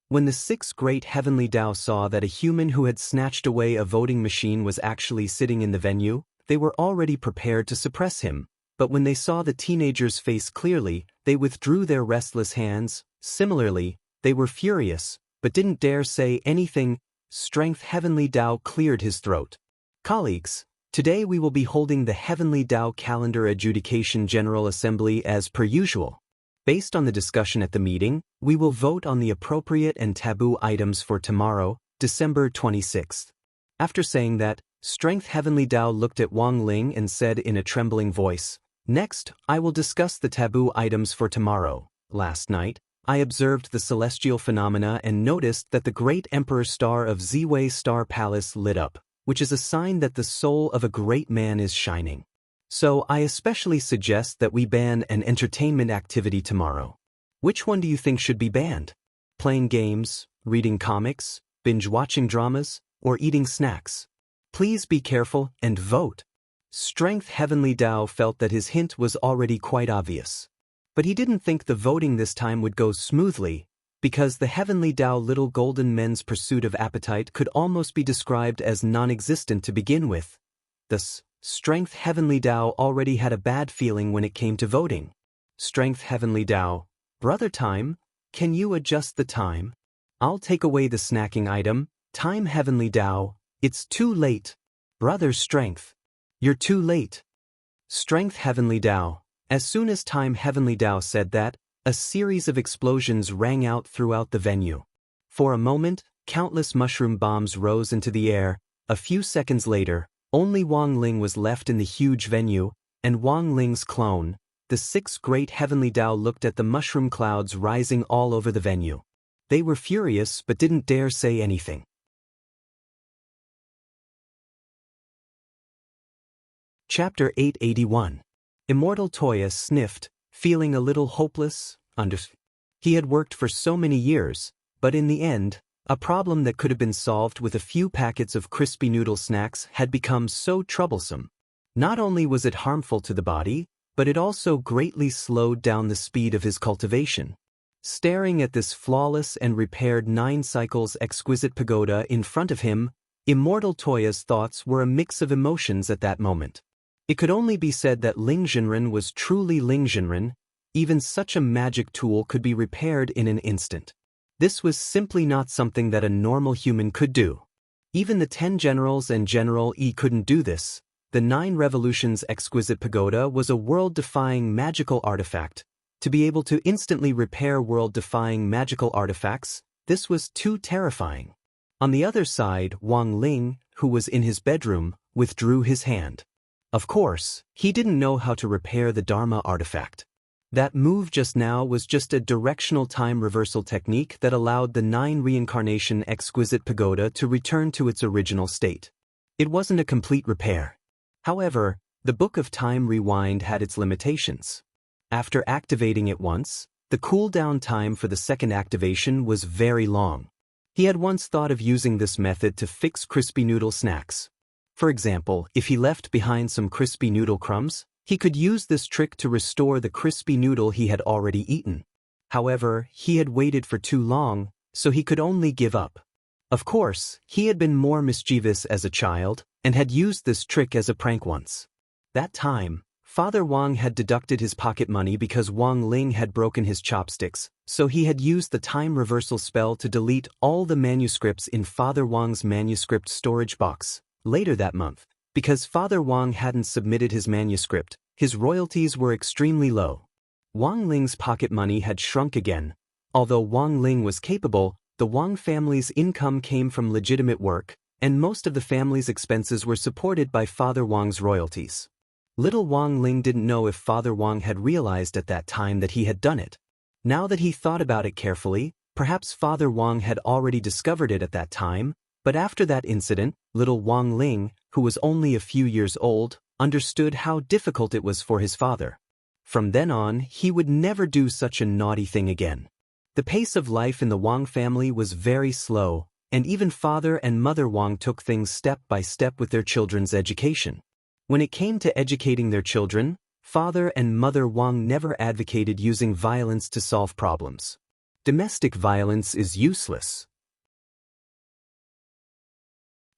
When the 6 great Heavenly Tao saw that a human who had snatched away a voting machine was actually sitting in the venue, they were already prepared to suppress him, but when they saw the teenager's face clearly, they withdrew their restless hands. Similarly, they were furious, but didn't dare say anything. Strength Heavenly Tao cleared his throat. Colleagues, today we will be holding the Heavenly Tao Calendar Adjudication General Assembly as per usual. Based on the discussion at the meeting, we will vote on the appropriate and taboo items for tomorrow, December 26th. After saying that, Strength Heavenly Tao looked at Wang Ling and said in a trembling voice, "Next, I will discuss the taboo items for tomorrow. Last night, I observed the celestial phenomena and noticed that the great Emperor Star of Ziwei Star Palace lit up, which is a sign that the soul of a great man is shining. So I especially suggest that we ban an entertainment activity tomorrow. Which one do you think should be banned? Playing games, reading comics, binge-watching dramas, or eating snacks? Please be careful and vote." Strength Heavenly Tao felt that his hint was already quite obvious. But he didn't think the voting this time would go smoothly, because the Heavenly Tao little golden men's pursuit of appetite could almost be described as non-existent to begin with. Thus, Strength Heavenly Tao already had a bad feeling when it came to voting. Strength Heavenly Tao, brother Time, can you adjust the time? I'll take away the snacking item. Time Heavenly Tao, it's too late. Brother Strength, you're too late. Strength Heavenly Tao, as soon as Time Heavenly Tao said that, a series of explosions rang out throughout the venue. For a moment, countless mushroom bombs rose into the air. A few seconds later, only Wang Ling was left in the huge venue, and Wang Ling's clone, the six great Heavenly Tao, looked at the mushroom clouds rising all over the venue. They were furious but didn't dare say anything. Chapter 881. Immortal Toya sniffed, feeling a little hopeless. He had worked for so many years, but in the end, a problem that could have been solved with a few packets of crispy noodle snacks had become so troublesome. Not only was it harmful to the body, but it also greatly slowed down the speed of his cultivation. Staring at this flawless and repaired 9 cycles exquisite pagoda in front of him, Immortal Toya's thoughts were a mix of emotions at that moment. It could only be said that Ling Jinren was truly Ling Jinren. Even such a magic tool could be repaired in an instant. This was simply not something that a normal human could do. Even the 10 generals and General E couldn't do this. The 9 Revolutions exquisite pagoda was a world-defying magical artifact. To be able to instantly repair world-defying magical artifacts, this was too terrifying. On the other side, Wang Ling, who was in his bedroom, withdrew his hand. Of course, he didn't know how to repair the Dharma artifact. That move just now was just a directional time reversal technique that allowed the 9 reincarnation exquisite pagoda to return to its original state. It wasn't a complete repair. However, the Book of Time Rewind had its limitations. After activating it once, the cooldown time for the second activation was very long. He had once thought of using this method to fix crispy noodle snacks. For example, if he left behind some crispy noodle crumbs, he could use this trick to restore the crispy noodle he had already eaten. However, he had waited for too long, so he could only give up. Of course, he had been more mischievous as a child, and had used this trick as a prank once. That time, Father Wang had deducted his pocket money because Wang Ling had broken his chopsticks, so he had used the time reversal spell to delete all the manuscripts in Father Wang's manuscript storage box. Later that month, because Father Wang hadn't submitted his manuscript, his royalties were extremely low. Wang Ling's pocket money had shrunk again. Although Wang Ling was capable, the Wang family's income came from legitimate work, and most of the family's expenses were supported by Father Wang's royalties. Little Wang Ling didn't know if Father Wang had realized at that time that he had done it. Now that he thought about it carefully, perhaps Father Wang had already discovered it at that time, but after that incident, little Wang Ling, who was only a few years old, understood how difficult it was for his father. From then on, he would never do such a naughty thing again. The pace of life in the Wang family was very slow, and even Father and Mother Wang took things step by step with their children's education. When it came to educating their children, Father and Mother Wang never advocated using violence to solve problems. Domestic violence is useless.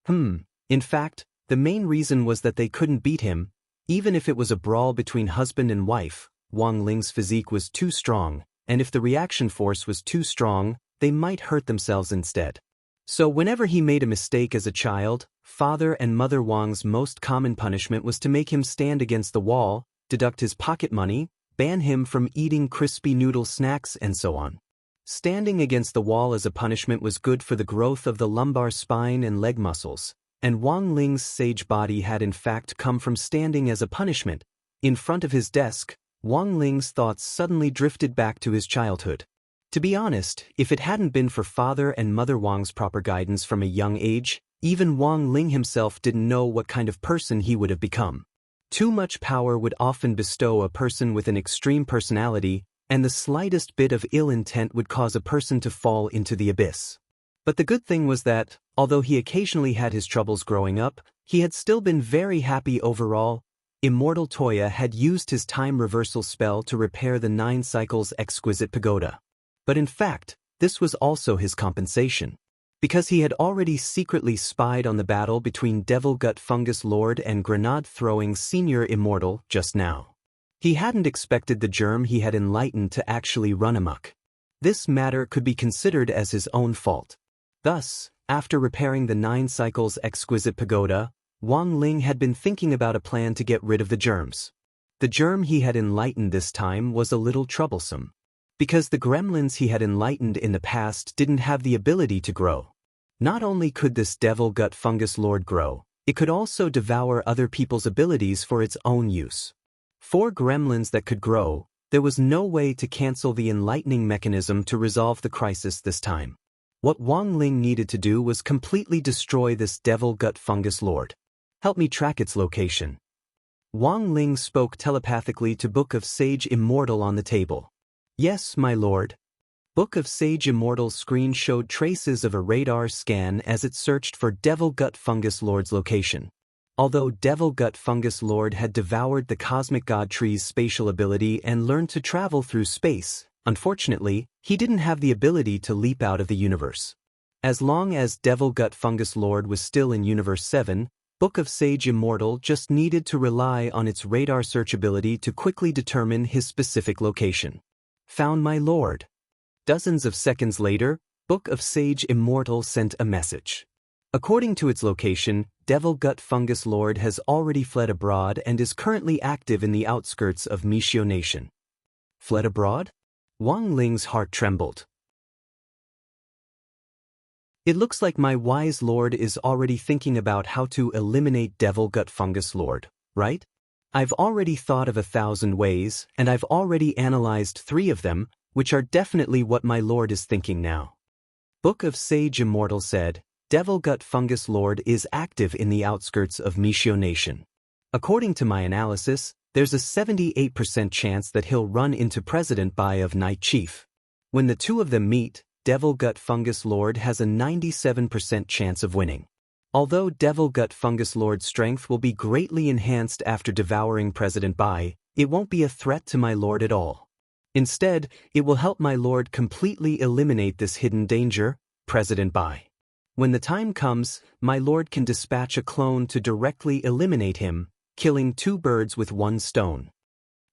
In fact, the main reason was that they couldn't beat him. Even if it was a brawl between husband and wife, Wang Ling's physique was too strong, and if the reaction force was too strong, they might hurt themselves instead. So whenever he made a mistake as a child, Father and Mother Wang's most common punishment was to make him stand against the wall, deduct his pocket money, ban him from eating crispy noodle snacks, and so on. Standing against the wall as a punishment was good for the growth of the lumbar spine and leg muscles, and Wang Ling's sage body had in fact come from standing as a punishment. In front of his desk, Wang Ling's thoughts suddenly drifted back to his childhood. To be honest, if it hadn't been for Father and Mother Wang's proper guidance from a young age, even Wang Ling himself didn't know what kind of person he would have become. Too much power would often bestow a person with an extreme personality, and the slightest bit of ill intent would cause a person to fall into the abyss. But the good thing was that, although he occasionally had his troubles growing up, he had still been very happy overall. Immortal Toya had used his time reversal spell to repair the 9 cycles exquisite pagoda. But in fact, this was also his compensation. because he had already secretly spied on the battle between Devil Gut Fungus Lord and grenade-throwing Senior Immortal just now. He hadn't expected the germ he had enlightened to actually run amok. This matter could be considered as his own fault. Thus, after repairing the 9 cycles exquisite pagoda, Wang Ling had been thinking about a plan to get rid of the germs. The germ he had enlightened this time was a little troublesome, because the gremlins he had enlightened in the past didn't have the ability to grow. Not only could this Devil Gut Fungus Lord grow, it could also devour other people's abilities for its own use. 4 gremlins that could grow, there was no way to cancel the enlightening mechanism to resolve the crisis this time. What Wang Ling needed to do was completely destroy this Devil Gut Fungus Lord. Help me track its location. Wang Ling spoke telepathically to Book of Sage Immortal on the table. Yes, my lord. Book of Sage Immortal's screen showed traces of a radar scan as it searched for Devil Gut Fungus Lord's location. Although Devil Gut Fungus Lord had devoured the Cosmic God Tree's spatial ability and learned to travel through space, unfortunately, he didn't have the ability to leap out of the universe. As long as Devil Gut Fungus Lord was still in Universe 7, Book of Sage Immortal just needed to rely on its radar search ability to quickly determine his specific location. Found my lord. Dozens of seconds later, Book of Sage Immortal sent a message. According to its location, Devil Gut Fungus Lord has already fled abroad and is currently active in the outskirts of Mishio Nation. Fled abroad? Wang Ling's heart trembled. It looks like my wise lord is already thinking about how to eliminate Devil Gut Fungus Lord, right? I've already thought of 1,000 ways, and I've already analyzed 3 of them, which are definitely what my lord is thinking now. Book of Sage Immortal said, Devil Gut Fungus Lord is active in the outskirts of Mishio Nation. According to my analysis, there's a 78% chance that he'll run into President Bai of Night Chief. When the 2 of them meet, Devil Gut Fungus Lord has a 97% chance of winning. Although Devil Gut Fungus Lord's strength will be greatly enhanced after devouring President Bai, it won't be a threat to my lord at all. Instead, it will help my lord completely eliminate this hidden danger, President Bai. When the time comes, my lord can dispatch a clone to directly eliminate him, killing 2 birds with 1 stone.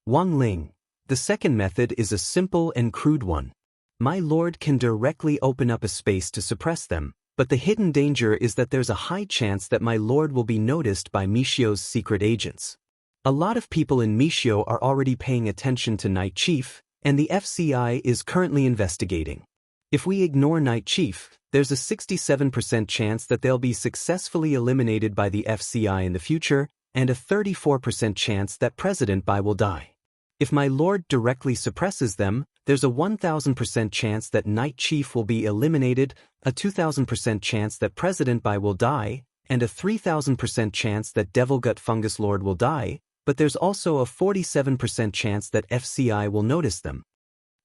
Wang Ling. The second method is a simple and crude one. My lord can directly open up a space to suppress them, but the hidden danger is that there's a high chance that my lord will be noticed by Mishio's secret agents. A lot of people in Mishio are already paying attention to Night Chief, and the FCI is currently investigating. If we ignore Night Chief, there's a 67% chance that they'll be successfully eliminated by the FCI in the future, and a 34% chance that President Bai will die. If my lord directly suppresses them, there's a 1,000% chance that Night Chief will be eliminated, a 2,000% chance that President Bai will die, and a 3,000% chance that Devil Gut Fungus Lord will die, but there's also a 47% chance that FCI will notice them.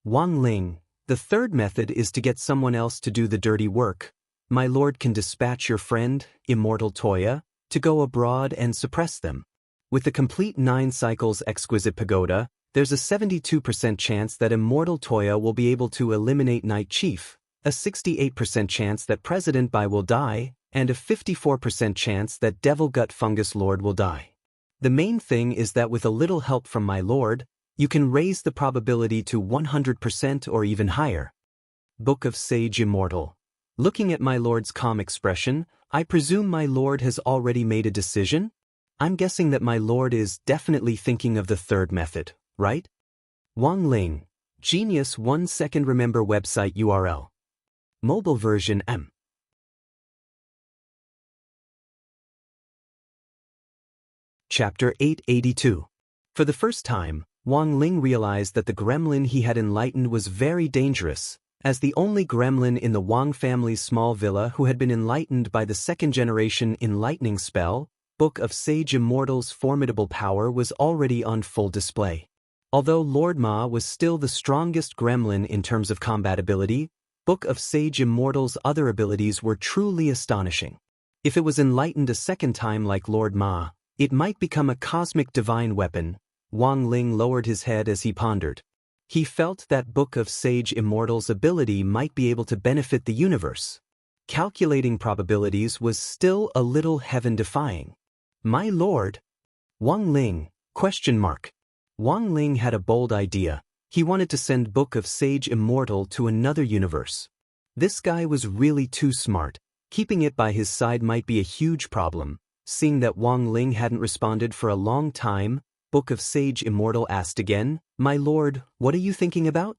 Wang Ling. The third method is to get someone else to do the dirty work. My lord can dispatch your friend, Immortal Toya, to go abroad and suppress them. With the complete 9 cycles exquisite pagoda, there's a 72% chance that Immortal Toya will be able to eliminate Night Chief, a 68% chance that President Bai will die, and a 54% chance that Devil Gut Fungus Lord will die. The main thing is that with a little help from my lord, you can raise the probability to 100% or even higher. Book of Sage Immortal. Looking at my lord's calm expression, I presume my lord has already made a decision? I'm guessing that my lord is definitely thinking of the third method, right? Wang Ling. Genius 1 second remember website URL. Mobile version M. Chapter 882. For the first time, Wang Ling realized that the gremlin he had enlightened was very dangerous. As the only gremlin in the Wang family's small villa who had been enlightened by the 2nd-generation enlightening spell, Book of Sage Immortal's formidable power was already on full display. Although Lord Ma was still the strongest gremlin in terms of combat ability, Book of Sage Immortal's other abilities were truly astonishing. If it was enlightened a second time like Lord Ma, it might become a cosmic divine weapon. Wang Ling lowered his head as he pondered. He felt that Book of Sage Immortal's ability might be able to benefit the universe. calculating probabilities was still a little heaven-defying. My lord? Wang Ling, ? Wang Ling had a bold idea. He wanted to send Book of Sage Immortal to another universe. This guy was really too smart. Keeping it by his side might be a huge problem. Seeing that Wang Ling hadn't responded for a long time, Book of Sage Immortal asked again, My lord, what are you thinking about?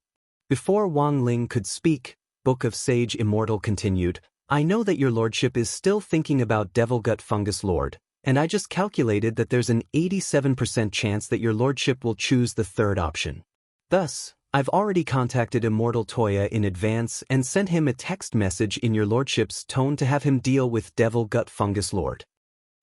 Before Wang Ling could speak, Book of Sage Immortal continued, I know that your lordship is still thinking about Devil Gut Fungus Lord, and I just calculated that there's an 87% chance that your lordship will choose the third option. Thus, I've already contacted Immortal Toya in advance and sent him a text message in your lordship's tone to have him deal with Devil Gut Fungus Lord.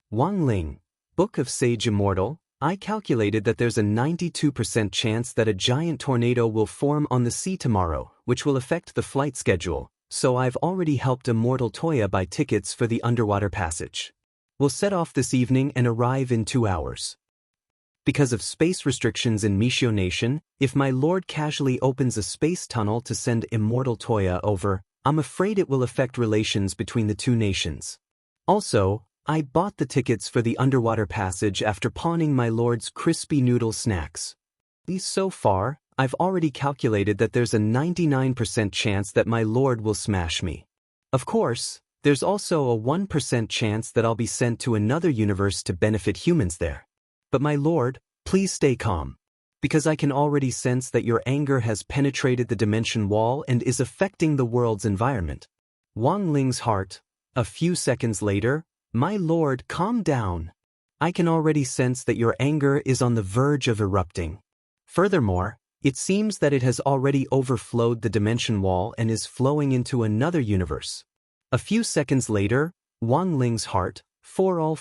Wang Ling, Book of Sage Immortal, I calculated that there's a 92% chance that a giant tornado will form on the sea tomorrow, which will affect the flight schedule, so I've already helped Immortal Toya buy tickets for the underwater passage. We'll set off this evening and arrive in 2 hours. Because of space restrictions in Mishio Nation, if my lord casually opens a space tunnel to send Immortal Toya over, I'm afraid it will affect relations between the two nations. Also, I bought the tickets for the underwater passage after pawning my lord's crispy noodle snacks. So far, I've already calculated that there's a 99% chance that my lord will smash me. Of course, there's also a 1% chance that I'll be sent to another universe to benefit humans there. But my lord, please stay calm. Because I can already sense that your anger has penetrated the dimension wall and is affecting the world's environment. Wang Ling's heart. A few seconds later, my lord, calm down. I can already sense that your anger is on the verge of erupting. Furthermore, it seems that it has already overflowed the dimension wall and is flowing into another universe. A few seconds later, Wang Ling's heart. For all.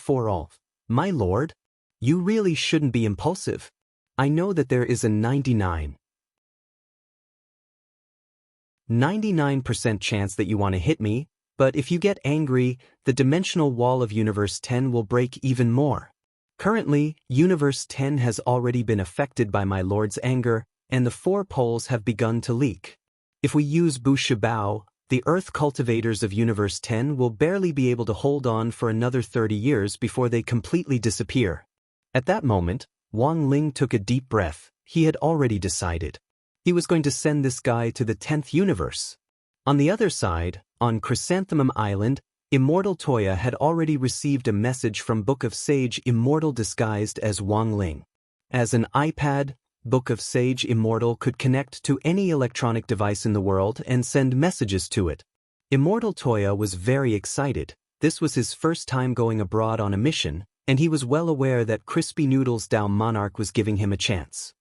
My lord? You really shouldn't be impulsive. I know that there is a 99% chance that you want to hit me, but if you get angry, the dimensional wall of Universe 10 will break even more. Currently, Universe 10 has already been affected by my lord's anger, and the 4 poles have begun to leak. If we use Bu Shibao, the Earth cultivators of Universe 10 will barely be able to hold on for another 30 years before they completely disappear. At that moment, Wang Ling took a deep breath. He had already decided. He was going to send this guy to the 10th universe. On the other side, on Chrysanthemum Island, Immortal Toya had already received a message from Book of Sage Immortal disguised as Wang Ling. As an iPad, Book of Sage Immortal could connect to any electronic device in the world and send messages to it. Immortal Toya was very excited. This was his first time going abroad on a mission, and he was well aware that Crispy Noodles Dao Monarch was giving him a chance.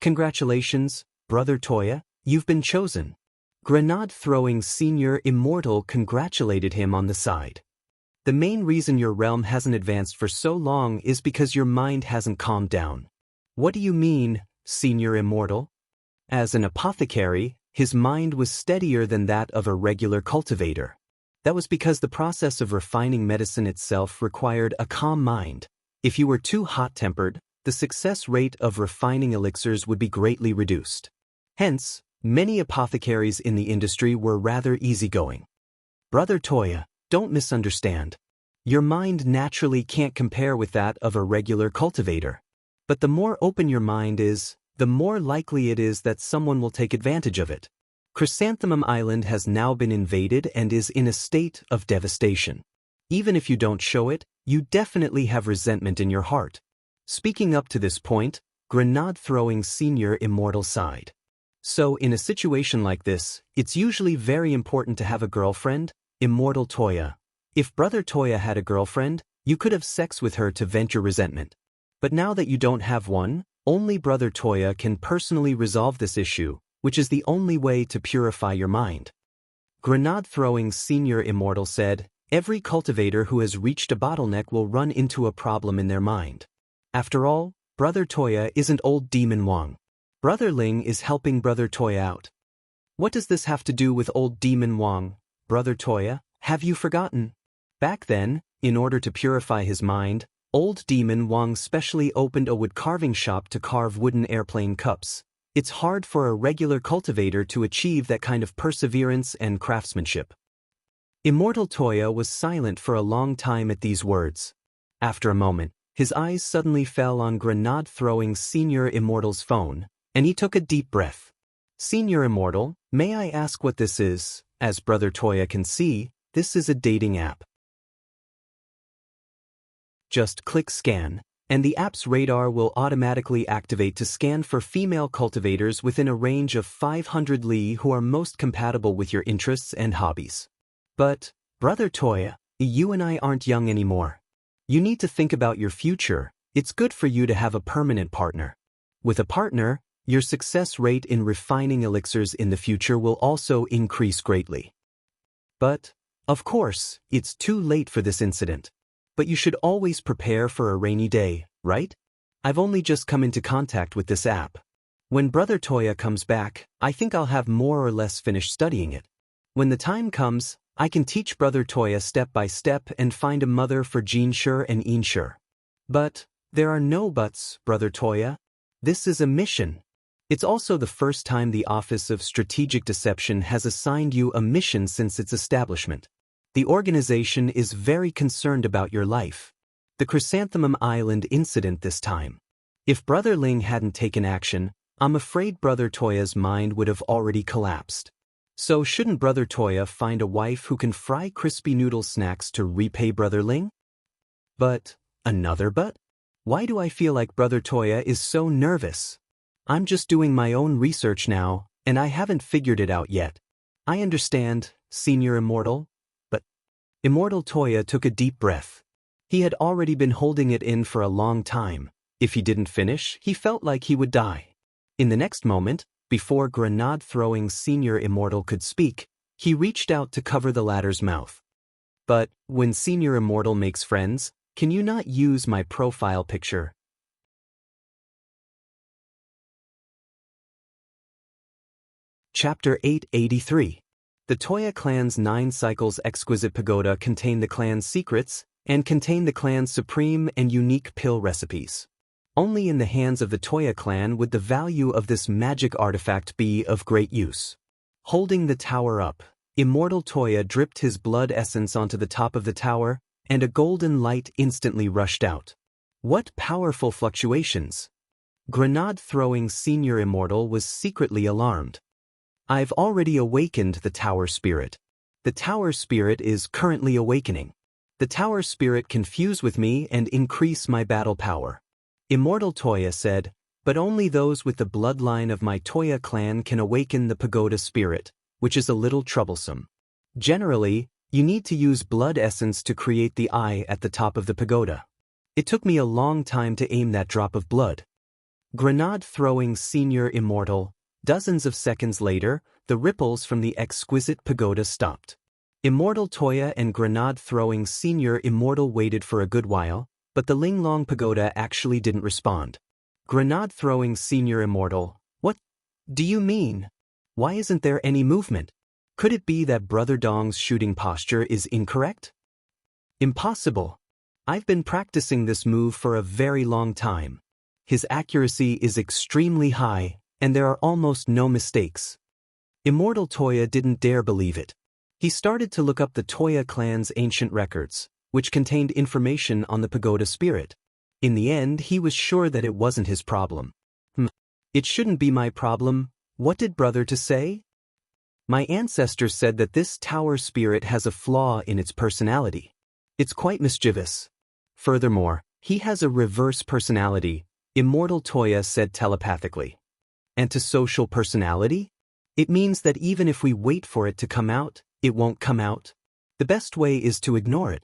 Congratulations, Brother Toya, you've been chosen. Grenade-throwing Senior Immortal congratulated him on the side. The main reason your realm hasn't advanced for so long is because your mind hasn't calmed down. What do you mean, Senior Immortal? As an apothecary, his mind was steadier than that of a regular cultivator. That was because the process of refining medicine itself required a calm mind. If you were too hot-tempered, the success rate of refining elixirs would be greatly reduced. Hence, many apothecaries in the industry were rather easygoing. Brother Toya, don't misunderstand. Your mind naturally can't compare with that of a regular cultivator. But the more open your mind is, the more likely it is that someone will take advantage of it. Chrysanthemum Island has now been invaded and is in a state of devastation. Even if you don't show it, you definitely have resentment in your heart. Speaking up to this point, Grenade-throwing Senior Immortal sighed. So in a situation like this, it's usually very important to have a girlfriend, Immortal Toya. If Brother Toya had a girlfriend, you could have sex with her to vent your resentment. But now that you don't have one, only Brother Toya can personally resolve this issue, which is the only way to purify your mind. Grenade-throwing Senior Immortal said, every cultivator who has reached a bottleneck will run into a problem in their mind. After all, Brother Toya isn't old Demon Wang. Brother Ling is helping Brother Toya out. What does this have to do with old Demon Wang, Brother Toya? Have you forgotten? Back then, in order to purify his mind, old Demon Wang specially opened a wood carving shop to carve wooden airplane cups. It's hard for a regular cultivator to achieve that kind of perseverance and craftsmanship. Immortal Toya was silent for a long time at these words. After a moment, his eyes suddenly fell on grenade-throwing Senior Immortal's phone, and he took a deep breath. Senior Immortal, may I ask what this is? As Brother Toya can see, this is a dating app. Just click scan, and the app's radar will automatically activate to scan for female cultivators within a range of 500 li who are most compatible with your interests and hobbies. But, Brother Toya, you and I aren't young anymore. You need to think about your future. It's good for you to have a permanent partner. With a partner, your success rate in refining elixirs in the future will also increase greatly. But, of course, it's too late for this incident. But you should always prepare for a rainy day, right? I've only just come into contact with this app. When Brother Toya comes back, I think I'll have more or less finished studying it. When the time comes, I can teach Brother Toya step by step and find a mother for Jinshur and Inshur. But, there are no buts, Brother Toya. This is a mission. It's also the first time the Office of Strategic Deception has assigned you a mission since its establishment. The organization is very concerned about your life. The Chrysanthemum Island incident this time. If Brother Ling hadn't taken action, I'm afraid Brother Toya's mind would have already collapsed. So shouldn't Brother Toya find a wife who can fry crispy noodle snacks to repay Brother Ling? But, another but? Why do I feel like Brother Toya is so nervous? I'm just doing my own research now, and I haven't figured it out yet. I understand, Senior Immortal. But Immortal Toya took a deep breath. He had already been holding it in for a long time. If he didn't finish, he felt like he would die. In the next moment, before grenade-throwing Senior Immortal could speak, he reached out to cover the latter's mouth. But, when Senior Immortal makes friends, can you not use my profile picture? Chapter 883. The Toya clan's 9 cycles exquisite pagoda contain the clan's secrets, and contain the clan's supreme and unique pill recipes. Only in the hands of the Toya clan would the value of this magic artifact be of great use. Holding the tower up, Immortal Toya dripped his blood essence onto the top of the tower, and a golden light instantly rushed out. What powerful fluctuations! Grenade-throwing Senior Immortal was secretly alarmed. I've already awakened the tower spirit. The tower spirit is currently awakening. The tower spirit can fuse with me and increase my battle power. Immortal Toya said, but only those with the bloodline of my Toya clan can awaken the pagoda spirit, which is a little troublesome. Generally, you need to use blood essence to create the eye at the top of the pagoda. It took me a long time to aim that drop of blood. Grenade-throwing Senior Immortal. Dozens of seconds later, the ripples from the exquisite pagoda stopped. Immortal Toya and grenade-throwing Senior Immortal waited for a good while, but the Linglong pagoda actually didn't respond. Grenade-throwing Senior Immortal, what do you mean? Why isn't there any movement? Could it be that Brother Dong's shooting posture is incorrect? Impossible. I've been practicing this move for a very long time. His accuracy is extremely high, and there are almost no mistakes. Immortal Toya didn't dare believe it. He started to look up the Toya clan's ancient records, which contained information on the pagoda spirit. In the end, he was sure that it wasn't his problem. It shouldn't be my problem. What did Brother to say? My ancestors said that this tower spirit has a flaw in its personality. It's quite mischievous. Furthermore, he has a reverse personality, Immortal Toya said telepathically. Antisocial personality? It means that even if we wait for it to come out, it won't come out. The best way is to ignore it.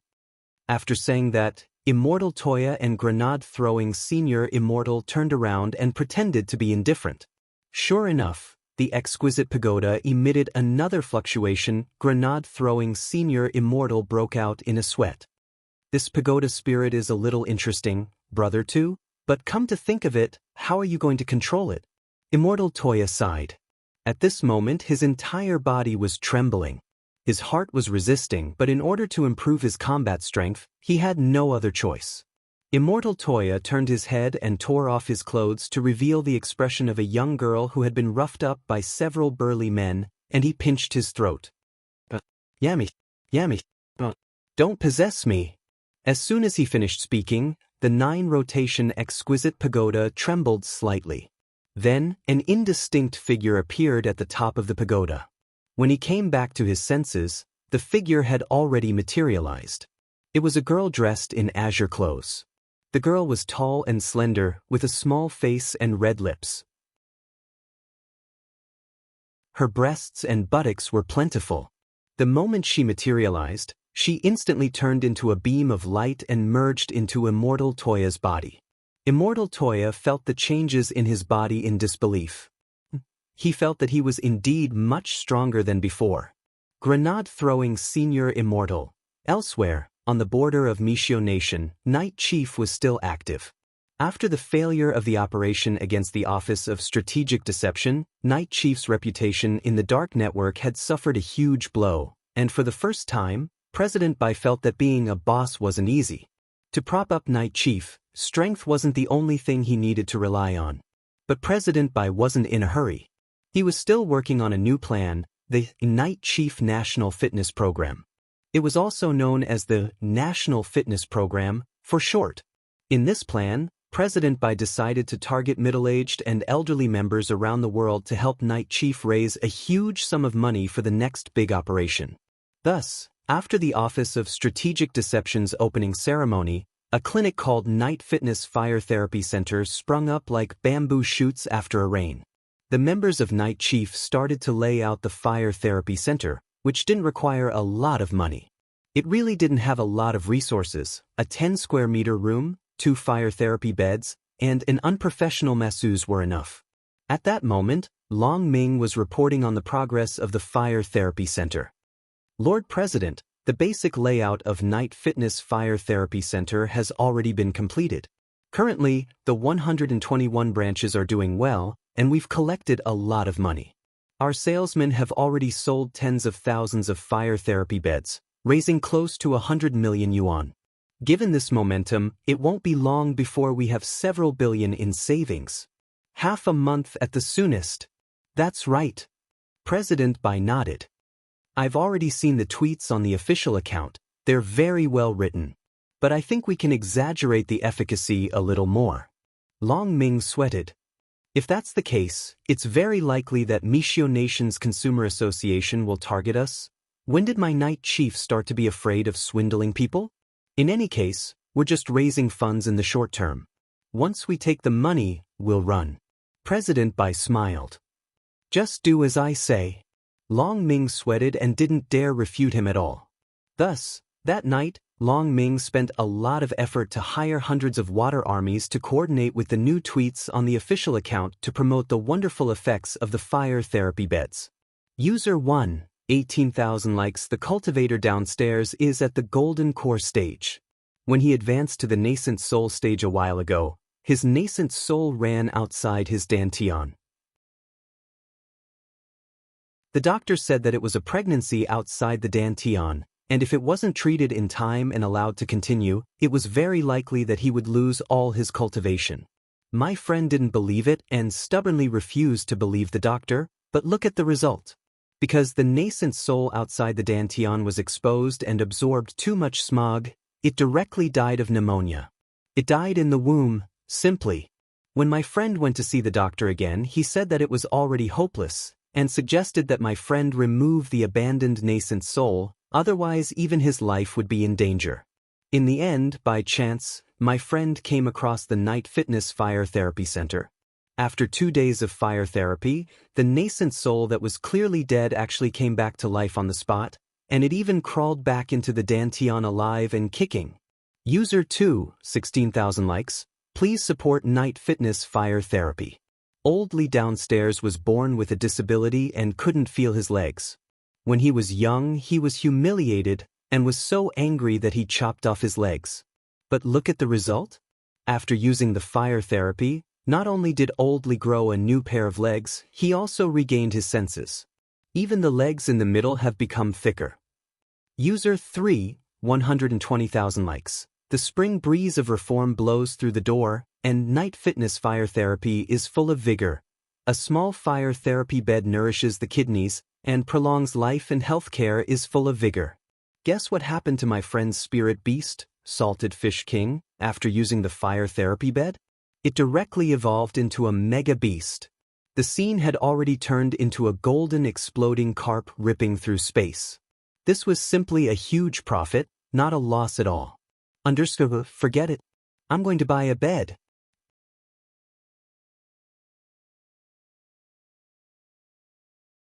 After saying that, Immortal Toya and grenade-throwing Senior Immortal turned around and pretended to be indifferent. Sure enough, the exquisite pagoda emitted another fluctuation. Grenade-throwing Senior Immortal broke out in a sweat. This pagoda spirit is a little interesting, Brother too, but come to think of it, how are you going to control it? Immortal Toya sighed. At this moment his entire body was trembling. His heart was resisting, but in order to improve his combat strength, he had no other choice. Immortal Toya turned his head and tore off his clothes to reveal the expression of a young girl who had been roughed up by several burly men, and he pinched his throat. Yami. Yami. Don't possess me. As soon as he finished speaking, the 9-rotation exquisite pagoda trembled slightly. Then, an indistinct figure appeared at the top of the pagoda. When he came back to his senses, the figure had already materialized. It was a girl dressed in azure clothes. The girl was tall and slender, with a small face and red lips. Her breasts and buttocks were plentiful. The moment she materialized, she instantly turned into a beam of light and merged into Immortal Toya's body. Immortal Toya felt the changes in his body in disbelief. He felt that he was indeed much stronger than before. Grenade-throwing Senior Immortal. Elsewhere, on the border of Mishio Nation, Night Chief was still active. After the failure of the operation against the Office of Strategic Deception, Night Chief's reputation in the dark network had suffered a huge blow, and for the first time, President Bai felt that being a boss wasn't easy. To prop up Night Chief, strength wasn't the only thing he needed to rely on. But President Bai wasn't in a hurry. He was still working on a new plan, the Night Chief National Fitness Program. It was also known as the National Fitness Program, for short. In this plan, President Bai decided to target middle-aged and elderly members around the world to help Night Chief raise a huge sum of money for the next big operation. Thus, after the Office of Strategic Deception's opening ceremony, a clinic called Night Fitness Fire Therapy Center sprung up like bamboo shoots after a rain. The members of Night Chief started to lay out the Fire Therapy Center, which didn't require a lot of money. It really didn't have a lot of resources: a 10-square-meter room, 2 fire therapy beds, and an unprofessional masseuse were enough. At that moment, Long Ming was reporting on the progress of the Fire Therapy Center. Lord President, the basic layout of Night Fitness Fire Therapy Center has already been completed. Currently, the 121 branches are doing well, and we've collected a lot of money. Our salesmen have already sold tens of thousands of fire therapy beds, raising close to 100 million yuan. Given this momentum, it won't be long before we have several billion in savings. Half a month at the soonest. That's right. President Bai nodded. I've already seen the tweets on the official account. They're very well written. But I think we can exaggerate the efficacy a little more. Long Ming sweated. If that's the case, it's very likely that Mishio Nation's Consumer Association will target us. When did my Night Chief start to be afraid of swindling people? In any case, we're just raising funds in the short term. Once we take the money, we'll run. President Bai smiled. Just do as I say. Long Ming sweated and didn't dare refute him at all. Thus, that night, Long Ming spent a lot of effort to hire hundreds of water armies to coordinate with the new tweets on the official account to promote the wonderful effects of the fire therapy beds. User 1, 18,000 likes. The cultivator downstairs is at the golden core stage. When he advanced to the nascent soul stage a while ago, his nascent soul ran outside his dantian. The doctor said that it was a pregnancy outside the dantian, and if it wasn't treated in time and allowed to continue, it was very likely that he would lose all his cultivation. My friend didn't believe it and stubbornly refused to believe the doctor, but look at the result. Because the nascent soul outside the dantian was exposed and absorbed too much smog, it directly died of pneumonia. It died in the womb, simply. When my friend went to see the doctor again, he said that it was already hopeless, and suggested that my friend remove the abandoned nascent soul, otherwise even his life would be in danger. In the end, by chance, my friend came across the Night Fitness Fire Therapy Center. After 2 days of fire therapy, the nascent soul that was clearly dead actually came back to life on the spot, and it even crawled back into the dantian alive and kicking. User 2, 16,000 likes. Please support Night Fitness Fire Therapy. Old Lee downstairs was born with a disability and couldn't feel his legs. When he was young, he was humiliated and was so angry that he chopped off his legs. But look at the result. After using the fire therapy, not only did Old Lee grow a new pair of legs, he also regained his senses. Even the legs in the middle have become thicker. User 3, 120,000 likes. The spring breeze of reform blows through the door, and Night Fitness Fire Therapy is full of vigor. A small fire therapy bed nourishes the kidneys, and prolongs life, and healthcare is full of vigor. Guess what happened to my friend's spirit beast, Salted Fish King, after using the fire therapy bed? It directly evolved into a mega beast. The scene had already turned into a golden exploding carp ripping through space. This was simply a huge profit, not a loss at all. Forget it. I'm going to buy a bed.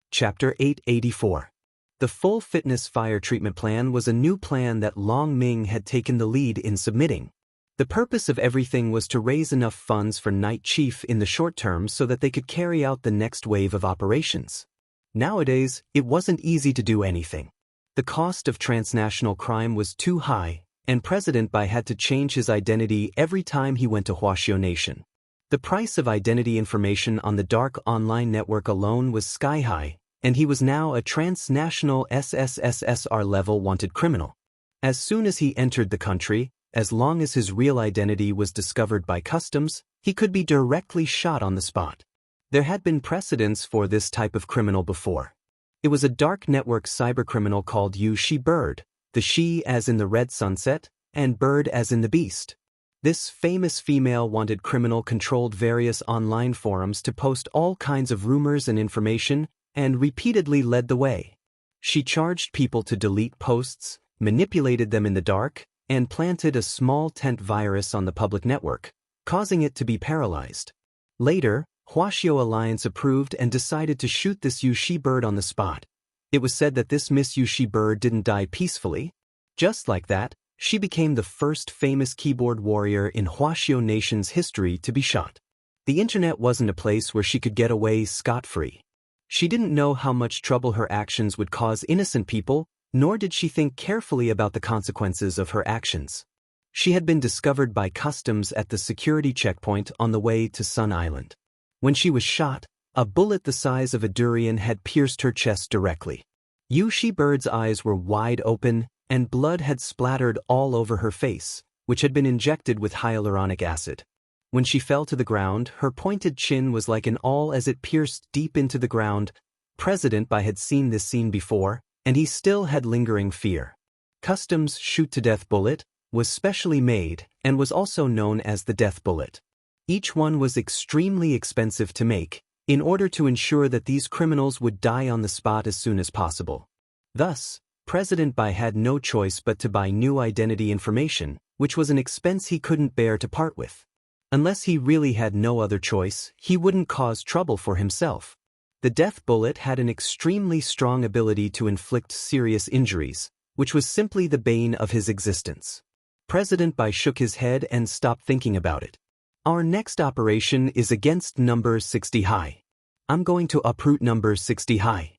Chapter 884. The full fitness fire treatment plan was a new plan that Long Ming had taken the lead in submitting. The purpose of everything was to raise enough funds for Night Chief in the short term so that they could carry out the next wave of operations. Nowadays, it wasn't easy to do anything. The cost of transnational crime was too high, and President Bai had to change his identity every time he went to Huaxiao Nation. The price of identity information on the dark online network alone was sky-high, and he was now a transnational SSSR-level wanted criminal. As soon as he entered the country, as long as his real identity was discovered by customs, he could be directly shot on the spot. There had been precedents for this type of criminal before. It was a dark network cybercriminal called Yu Shi Bird, the Shi as in the red sunset, and Bird as in the beast. This famous female wanted criminal controlled various online forums to post all kinds of rumors and information, and repeatedly led the way. She charged people to delete posts, manipulated them in the dark, and planted a small tent virus on the public network, causing it to be paralyzed. Later, Huaxiao Alliance approved and decided to shoot this Yu Shi Bird on the spot. It was said that this Miss Yu Shi Bird didn't die peacefully. Just like that, she became the first famous keyboard warrior in Huaxiao Nation's history to be shot. The internet wasn't a place where she could get away scot-free. She didn't know how much trouble her actions would cause innocent people, nor did she think carefully about the consequences of her actions. She had been discovered by customs at the security checkpoint on the way to Sun Island. When she was shot, a bullet the size of a durian had pierced her chest directly. Yu Shi Bird's eyes were wide open, and blood had splattered all over her face, which had been injected with hyaluronic acid. When she fell to the ground, her pointed chin was like an awl as it pierced deep into the ground. President Bai had seen this scene before, and he still had lingering fear. Customs' shoot-to-death bullet was specially made and was also known as the death bullet. Each one was extremely expensive to make, in order to ensure that these criminals would die on the spot as soon as possible. Thus, President Bai had no choice but to buy new identity information, which was an expense he couldn't bear to part with. Unless he really had no other choice, he wouldn't cause trouble for himself. The death bullet had an extremely strong ability to inflict serious injuries, which was simply the bane of his existence. President Bai shook his head and stopped thinking about it. Our next operation is against number 60 high. I'm going to uproot number 60 high.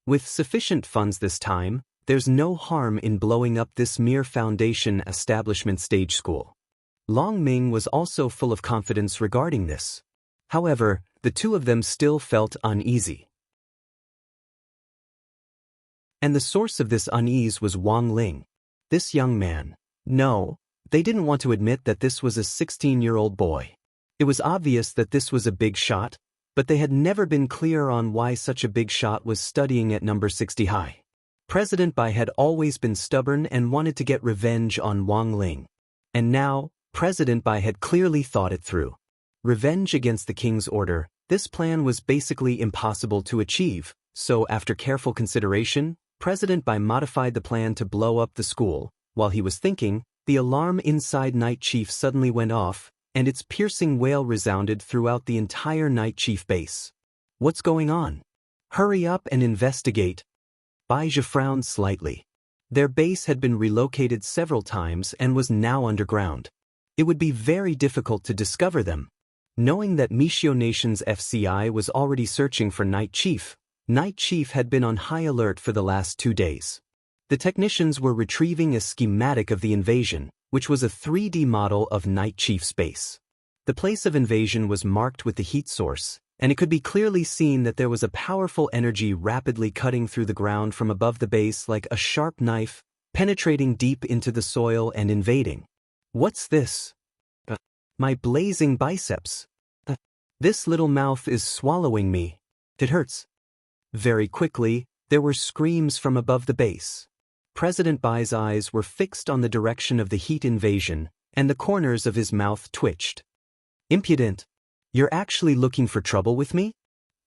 With sufficient funds this time, there's no harm in blowing up this mere foundation establishment stage school. Long Ming was also full of confidence regarding this. However, the two of them still felt uneasy. And the source of this unease was Wang Ling. This young man. No, they didn't want to admit that this was a 16-year-old boy. It was obvious that this was a big shot, but they had never been clear on why such a big shot was studying at number 60 high. President Bai had always been stubborn and wanted to get revenge on Wang Ling. And now, President Bai had clearly thought it through. Revenge against the king's order, this plan was basically impossible to achieve, so after careful consideration, President Bai modified the plan to blow up the school. While he was thinking, the alarm inside Night Chief suddenly went off, and its piercing wail resounded throughout the entire Night Chief base. What's going on? Hurry up and investigate. Baizha frowned slightly. Their base had been relocated several times and was now underground. It would be very difficult to discover them. Knowing that Huaxiao Nation's FCI was already searching for Night Chief had been on high alert for the last 2 days. The technicians were retrieving a schematic of the invasion, which was a 3D model of Night Chief's base. The place of invasion was marked with the heat source, and it could be clearly seen that there was a powerful energy rapidly cutting through the ground from above the base like a sharp knife, penetrating deep into the soil and invading. What's this? My blazing biceps. This little mouth is swallowing me. It hurts. Very quickly, there were screams from above the base. President Bai's eyes were fixed on the direction of the heat invasion, and the corners of his mouth twitched. Impudent! You're actually looking for trouble with me?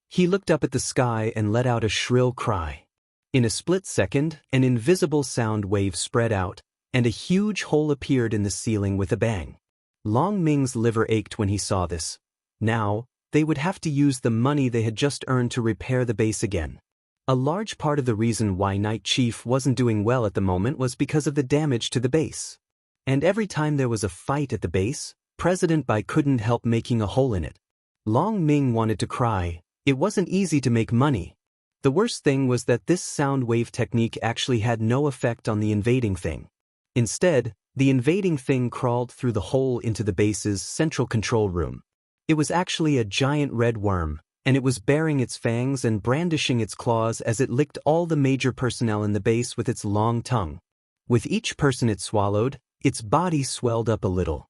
He looked up at the sky and let out a shrill cry. In a split second, an invisible sound wave spread out, and a huge hole appeared in the ceiling with a bang. Long Ming's liver ached when he saw this. Now, they would have to use the money they had just earned to repair the base again. A large part of the reason why Night Chief wasn't doing well at the moment was because of the damage to the base. And every time there was a fight at the base, President Bai couldn't help making a hole in it. Long Ming wanted to cry. It wasn't easy to make money. The worst thing was that this sound wave technique actually had no effect on the invading thing. Instead, the invading thing crawled through the hole into the base's central control room. It was actually a giant red worm, and it was baring its fangs and brandishing its claws as it licked all the major personnel in the base with its long tongue. With each person it swallowed, its body swelled up a little.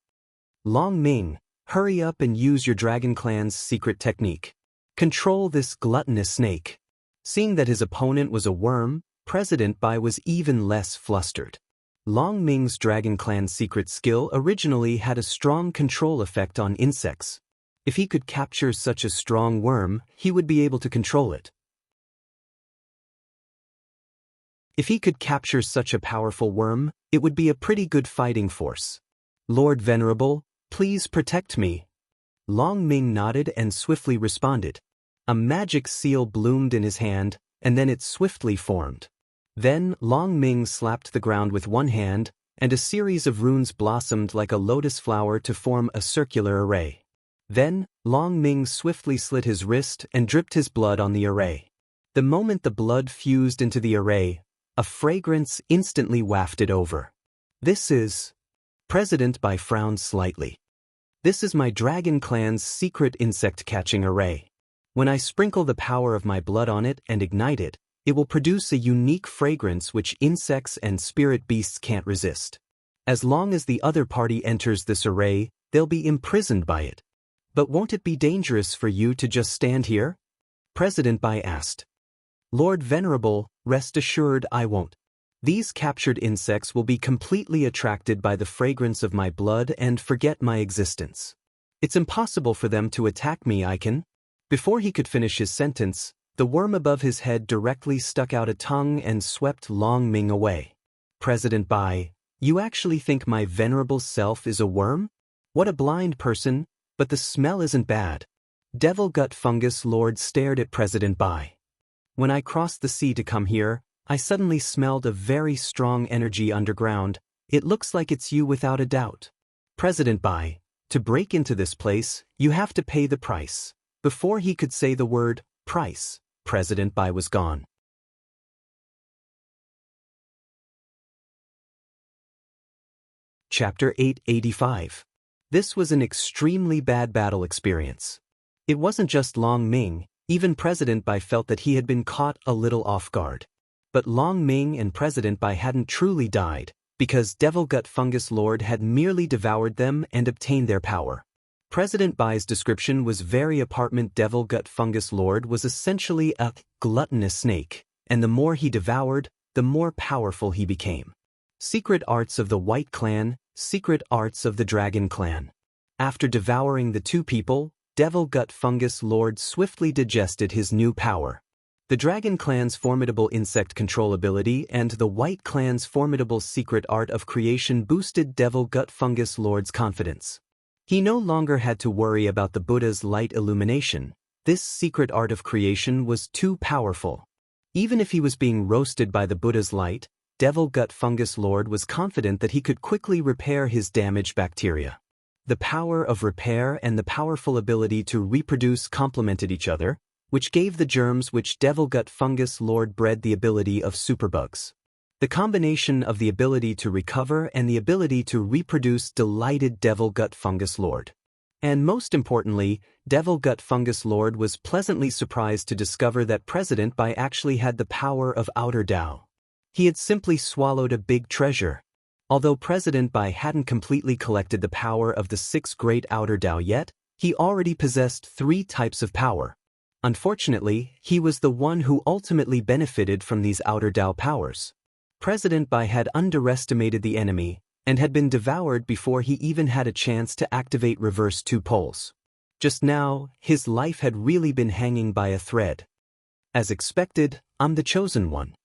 Long Ming, hurry up and use your Dragon Clan's secret technique. Control this gluttonous snake. Seeing that his opponent was a worm, President Bai was even less flustered. Long Ming's Dragon Clan secret skill originally had a strong control effect on insects. If he could capture such a strong worm, he would be able to control it. If he could capture such a powerful worm, it would be a pretty good fighting force. Lord Venerable, please protect me. Long Ming nodded and swiftly responded. A magic seal bloomed in his hand, and then it swiftly formed. Then Long Ming slapped the ground with one hand, and a series of runes blossomed like a lotus flower to form a circular array. Then, Long Ming swiftly slit his wrist and dripped his blood on the array. The moment the blood fused into the array, a fragrance instantly wafted over. This is... President Bai frowned slightly. This is my Dragon Clan's secret insect-catching array. When I sprinkle the power of my blood on it and ignite it, it will produce a unique fragrance which insects and spirit beasts can't resist. As long as the other party enters this array, they'll be imprisoned by it. But won't it be dangerous for you to just stand here? President Bai asked. Lord Venerable, rest assured I won't. These captured insects will be completely attracted by the fragrance of my blood and forget my existence. It's impossible for them to attack me, I can. Before he could finish his sentence, the worm above his head directly stuck out a tongue and swept Long Ming away. President Bai, you actually think my venerable self is a worm? What a blind person, but the smell isn't bad. Devil Gut Fungus Lord stared at President Bai. When I crossed the sea to come here, I suddenly smelled a very strong energy underground. It looks like it's you without a doubt. President Bai, to break into this place, you have to pay the price. Before he could say the word, price, President Bai was gone. Chapter 885. This was an extremely bad battle experience. It wasn't just Long Ming, even President Bai felt that he had been caught a little off guard. But Long Ming and President Bai hadn't truly died, because Devil Gut Fungus Lord had merely devoured them and obtained their power. President Bai's description was very apartment. Devil Gut Fungus Lord was essentially a gluttonous snake, and the more he devoured, the more powerful he became. Secret arts of the White Clan, secret arts of the Dragon Clan. After devouring the two people, Devil Gut Fungus Lord swiftly digested his new power. The Dragon Clan's formidable insect control ability and the White Clan's formidable secret art of creation boosted Devil Gut Fungus Lord's confidence. He no longer had to worry about the Buddha's light illumination. This secret art of creation was too powerful. Even if he was being roasted by the Buddha's light, Devil Gut Fungus Lord was confident that he could quickly repair his damaged bacteria. The power of repair and the powerful ability to reproduce complemented each other, which gave the germs which Devil Gut Fungus Lord bred the ability of superbugs. The combination of the ability to recover and the ability to reproduce delighted Devil Gut Fungus Lord. And most importantly, Devil Gut Fungus Lord was pleasantly surprised to discover that President Bai actually had the power of Outer Dao. He had simply swallowed a big treasure. Although President Bai hadn't completely collected the power of the 6 great Outer Dao yet, he already possessed 3 types of power. Unfortunately, he was the one who ultimately benefited from these Outer Dao powers. President Bai had underestimated the enemy and had been devoured before he even had a chance to activate reverse two poles. Just now, his life had really been hanging by a thread. As expected, I'm the chosen one.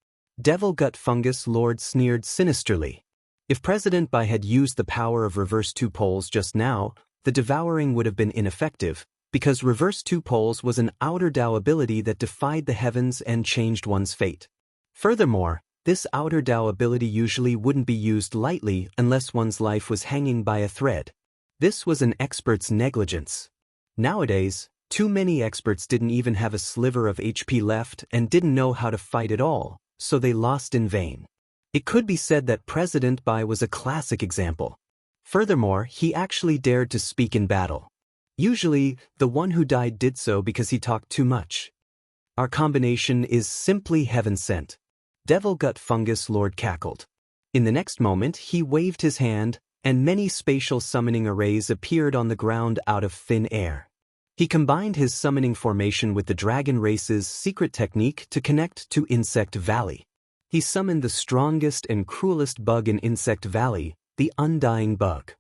Devil Gut Fungus Lord sneered sinisterly. If President Bai had used the power of reverse two poles just now, the devouring would have been ineffective, because reverse two poles was an outer Dao ability that defied the heavens and changed one's fate. Furthermore, this outer Dao ability usually wouldn't be used lightly unless one's life was hanging by a thread. This was an expert's negligence. Nowadays, too many experts didn't even have a sliver of HP left and didn't know how to fight at all, so they lost in vain. It could be said that President Bai was a classic example. Furthermore, he actually dared to speak in battle. Usually, the one who died did so because he talked too much. Our combination is simply heaven-sent. Devil Gut Fungus Lord cackled. In the next moment, he waved his hand, and many spatial summoning arrays appeared on the ground out of thin air. He combined his summoning formation with the dragon race's secret technique to connect to Insect Valley. He summoned the strongest and cruelest bug in Insect Valley, the Undying Bug.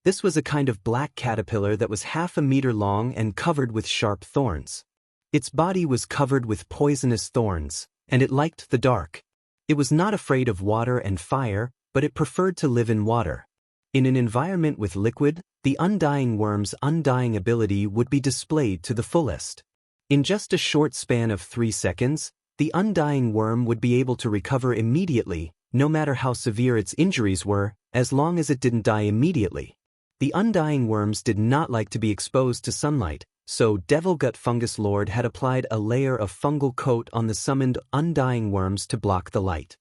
This was a kind of black caterpillar that was half a meter long and covered with sharp thorns. Its body was covered with poisonous thorns, and it liked the dark. It was not afraid of water and fire, but it preferred to live in water. In an environment with liquid, the undying worm's undying ability would be displayed to the fullest. In just a short span of 3 seconds, the undying worm would be able to recover immediately, no matter how severe its injuries were, as long as it didn't die immediately. The undying worms did not like to be exposed to sunlight, so Devil Gut Fungus Lord had applied a layer of fungal coat on the summoned undying worms to block the light.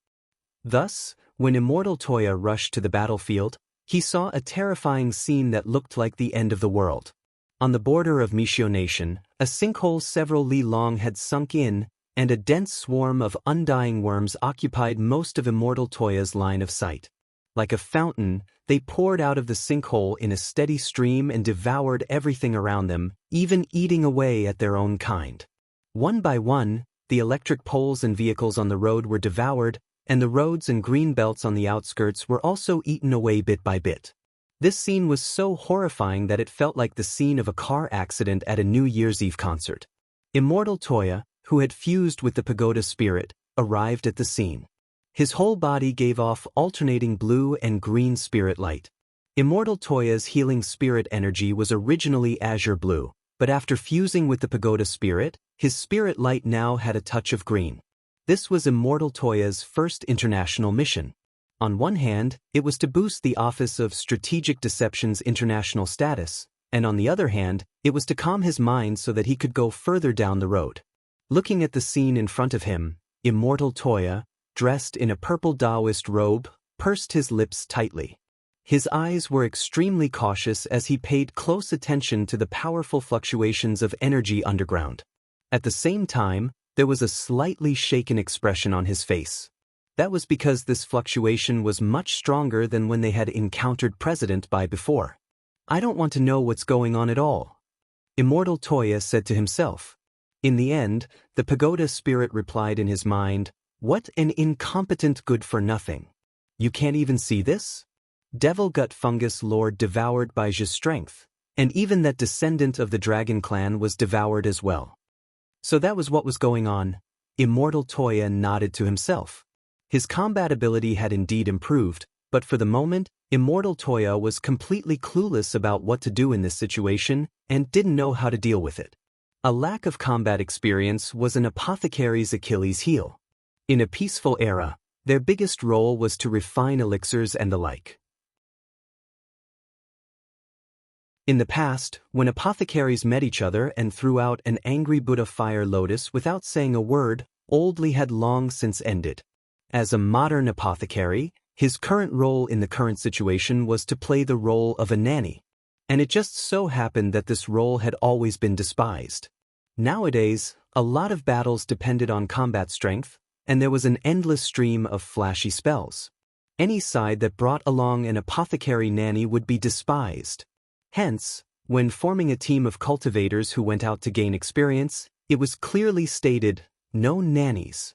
Thus, when Immortal Toya rushed to the battlefield, he saw a terrifying scene that looked like the end of the world. On the border of Mishio Nation, a sinkhole several li long had sunk in, and a dense swarm of undying worms occupied most of Immortal Toya's line of sight. Like a fountain, they poured out of the sinkhole in a steady stream and devoured everything around them, even eating away at their own kind. One by one, the electric poles and vehicles on the road were devoured, and the roads and green belts on the outskirts were also eaten away bit by bit. This scene was so horrifying that it felt like the scene of a car accident at a New Year's Eve concert. Immortal Toya, who had fused with the pagoda spirit, arrived at the scene. His whole body gave off alternating blue and green spirit light. Immortal Toya's healing spirit energy was originally azure blue, but after fusing with the pagoda spirit, his spirit light now had a touch of green. This was Immortal Toya's first international mission. On one hand, it was to boost the Office of Strategic Deception's international status, and on the other hand, it was to calm his mind so that he could go further down the road. Looking at the scene in front of him, Immortal Toya, dressed in a purple Taoist robe, pursed his lips tightly. His eyes were extremely cautious as he paid close attention to the powerful fluctuations of energy underground. At the same time, there was a slightly shaken expression on his face. That was because this fluctuation was much stronger than when they had encountered President Bai before. I don't want to know what's going on at all, Immortal Toya said to himself. In the end, the pagoda spirit replied in his mind, "What an incompetent good-for-nothing. You can't even see this?" Devil Gut Fungus Lord devoured Baiji's strength, and even that descendant of the dragon clan was devoured as well. So that was what was going on. Immortal Toya nodded to himself. His combat ability had indeed improved, but for the moment, Immortal Toya was completely clueless about what to do in this situation and didn't know how to deal with it. A lack of combat experience was an apothecary's Achilles heel. In a peaceful era, their biggest role was to refine elixirs and the like. In the past, when apothecaries met each other and threw out an angry Buddha fire lotus without saying a word, Old Li had long since ended. As a modern apothecary, his current role in the current situation was to play the role of a nanny. And it just so happened that this role had always been despised. Nowadays, a lot of battles depended on combat strength, and there was an endless stream of flashy spells. Any side that brought along an apothecary nanny would be despised. Hence, when forming a team of cultivators who went out to gain experience, it was clearly stated, no nannies.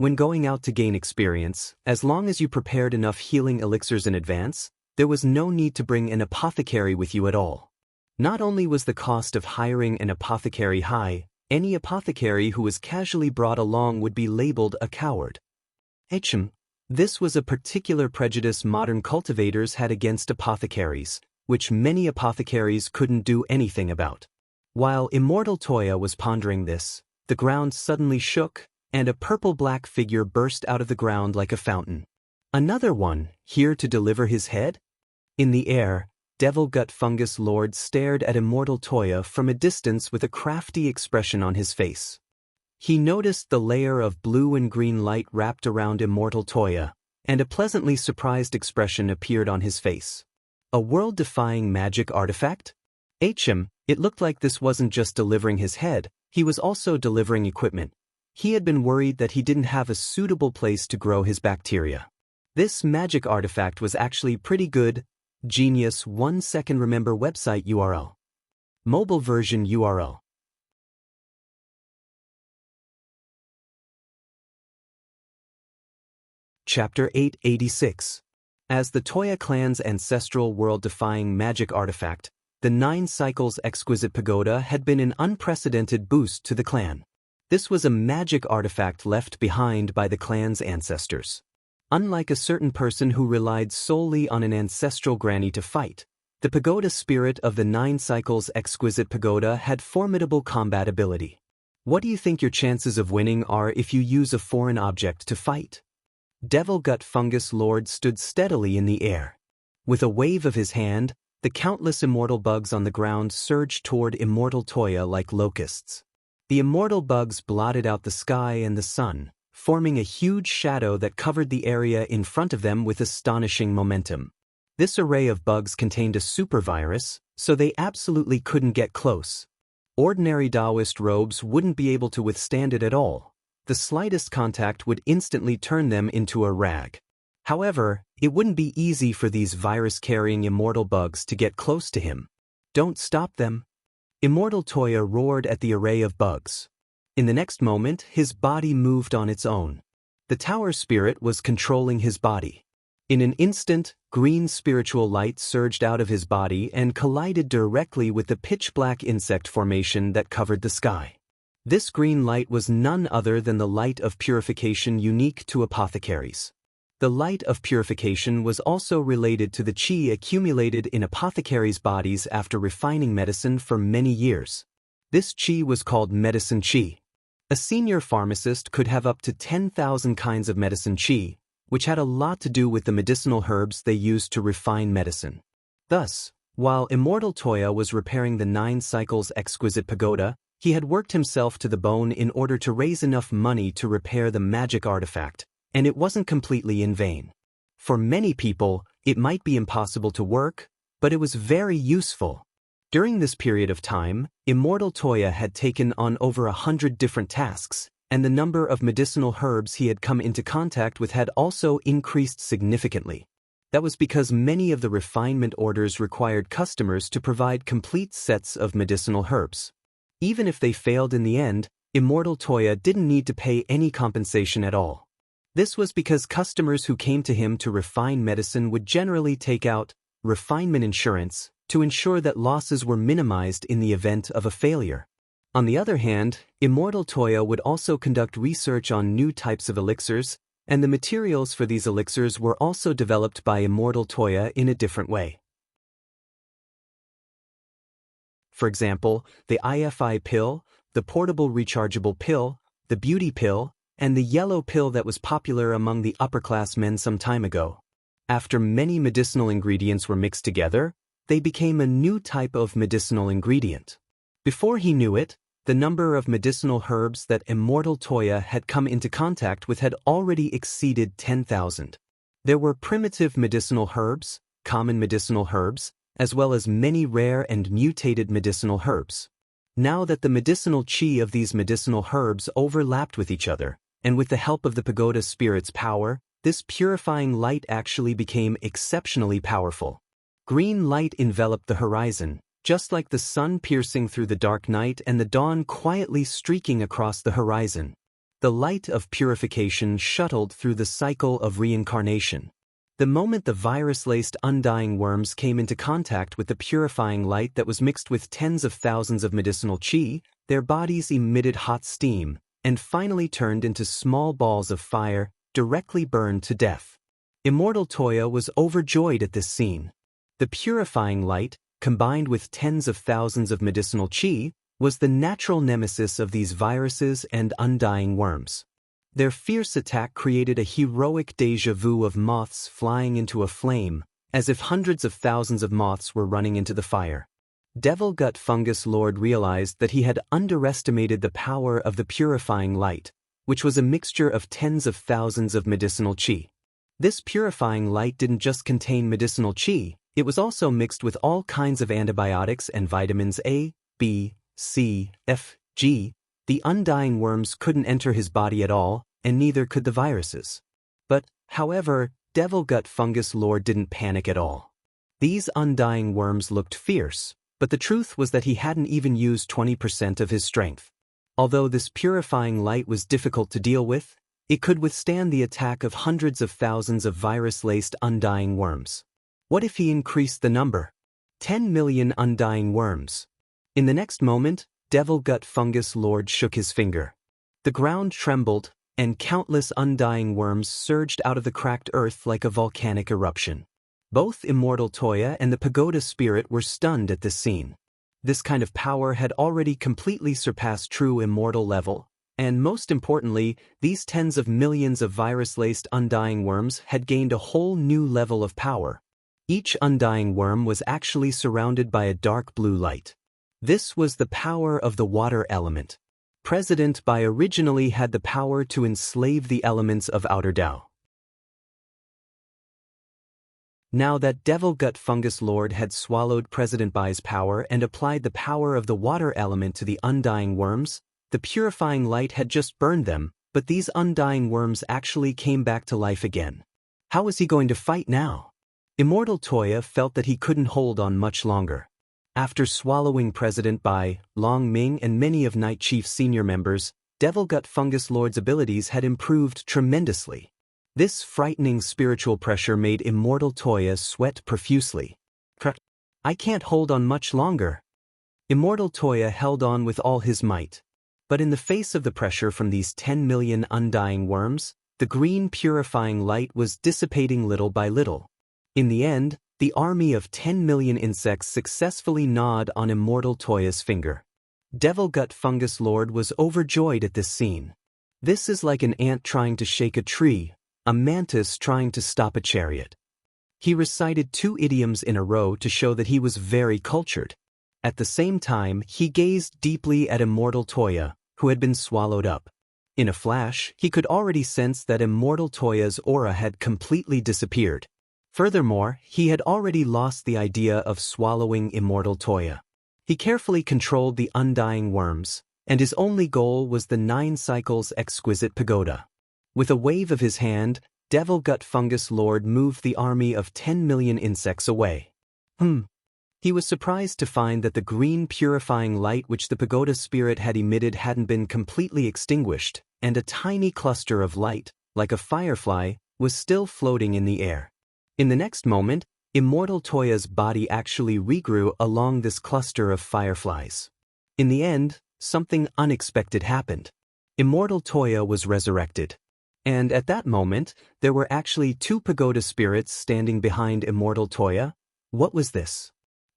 When going out to gain experience, as long as you prepared enough healing elixirs in advance, there was no need to bring an apothecary with you at all. Not only was the cost of hiring an apothecary high, any apothecary who was casually brought along would be labeled a coward. This was a particular prejudice modern cultivators had against apothecaries, which many apothecaries couldn't do anything about. While Immortal Toya was pondering this, the ground suddenly shook, and a purple-black figure burst out of the ground like a fountain. Another one, here to deliver his head? In the air, Devil Gut Fungus Lord stared at Immortal Toya from a distance with a crafty expression on his face. He noticed the layer of blue and green light wrapped around Immortal Toya, and a pleasantly surprised expression appeared on his face. A world-defying magic artifact? It looked like this wasn't just delivering his head, he was also delivering equipment. He had been worried that he didn't have a suitable place to grow his bacteria. This magic artifact was actually pretty good. Genius. 1 second. Remember website URL. Mobile version URL. Chapter 886. As the Toya clan's ancestral world-defying magic artifact, the 9 Cycles Exquisite Pagoda had been an unprecedented boost to the clan. This was a magic artifact left behind by the clan's ancestors. Unlike a certain person who relied solely on an ancestral granny to fight, the pagoda spirit of the 9 Cycles Exquisite Pagoda had formidable combat ability. What do you think your chances of winning are if you use a foreign object to fight? Devil Gut Fungus Lord stood steadily in the air. With a wave of his hand, the countless immortal bugs on the ground surged toward Immortal Toya like locusts. The immortal bugs blotted out the sky and the sun, forming a huge shadow that covered the area in front of them with astonishing momentum. This array of bugs contained a supervirus, so they absolutely couldn't get close. Ordinary Taoist robes wouldn't be able to withstand it at all. The slightest contact would instantly turn them into a rag. However, it wouldn't be easy for these virus-carrying immortal bugs to get close to him. Don't stop them. Immortal Toya roared at the array of bugs. In the next moment, his body moved on its own. The tower spirit was controlling his body. In an instant, green spiritual light surged out of his body and collided directly with the pitch-black insect formation that covered the sky. This green light was none other than the light of purification unique to apothecaries. The light of purification was also related to the qi accumulated in apothecaries' bodies after refining medicine for many years. This qi was called medicine qi. A senior pharmacist could have up to 10,000 kinds of medicine qi, which had a lot to do with the medicinal herbs they used to refine medicine. Thus, while Immortal Toya was repairing the 9 Cycles Exquisite Pagoda, he had worked himself to the bone in order to raise enough money to repair the magic artifact, and it wasn't completely in vain. For many people, it might be impossible to work, but it was very useful. During this period of time, Immortal Toya had taken on over 100 different tasks, and the number of medicinal herbs he had come into contact with had also increased significantly. That was because many of the refinement orders required customers to provide complete sets of medicinal herbs. Even if they failed in the end, Immortal Toya didn't need to pay any compensation at all. This was because customers who came to him to refine medicine would generally take out refinement insurance to ensure that losses were minimized in the event of a failure. On the other hand, Immortal Toya would also conduct research on new types of elixirs, and the materials for these elixirs were also developed by Immortal Toya in a different way. For example, the IFI pill, the portable rechargeable pill, the beauty pill, and the yellow pill that was popular among the upper-class men some time ago. After many medicinal ingredients were mixed together, they became a new type of medicinal ingredient. Before he knew it, the number of medicinal herbs that Immortal Toya had come into contact with had already exceeded 10,000. There were primitive medicinal herbs, common medicinal herbs, as well as many rare and mutated medicinal herbs. Now that the medicinal qi of these medicinal herbs overlapped with each other, and with the help of the pagoda spirit's power, this purifying light actually became exceptionally powerful. Green light enveloped the horizon, just like the sun piercing through the dark night and the dawn quietly streaking across the horizon. The light of purification shuttled through the cycle of reincarnation. The moment the virus-laced undying worms came into contact with the purifying light that was mixed with tens of thousands of medicinal qi, their bodies emitted hot steam, and finally turned into small balls of fire, directly burned to death. Immortal Toya was overjoyed at this scene. The purifying light, combined with tens of thousands of medicinal qi, was the natural nemesis of these viruses and undying worms. Their fierce attack created a heroic déjà vu of moths flying into a flame, as if hundreds of thousands of moths were running into the fire. Devil Gut Fungus Lord realized that he had underestimated the power of the purifying light, which was a mixture of tens of thousands of medicinal qi. This purifying light didn't just contain medicinal qi, it was also mixed with all kinds of antibiotics and vitamins A, B, C, F, G. The undying worms couldn't enter his body at all, and neither could the viruses. But, however, Devil Gut Fungus Lord didn't panic at all. These undying worms looked fierce, but the truth was that he hadn't even used 20% of his strength. Although this purifying light was difficult to deal with, it could withstand the attack of hundreds of thousands of virus-laced undying worms. What if he increased the number? 10 million undying worms. In the next moment, Devil Gut Fungus Lord shook his finger. The ground trembled, and countless undying worms surged out of the cracked earth like a volcanic eruption. Both Immortal Toya and the pagoda spirit were stunned at this scene. This kind of power had already completely surpassed true immortal level, and most importantly, these tens of millions of virus-laced undying worms had gained a whole new level of power. Each undying worm was actually surrounded by a dark blue light. This was the power of the water element. President Bai originally had the power to enslave the elements of Outer Tao. Now that Devil Gut Fungus Lord had swallowed President Bai's power and applied the power of the water element to the undying worms, the purifying light had just burned them, but these undying worms actually came back to life again. How was he going to fight now? Immortal Toya felt that he couldn't hold on much longer. After swallowing President Bai, Long Ming and many of Night Chief's senior members, Devil Gut Fungus Lord's abilities had improved tremendously. This frightening spiritual pressure made Immortal Toya sweat profusely. I can't hold on much longer. Immortal Toya held on with all his might. But in the face of the pressure from these 10 million undying worms, the green purifying light was dissipating little by little. In the end, the army of 10 million insects successfully gnawed on Immortal Toya's finger. Devil Gut Fungus Lord was overjoyed at this scene. This is like an ant trying to shake a tree, a mantis trying to stop a chariot. He recited 2 idioms in a row to show that he was very cultured. At the same time, he gazed deeply at Immortal Toya, who had been swallowed up. In a flash, he could already sense that Immortal Toya's aura had completely disappeared. Furthermore, he had already lost the idea of swallowing Immortal Toya. He carefully controlled the undying worms, and his only goal was the 9 cycles exquisite pagoda. With a wave of his hand, Devil Gut Fungus Lord moved the army of 10 million insects away. He was surprised to find that the green purifying light which the pagoda spirit had emitted hadn't been completely extinguished, and a tiny cluster of light, like a firefly, was still floating in the air. In the next moment, Immortal Toya's body actually regrew along this cluster of fireflies. In the end, something unexpected happened. Immortal Toya was resurrected. And at that moment, there were actually 2 pagoda spirits standing behind Immortal Toya. What was this?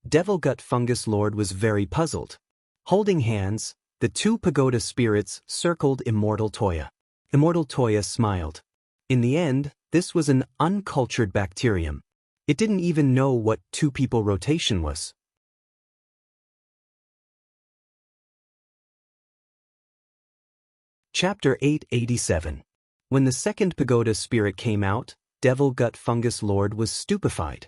Devil Gut Fungus Lord was very puzzled. Holding hands, the 2 pagoda spirits circled Immortal Toya. Immortal Toya smiled. In the end, this was an uncultured bacterium. It didn't even know what 2-people rotation was. Chapter 887. When the second pagoda spirit came out, Devil Gut Fungus Lord was stupefied.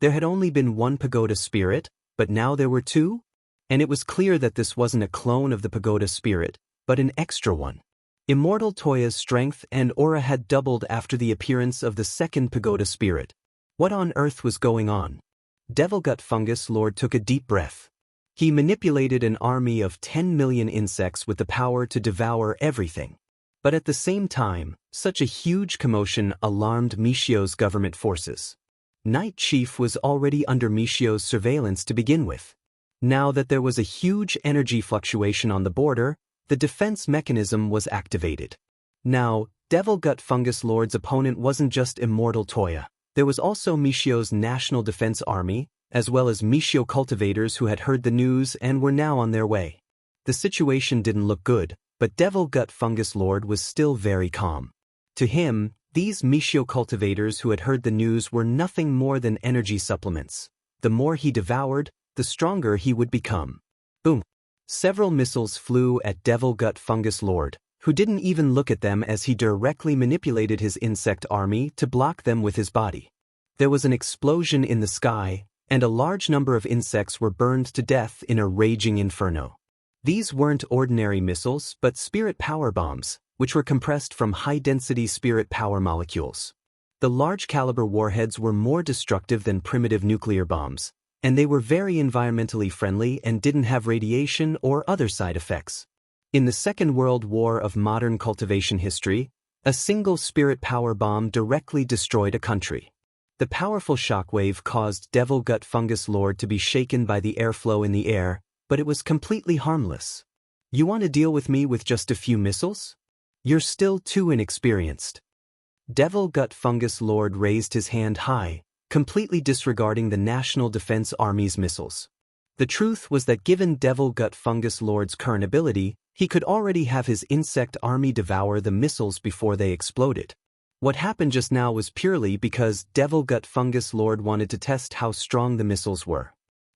There had only been 1 pagoda spirit, but now there were 2? And it was clear that this wasn't a clone of the pagoda spirit, but an extra one. Immortal Toya's strength and aura had doubled after the appearance of the second pagoda spirit. What on earth was going on? Devil Gut Fungus Lord took a deep breath. He manipulated an army of 10 million insects with the power to devour everything. But at the same time, such a huge commotion alarmed Michio's government forces. Night Chief was already under Michio's surveillance to begin with. Now that there was a huge energy fluctuation on the border, the defense mechanism was activated. Now, Devil Gut Fungus Lord's opponent wasn't just Immortal Toya. There was also Michio's National Defense Army, as well as Michio cultivators who had heard the news and were now on their way. The situation didn't look good, but Devil Gut Fungus Lord was still very calm. To him, these Michio cultivators who had heard the news were nothing more than energy supplements. The more he devoured, the stronger he would become. Boom! Several missiles flew at Devil Gut Fungus Lord, who didn't even look at them as he directly manipulated his insect army to block them with his body. There was an explosion in the sky, and a large number of insects were burned to death in a raging inferno. These weren't ordinary missiles, but spirit power bombs, which were compressed from high-density spirit power molecules. The large-caliber warheads were more destructive than primitive nuclear bombs, and they were very environmentally friendly and didn't have radiation or other side effects. In the Second World War of modern cultivation history, a single spirit power bomb directly destroyed a country. The powerful shockwave caused Devil Gut Fungus Lord to be shaken by the airflow in the air, but it was completely harmless. You want to deal with me with just a few missiles? You're still too inexperienced. Devil Gut Fungus Lord raised his hand high, completely disregarding the National Defense Army's missiles. The truth was that given Devil Gut Fungus Lord's current ability, he could already have his insect army devour the missiles before they exploded. What happened just now was purely because Devil Gut Fungus Lord wanted to test how strong the missiles were.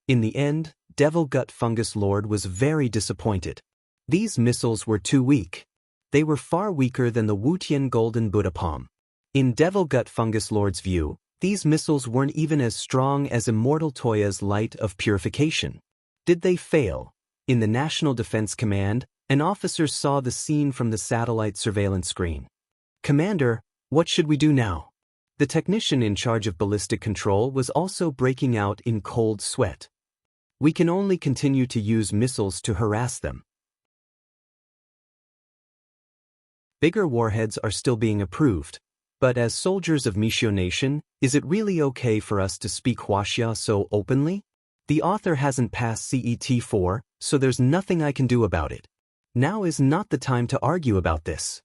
In the end, Devil Gut Fungus Lord was very disappointed. These missiles were too weak. They were far weaker than the Wutian Golden Buddha Palm. In Devil Gut Fungus Lord's view, these missiles weren't even as strong as Immortal Toya's Light of Purification. Did they fail? In the National Defense Command, an officer saw the scene from the satellite surveillance screen. "Commander, what should we do now?" The technician in charge of ballistic control was also breaking out in cold sweat. "We can only continue to use missiles to harass them. Bigger warheads are still being approved, but as soldiers of Michio Nation, is it really okay for us to speak Huaxia so openly? The author hasn't passed CET4, so there's nothing I can do about it. Now is not the time to argue about this.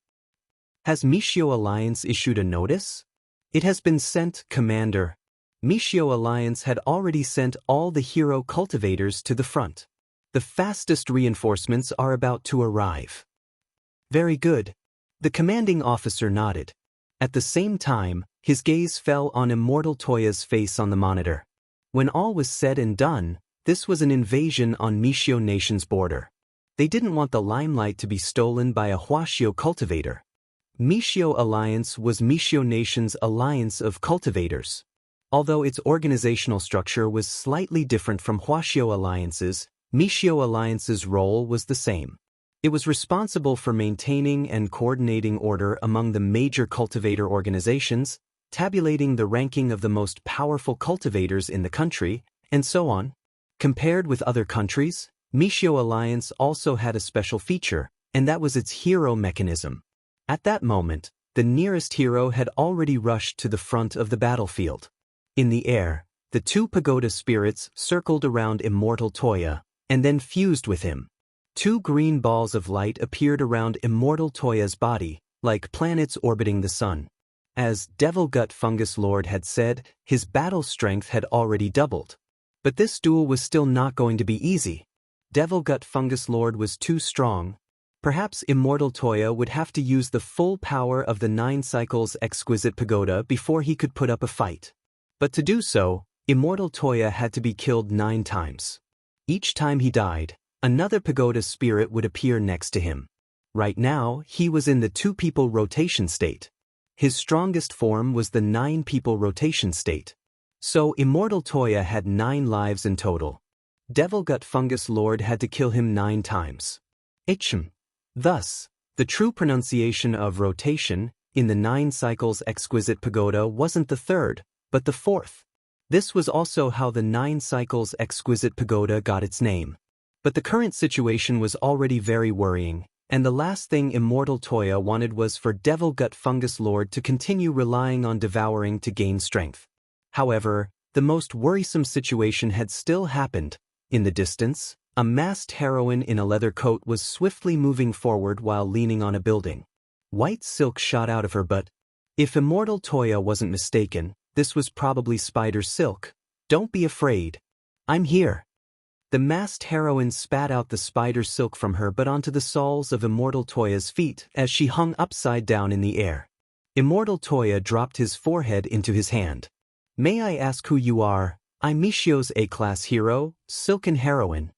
Has Michio Alliance issued a notice? It has been sent, Commander. Michio Alliance had already sent all the hero cultivators to the front. The fastest reinforcements are about to arrive. Very good. The commanding officer nodded. At the same time, his gaze fell on Immortal Toya's face on the monitor. When all was said and done, this was an invasion on Michio Nation's border. They didn't want the limelight to be stolen by a Huaxio cultivator. Michio Alliance was Michio Nation's alliance of cultivators. Although its organizational structure was slightly different from Huaxio Alliance's, Michio Alliance's role was the same. It was responsible for maintaining and coordinating order among the major cultivator organizations, tabulating the ranking of the most powerful cultivators in the country, and so on. Compared with other countries, Michio Alliance also had a special feature, and that was its hero mechanism. At that moment, the nearest hero had already rushed to the front of the battlefield. In the air, the two pagoda spirits circled around Immortal Toya, and then fused with him. Two green balls of light appeared around Immortal Toya's body, like planets orbiting the sun. As Devil Gut Fungus Lord had said, his battle strength had already doubled. But this duel was still not going to be easy. Devil Gut Fungus Lord was too strong. Perhaps Immortal Toya would have to use the full power of the 9 cycles exquisite pagoda before he could put up a fight. But to do so, Immortal Toya had to be killed 9 times. Each time he died, another pagoda spirit would appear next to him. Right now, he was in the 2-people rotation state. His strongest form was the 9-people rotation state. So Immortal Toya had 9 lives in total. Devil Gut Fungus Lord had to kill him 9 times. Thus, the true pronunciation of rotation in the 9 cycles exquisite pagoda wasn't the 3rd, but the 4th. This was also how the 9 cycles exquisite pagoda got its name. But the current situation was already very worrying, And the last thing Immortal Toya wanted was for Devil Gut Fungus Lord to continue relying on devouring to gain strength. However, the most worrisome situation had still happened. In the distance, a masked heroine in a leather coat was swiftly moving forward while leaning on a building. White silk shot out of her butt. If Immortal Toya wasn't mistaken, this was probably spider silk. Don't be afraid. I'm here. The masked heroine spat out the spider silk from her but onto the soles of Immortal Toya's feet as she hung upside down in the air. Immortal Toya dropped his forehead into his hand. May I ask who you are? I'm Michio's A-class hero, Silken Heroine.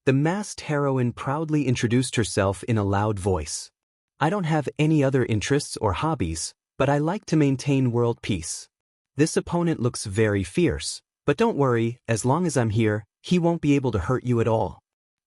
The masked heroine proudly introduced herself in a loud voice. I don't have any other interests or hobbies, but I like to maintain world peace. This opponent looks very fierce. But don't worry, as long as I'm here, he won't be able to hurt you at all.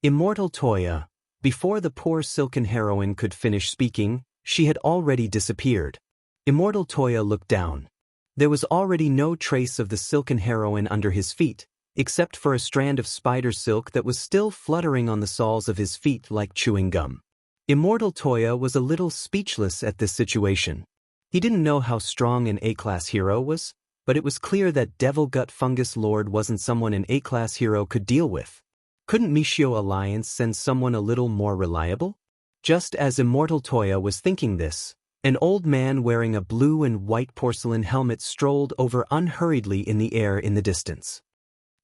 Immortal Toya. Before the poor Silken Heroine could finish speaking, she had already disappeared. Immortal Toya looked down. There was already no trace of the Silken Heroine under his feet, except for a strand of spider silk that was still fluttering on the soles of his feet like chewing gum. Immortal Toya was a little speechless at this situation. He didn't know how strong an A-class hero was, but it was clear that Devil Gut Fungus Lord wasn't someone an A-class hero could deal with. Couldn't Michio Alliance send someone a little more reliable? Just as Immortal Toya was thinking this, an old man wearing a blue and white porcelain helmet strolled over unhurriedly in the air in the distance.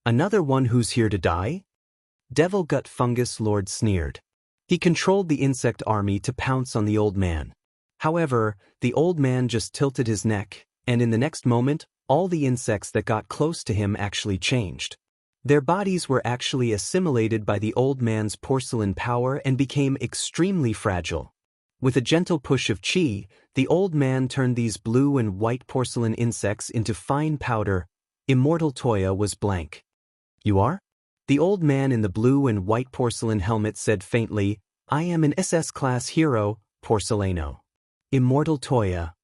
Another one who's here to die? Devil Gut Fungus Lord sneered. He controlled the insect army to pounce on the old man. However, the old man just tilted his neck, and in the next moment, all the insects that got close to him actually changed. Their bodies were actually assimilated by the old man's porcelain power and became extremely fragile. With a gentle push of chi, the old man turned these blue and white porcelain insects into fine powder. Immortal Toya was blank. You are? The old man in the blue and white porcelain helmet said faintly, I am an SS-class hero, Porcelano. Immortal Toya.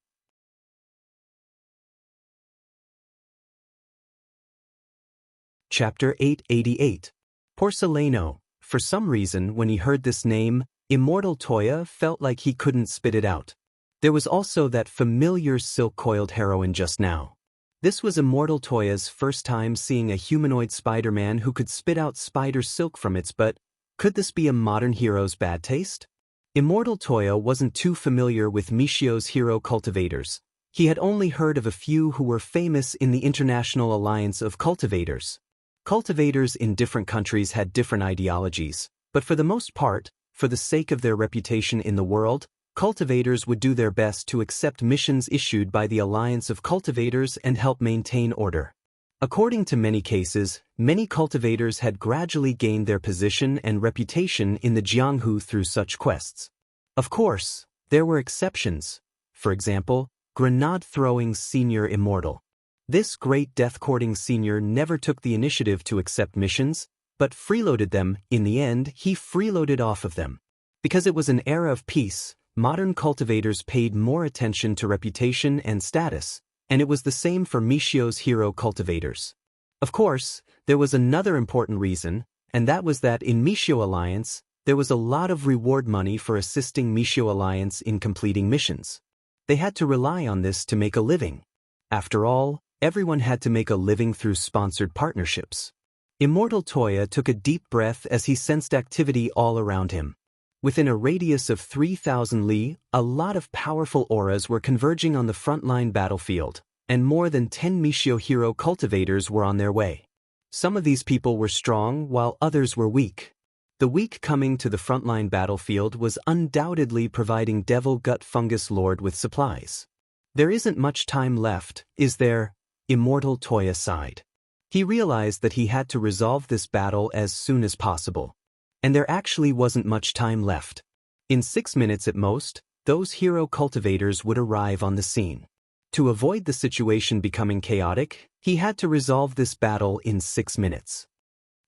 Chapter 888. Porcelano. For some reason, when he heard this name, Immortal Toya felt like he couldn't spit it out. There was also that familiar silk-coiled heroine just now. This was Immortal Toya's first time seeing a humanoid Spider-Man who could spit out spider silk from its butt. Could this be a modern hero's bad taste? Immortal Toya wasn't too familiar with Michio's hero cultivators. He had only heard of a few who were famous in the International Alliance of Cultivators. Cultivators in different countries had different ideologies, but for the most part, for the sake of their reputation in the world, cultivators would do their best to accept missions issued by the Alliance of Cultivators and help maintain order. According to many cases, many cultivators had gradually gained their position and reputation in the Jianghu through such quests. Of course, there were exceptions. For example, grenade-throwing senior Immortal. This great death-courting senior never took the initiative to accept missions, but freeloaded them. In the end, he freeloaded off of them. Because it was an era of peace, modern cultivators paid more attention to reputation and status, and it was the same for Michio's hero cultivators. Of course, there was another important reason, and that was that in Michio Alliance, there was a lot of reward money for assisting Michio Alliance in completing missions. They had to rely on this to make a living. After all, everyone had to make a living through sponsored partnerships. Immortal Toya took a deep breath as he sensed activity all around him. Within a radius of 3,000 li, a lot of powerful auras were converging on the frontline battlefield, and more than 10 Michio hero cultivators were on their way. Some of these people were strong while others were weak. The weak coming to the frontline battlefield was undoubtedly providing Devil Gut Fungus Lord with supplies. There isn't much time left, is there? Immortal Toya sighed. He realized that he had to resolve this battle as soon as possible. And there actually wasn't much time left. In 6 minutes at most, those hero cultivators would arrive on the scene. To avoid the situation becoming chaotic, he had to resolve this battle in 6 minutes.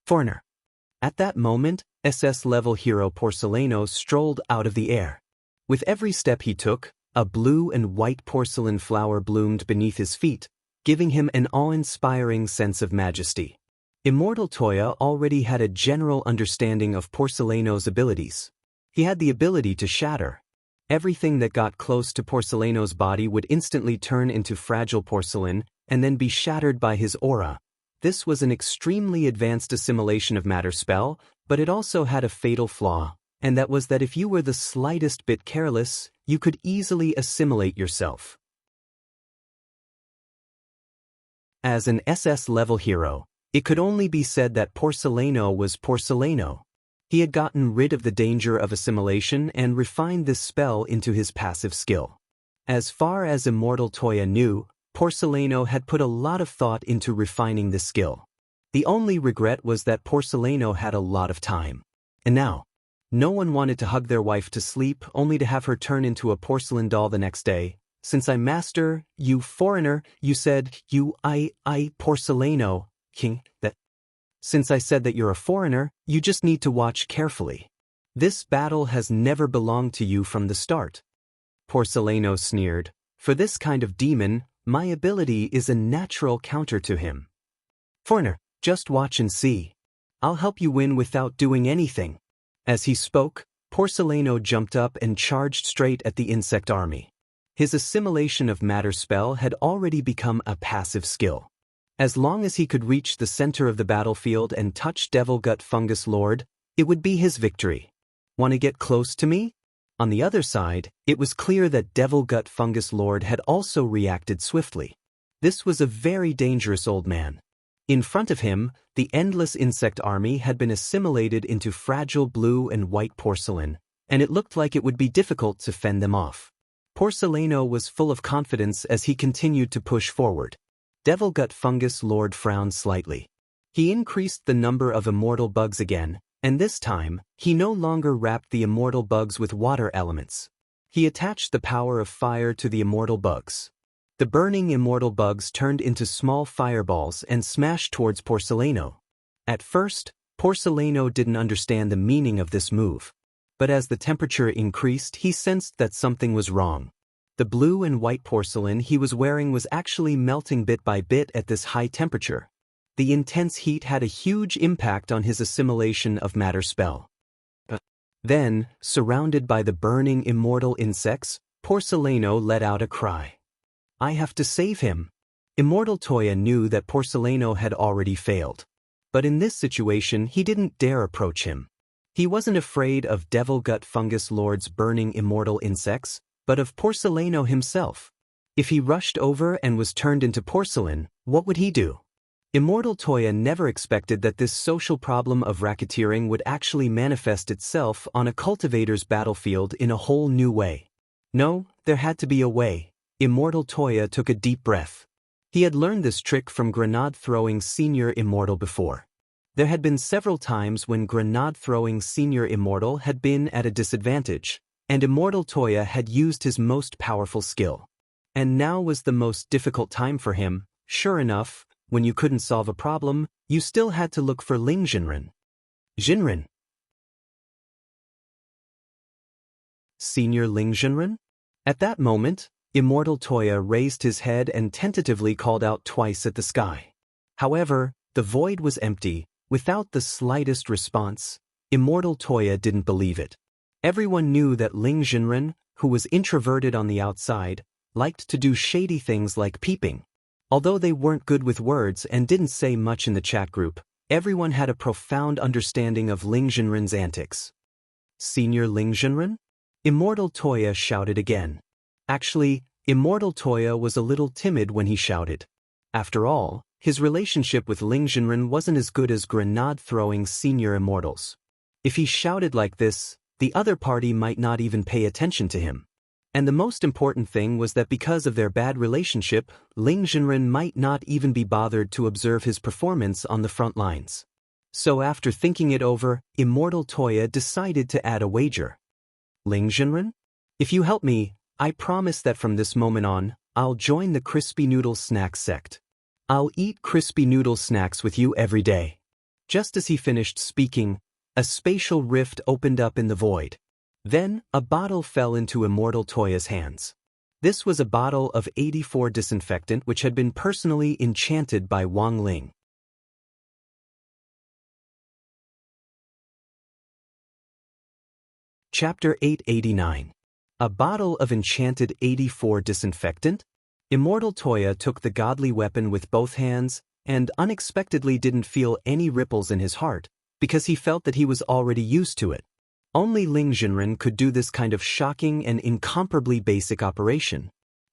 Foreigner. At that moment, SS-level hero Porcelano strolled out of the air. With every step he took, a blue and white porcelain flower bloomed beneath his feet, giving him an awe-inspiring sense of majesty. Immortal Toya already had a general understanding of Porcelano's abilities. He had the ability to shatter. Everything that got close to Porcelano's body would instantly turn into fragile porcelain and then be shattered by his aura. This was an extremely advanced assimilation of matter spell, but it also had a fatal flaw, and that was that if you were the slightest bit careless, you could easily assimilate yourself. As an SS-level hero, it could only be said that Porcelano was Porcelano. He had gotten rid of the danger of assimilation and refined this spell into his passive skill. As far as Immortal Toya knew, Porcelano had put a lot of thought into refining this skill. The only regret was that Porcelano had a lot of time. And now, no one wanted to hug their wife to sleep only to have her turn into a porcelain doll the next day. Since I master, you foreigner, you said, Porcelano, king, that. Since I said that you're a foreigner, you just need to watch carefully. This battle has never belonged to you from the start. Porcelano sneered. For this kind of demon, my ability is a natural counter to him. Foreigner, just watch and see. I'll help you win without doing anything. As he spoke, Porcelano jumped up and charged straight at the insect army. His assimilation of matter spell had already become a passive skill. As long as he could reach the center of the battlefield and touch Devil Gut Fungus Lord, it would be his victory. Want to get close to me? On the other side, it was clear that Devil Gut Fungus Lord had also reacted swiftly. This was a very dangerous old man. In front of him, the endless insect army had been assimilated into fragile blue and white porcelain, and it looked like it would be difficult to fend them off. Porcelano was full of confidence as he continued to push forward. Devil Gut Fungus Lord frowned slightly. He increased the number of immortal bugs again, and this time, he no longer wrapped the immortal bugs with water elements. He attached the power of fire to the immortal bugs. The burning immortal bugs turned into small fireballs and smashed towards Porcelano. At first, Porcelano didn't understand the meaning of this move. But as the temperature increased, he sensed that something was wrong. The blue and white porcelain he was wearing was actually melting bit by bit at this high temperature. The intense heat had a huge impact on his assimilation of matter spell. Then, surrounded by the burning immortal insects, Porcelano let out a cry. I have to save him. Immortal Toya knew that Porcelano had already failed. But in this situation, he didn't dare approach him. He wasn't afraid of Devil Gut Fungus Lord's burning immortal insects, but of Porcelano himself. If he rushed over and was turned into porcelain, what would he do? Immortal Toya never expected that this social problem of racketeering would actually manifest itself on a cultivator's battlefield in a whole new way. No, there had to be a way. Immortal Toya took a deep breath. He had learned this trick from grenade-throwing Senior Immortal before. There had been several times when grenade-throwing Senior Immortal had been at a disadvantage, and Immortal Toya had used his most powerful skill. And now was the most difficult time for him. Sure enough, when you couldn't solve a problem, you still had to look for Ling Jinren. Jinren. Senior Ling Jinren? At that moment, Immortal Toya raised his head and tentatively called out twice at the sky. However, the void was empty, without the slightest response. Immortal Toya didn't believe it. Everyone knew that Ling Jinren, who was introverted on the outside, liked to do shady things like peeping. Although they weren't good with words and didn't say much in the chat group, everyone had a profound understanding of Ling Jinren's antics. Senior Ling Jinren? Immortal Toya shouted again. Actually, Immortal Toya was a little timid when he shouted. After all, his relationship with Ling Jinren wasn't as good as grenade-throwing Senior Immortals. If he shouted like this, the other party might not even pay attention to him. And the most important thing was that because of their bad relationship, Ling Jinren might not even be bothered to observe his performance on the front lines. So after thinking it over, Immortal Toya decided to add a wager. Ling Jinren? If you help me, I promise that from this moment on, I'll join the Crispy Noodle Snack sect. I'll eat Crispy Noodle snacks with you every day. Just as he finished speaking, a spatial rift opened up in the void. Then, a bottle fell into Immortal Toya's hands. This was a bottle of 84 disinfectant which had been personally enchanted by Wang Ling. Chapter 889. A Bottle of Enchanted 84 Disinfectant? Immortal Toya took the godly weapon with both hands, and unexpectedly didn't feel any ripples in his heart, because he felt that he was already used to it. Only Ling Jinren could do this kind of shocking and incomparably basic operation.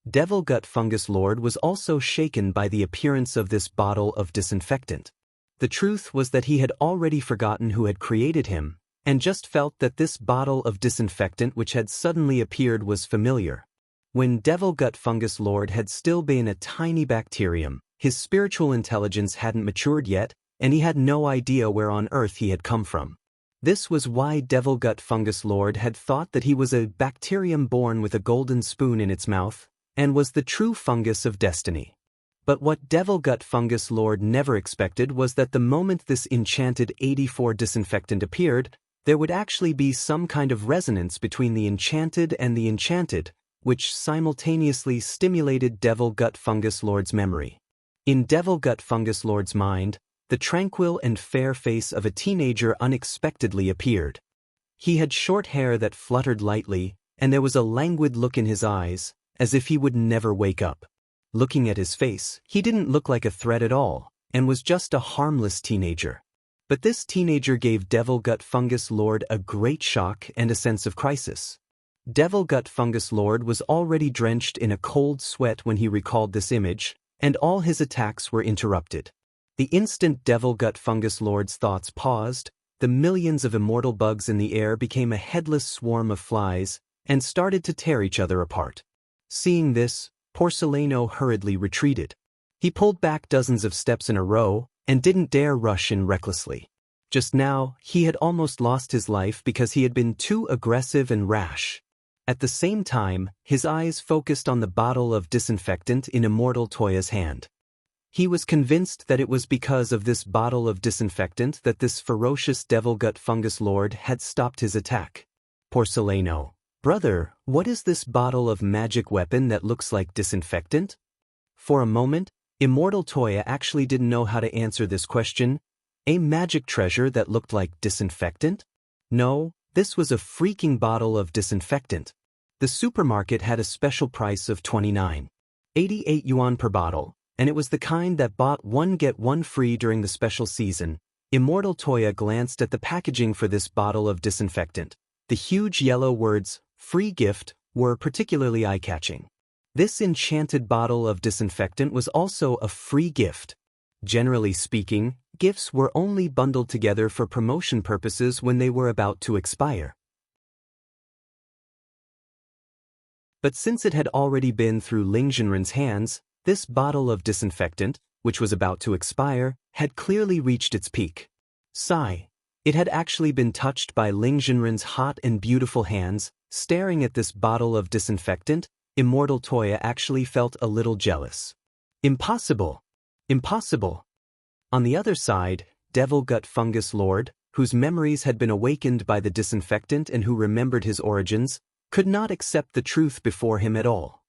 Devil Gut Fungus Lord was also shaken by the appearance of this bottle of disinfectant. The truth was that he had already forgotten who had created him, and just felt that this bottle of disinfectant which had suddenly appeared was familiar. When Devil Gut Fungus Lord had still been a tiny bacterium, his spiritual intelligence hadn't matured yet, and he had no idea where on earth he had come from. This was why Devil Gut Fungus Lord had thought that he was a bacterium born with a golden spoon in its mouth, and was the true fungus of destiny. But what Devil Gut Fungus Lord never expected was that the moment this enchanted 84 disinfectant appeared, there would actually be some kind of resonance between the enchanted and the enchanted, which simultaneously stimulated Devil Gut Fungus Lord's memory. In Devil Gut Fungus Lord's mind, the tranquil and fair face of a teenager unexpectedly appeared. He had short hair that fluttered lightly, and there was a languid look in his eyes, as if he would never wake up. Looking at his face, he didn't look like a threat at all, and was just a harmless teenager. But this teenager gave Devil Gut Fungus Lord a great shock and a sense of crisis. Devil Gut Fungus Lord was already drenched in a cold sweat when he recalled this image, and all his attacks were interrupted. The instant Devil Gut Fungus Lord's thoughts paused, the millions of immortal bugs in the air became a headless swarm of flies, and started to tear each other apart. Seeing this, Porcelano hurriedly retreated. He pulled back dozens of steps in a row, and didn't dare rush in recklessly. Just now, he had almost lost his life because he had been too aggressive and rash. At the same time, his eyes focused on the bottle of disinfectant in Immortal Toya's hand. He was convinced that it was because of this bottle of disinfectant that this ferocious Devil Gut Fungus Lord had stopped his attack. Porcelano, brother, what is this bottle of magic weapon that looks like disinfectant? For a moment, Immortal Toya actually didn't know how to answer this question. A magic treasure that looked like disinfectant? No, this was a freaking bottle of disinfectant. The supermarket had a special price of 29.88 yuan per bottle, and it was the kind that bought one get one free during the special season. Immortal Toya glanced at the packaging for this bottle of disinfectant. The huge yellow words, "Free Gift," were particularly eye-catching. This enchanted bottle of disinfectant was also a free gift. Generally speaking, gifts were only bundled together for promotion purposes when they were about to expire. But since it had already been through Ling Jinren's hands, this bottle of disinfectant, which was about to expire, had clearly reached its peak. Sigh. It had actually been touched by Ling Jinren's hot and beautiful hands. Staring at this bottle of disinfectant, Immortal Toya actually felt a little jealous. Impossible! Impossible! On the other side, Devil Gut Fungus Lord, whose memories had been awakened by the disinfectant and who remembered his origins, could not accept the truth before him at all.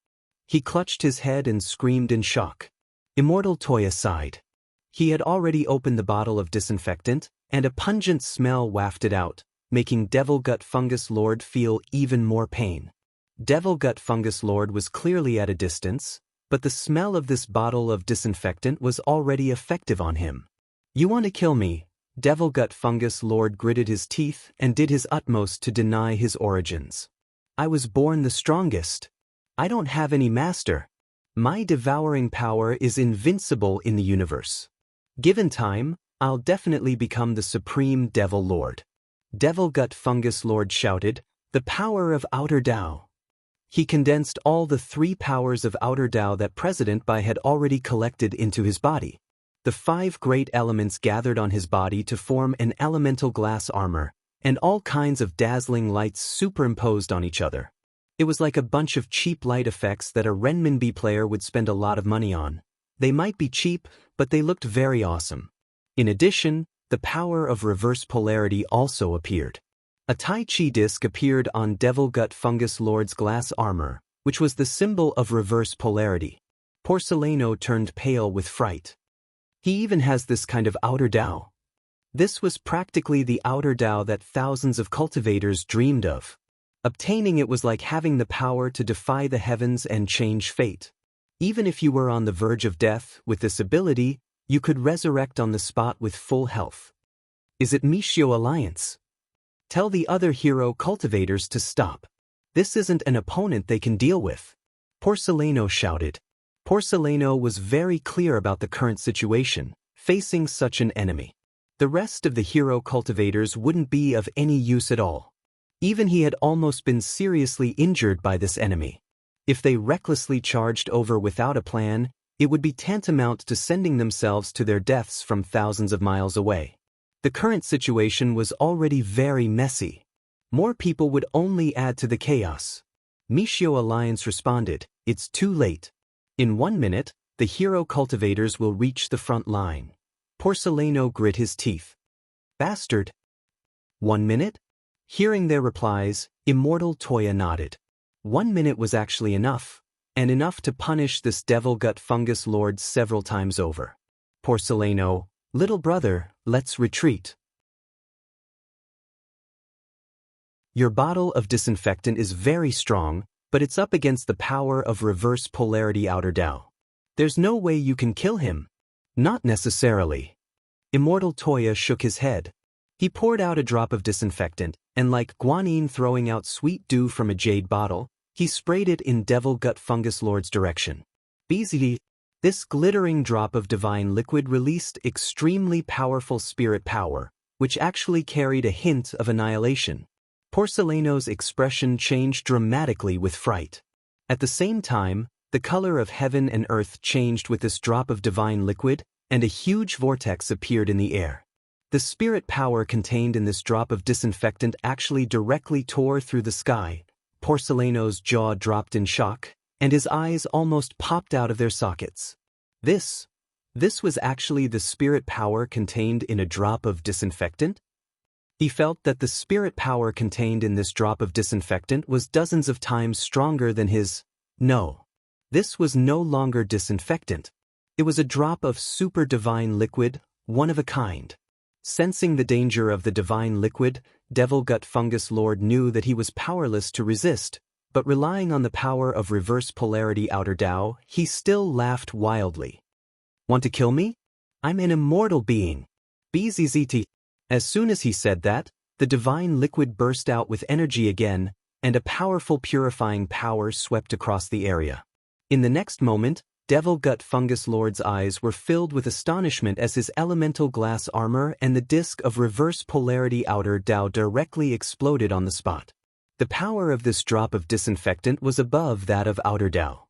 He clutched his head and screamed in shock. Immortal Toya sighed. He had already opened the bottle of disinfectant, and a pungent smell wafted out, making Devil Gut Fungus Lord feel even more pain. Devil Gut Fungus Lord was clearly at a distance, but the smell of this bottle of disinfectant was already effective on him. You want to kill me? Devil Gut Fungus Lord gritted his teeth and did his utmost to deny his origins. I was born the strongest. I don't have any master. My devouring power is invincible in the universe. Given time, I'll definitely become the supreme Devil Lord. Devil Gut Fungus Lord shouted, the power of Outer Tao. He condensed all the 3 powers of Outer Tao that President Bai had already collected into his body. The 5 great elements gathered on his body to form an elemental glass armor, and all kinds of dazzling lights superimposed on each other. It was like a bunch of cheap light effects that a renminbi player would spend a lot of money on. They might be cheap, but they looked very awesome. In addition, the power of reverse polarity also appeared. A Tai Chi disc appeared on Devil Gut Fungus Lord's glass armor, which was the symbol of reverse polarity. Porcelano turned pale with fright. He even has this kind of Outer Tao. This was practically the Outer Tao that thousands of cultivators dreamed of. Obtaining it was like having the power to defy the heavens and change fate. Even if you were on the verge of death, with this ability, you could resurrect on the spot with full health. Is it Michio Alliance? Tell the other hero cultivators to stop. This isn't an opponent they can deal with. Porcelano shouted. Porcelano was very clear about the current situation, facing such an enemy. The rest of the hero cultivators wouldn't be of any use at all. Even he had almost been seriously injured by this enemy. If they recklessly charged over without a plan, it would be tantamount to sending themselves to their deaths from thousands of miles away. The current situation was already very messy. More people would only add to the chaos. Michio Alliance responded, "It's too late. In 1 minute, the hero cultivators will reach the front line." Porcelano grit his teeth. Bastard. 1 minute? Hearing their replies, Immortal Toya nodded. 1 minute was actually enough, and enough to punish this devil gut fungus lord several times over. Porcelano, little brother, let's retreat. Your bottle of disinfectant is very strong, but it's up against the power of reverse polarity outer Tao. There's no way you can kill him. Not necessarily. Immortal Toya shook his head. He poured out a drop of disinfectant, and like guanine throwing out sweet dew from a jade bottle, he sprayed it in Devil Gut Fungus Lord's direction. Beasley, this glittering drop of divine liquid released extremely powerful spirit power, which actually carried a hint of annihilation. Porcelano's expression changed dramatically with fright. At the same time, the color of heaven and earth changed with this drop of divine liquid, and a huge vortex appeared in the air. The spirit power contained in this drop of disinfectant actually directly tore through the sky. Porcelano's jaw dropped in shock, and his eyes almost popped out of their sockets. This was actually the spirit power contained in a drop of disinfectant? He felt that the spirit power contained in this drop of disinfectant was dozens of times stronger than his. No. This was no longer disinfectant. It was a drop of super divine liquid, one of a kind. Sensing the danger of the divine liquid, Devil Gut Fungus Lord knew that he was powerless to resist, but relying on the power of reverse polarity outer Tao, he still laughed wildly. Want to kill me? I'm an immortal being. BZZT. As soon as he said that, the divine liquid burst out with energy again, and a powerful purifying power swept across the area. In the next moment, Devil Gut Fungus Lord's eyes were filled with astonishment as his elemental glass armor and the disc of reverse polarity outer Tao directly exploded on the spot. The power of this drop of disinfectant was above that of outer Tao.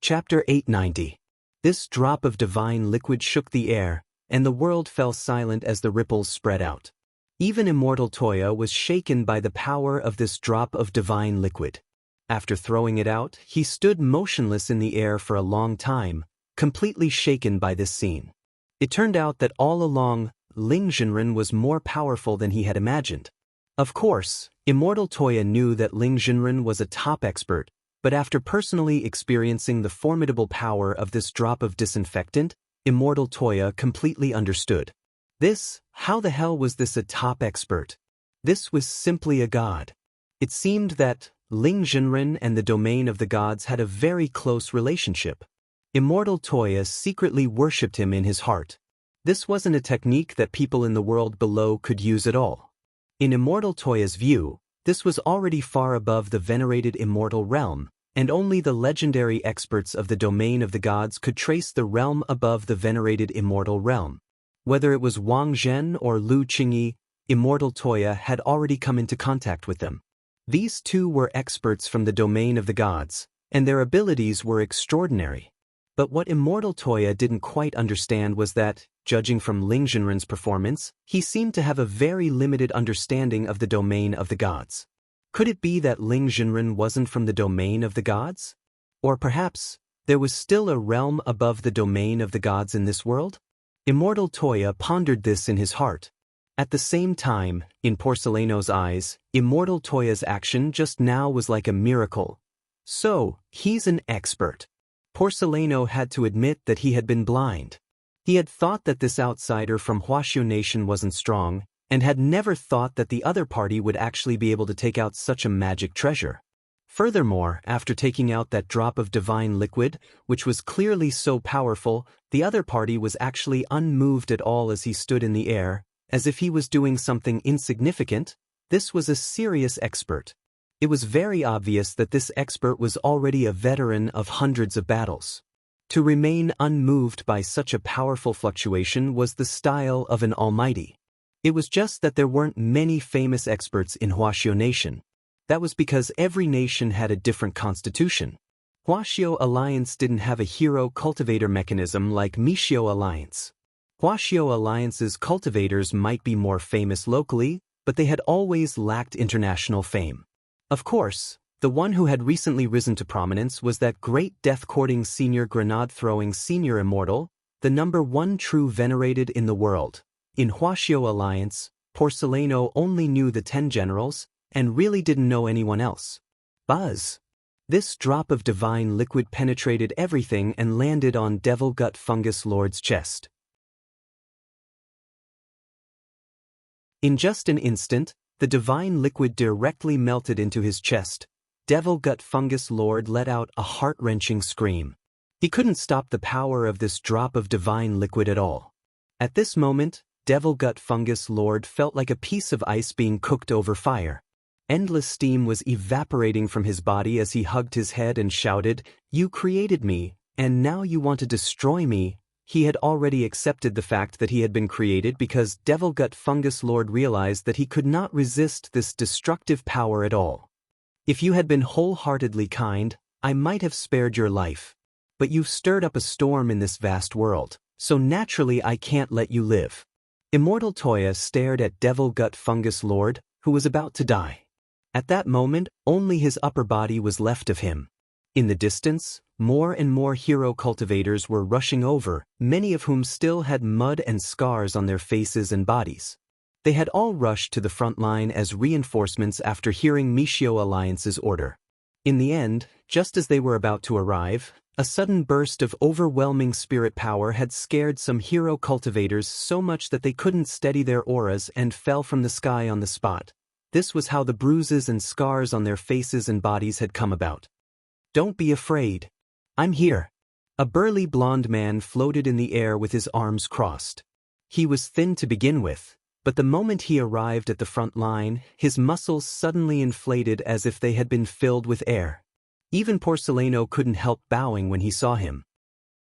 Chapter 890. This drop of divine liquid shook the air, and the world fell silent as the ripples spread out. Even Immortal Toya was shaken by the power of this drop of divine liquid. After throwing it out, he stood motionless in the air for a long time, completely shaken by this scene. It turned out that all along, Ling Jinren was more powerful than he had imagined. Of course, Immortal Toya knew that Ling Jinren was a top expert, but after personally experiencing the formidable power of this drop of disinfectant, Immortal Toya completely understood. How the hell was this a top expert? This was simply a god. It seemed that Ling Jinren and the domain of the gods had a very close relationship. Immortal Toya secretly worshipped him in his heart. This wasn't a technique that people in the world below could use at all. In Immortal Toya's view, this was already far above the venerated immortal realm, and only the legendary experts of the domain of the gods could trace the realm above the venerated immortal realm. Whether it was Wang Zhen or Lu Qingyi, Immortal Toya had already come into contact with them. These two were experts from the domain of the gods, and their abilities were extraordinary. But what Immortal Toya didn't quite understand was that, judging from Ling Jinren's performance, he seemed to have a very limited understanding of the domain of the gods. Could it be that Ling Jinren wasn't from the domain of the gods? Or perhaps, there was still a realm above the domain of the gods in this world? Immortal Toya pondered this in his heart. At the same time, in Porcelano's eyes, Immortal Toya's action just now was like a miracle. So, he's an expert. Porcelano had to admit that he had been blind. He had thought that this outsider from Huaxiu Nation wasn't strong, and had never thought that the other party would actually be able to take out such a magic treasure. Furthermore, after taking out that drop of divine liquid, which was clearly so powerful, the other party was actually unmoved at all as he stood in the air, as if he was doing something insignificant. This was a serious expert. It was very obvious that this expert was already a veteran of hundreds of battles. To remain unmoved by such a powerful fluctuation was the style of an almighty. It was just that there weren't many famous experts in Huaxiu Nation. That was because every nation had a different constitution. Huaxiu Alliance didn't have a hero cultivator mechanism like Mishio Alliance. Huaxiu Alliance's cultivators might be more famous locally, but they had always lacked international fame. Of course, the one who had recently risen to prominence was that great death-courting senior grenade-throwing senior Immortal, the #1 true venerated in the world. In Huaxiu Alliance, Porcelano only knew the 10 generals, and really didn't know anyone else. Buzz! This drop of divine liquid penetrated everything and landed on Devil Gut Fungus Lord's chest. In just an instant, the divine liquid directly melted into his chest. Devil Gut Fungus Lord let out a heart-wrenching scream. He couldn't stop the power of this drop of divine liquid at all. At this moment, Devil Gut Fungus Lord felt like a piece of ice being cooked over fire. Endless steam was evaporating from his body as he hugged his head and shouted, "You created me, and now you want to destroy me." He had already accepted the fact that he had been created because Devil Gut Fungus Lord realized that he could not resist this destructive power at all. "If you had been wholeheartedly kind, I might have spared your life. But you've stirred up a storm in this vast world, so naturally I can't let you live." Immortal Toya stared at Devil Gut Fungus Lord, who was about to die. At that moment, only his upper body was left of him. In the distance, more and more hero cultivators were rushing over, many of whom still had mud and scars on their faces and bodies. They had all rushed to the front line as reinforcements after hearing Mishio Alliance's order. In the end, just as they were about to arrive, a sudden burst of overwhelming spirit power had scared some hero cultivators so much that they couldn't steady their auras and fell from the sky on the spot. This was how the bruises and scars on their faces and bodies had come about. "Don't be afraid. I'm here." A burly blonde man floated in the air with his arms crossed. He was thin to begin with, but the moment he arrived at the front line, his muscles suddenly inflated as if they had been filled with air. Even Porcelano couldn't help bowing when he saw him.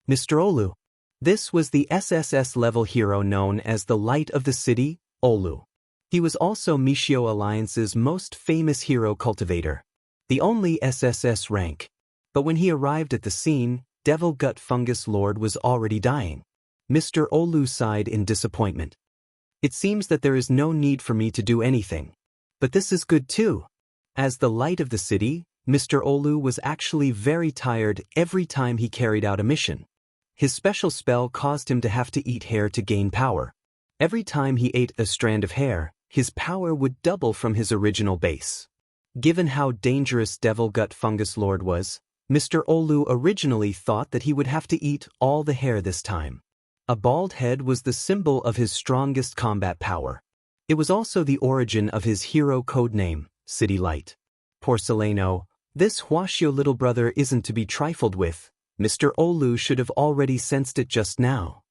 "Mr. Olu." This was the SSS-level hero known as the Light of the City, Olu. He was also Mishio Alliance's most famous hero cultivator, the only SSS rank. But when he arrived at the scene, Devil Gut Fungus Lord was already dying. Mr. Olu sighed in disappointment. "It seems that there is no need for me to do anything. But this is good too." As the Light of the City, Mr. Olu was actually very tired every time he carried out a mission. His special spell caused him to have to eat hair to gain power. Every time he ate a strand of hair, his power would double from his original base. Given how dangerous Devil Gut Fungus Lord was, Mr. Olu originally thought that he would have to eat all the hair this time. A bald head was the symbol of his strongest combat power. It was also the origin of his hero codename, City Light. "Porcelano, this Huaxiu little brother isn't to be trifled with. Mr. Olu should have already sensed it just now."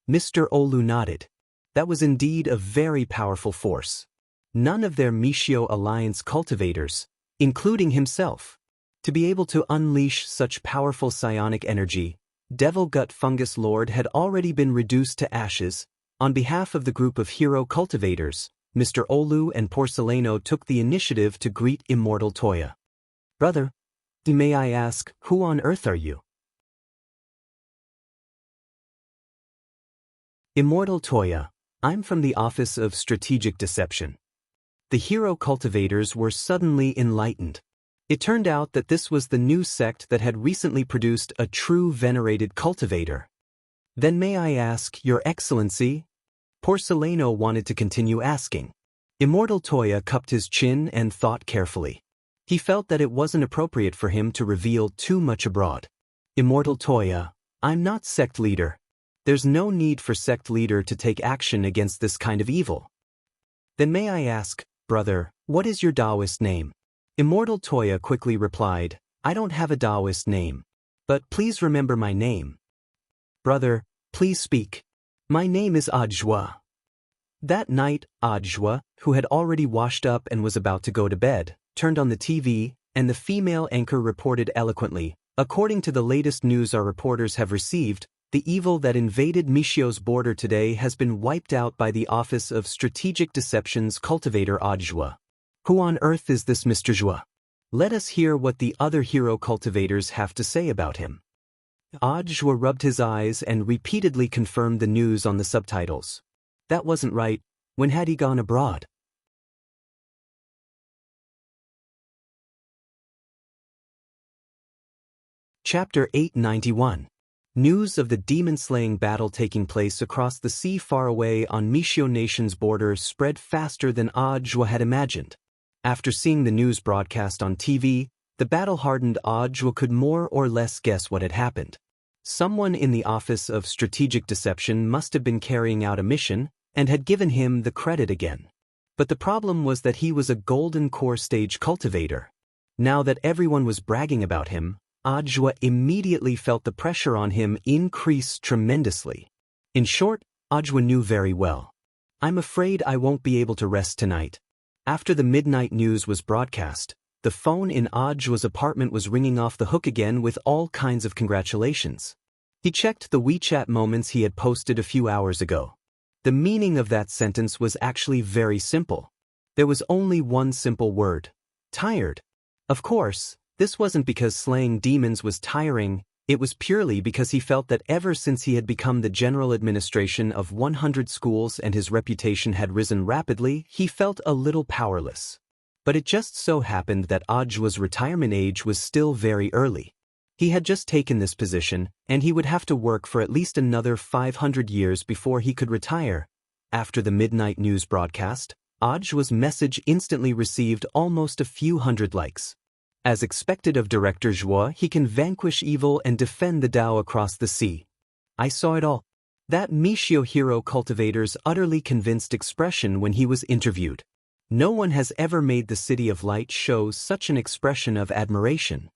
Mr. Olu nodded. That was indeed a very powerful force. None of their Mishio Alliance cultivators, including himself, to be able to unleash such powerful psionic energy. Devil Gut Fungus Lord had already been reduced to ashes. On behalf of the group of hero cultivators, Mr. Olu and Porcelano took the initiative to greet Immortal Toya. "Brother, may I ask, who on earth are you?" Immortal Toya, "I'm from the Office of Strategic Deception." The hero cultivators were suddenly enlightened. It turned out that this was the new sect that had recently produced a true venerated cultivator. "Then may I ask, Your Excellency?" Porcelano wanted to continue asking. Immortal Toya cupped his chin and thought carefully. He felt that it wasn't appropriate for him to reveal too much abroad. "Immortal Toya, I'm not sect leader." There's no need for sect leader to take action against this kind of evil. Then may I ask, brother, what is your Taoist name? Immortal Toya quickly replied, I don't have a Taoist name. But please remember my name. Brother, please speak. My name is Ajwa. That night, Ajwa, who had already washed up and was about to go to bed, turned on the TV, and the female anchor reported eloquently, according to the latest news our reporters have received, the evil that invaded Mishio's border today has been wiped out by the Office of Strategic Deception's cultivator Ajwa. Who on earth is this Mr. Jua? Let us hear what the other hero cultivators have to say about him. Ajwa rubbed his eyes and repeatedly confirmed the news on the subtitles. That wasn't right. When had he gone abroad? Chapter 891. News of the demon-slaying battle taking place across the sea far away on Mishio Nation's border spread faster than Ajwa had imagined. After seeing the news broadcast on TV, the battle-hardened Ajwa could more or less guess what had happened. Someone in the Office of Strategic Deception must have been carrying out a mission and had given him the credit again. But the problem was that he was a golden core stage cultivator. Now that everyone was bragging about him, Ajwa immediately felt the pressure on him increase tremendously. In short, Ajwa knew very well. I'm afraid I won't be able to rest tonight. After the midnight news was broadcast, the phone in Ajwa's apartment was ringing off the hook again with all kinds of congratulations. He checked the WeChat moments he had posted a few hours ago. The meaning of that sentence was actually very simple. There was only one simple word: tired. Of course, this wasn't because slaying demons was tiring, it was purely because he felt that ever since he had become the general administration of 100 schools and his reputation had risen rapidly, he felt a little powerless. But it just so happened that Ajwa's retirement age was still very early. He had just taken this position, and he would have to work for at least another 500 years before he could retire. After the midnight news broadcast, Ajwa's message instantly received almost a few hundred likes. As expected of Director Joie, he can vanquish evil and defend the Tao across the sea. I saw it all. That Mishio hero cultivator's utterly convinced expression when he was interviewed. No one has ever made the City of Light show such an expression of admiration.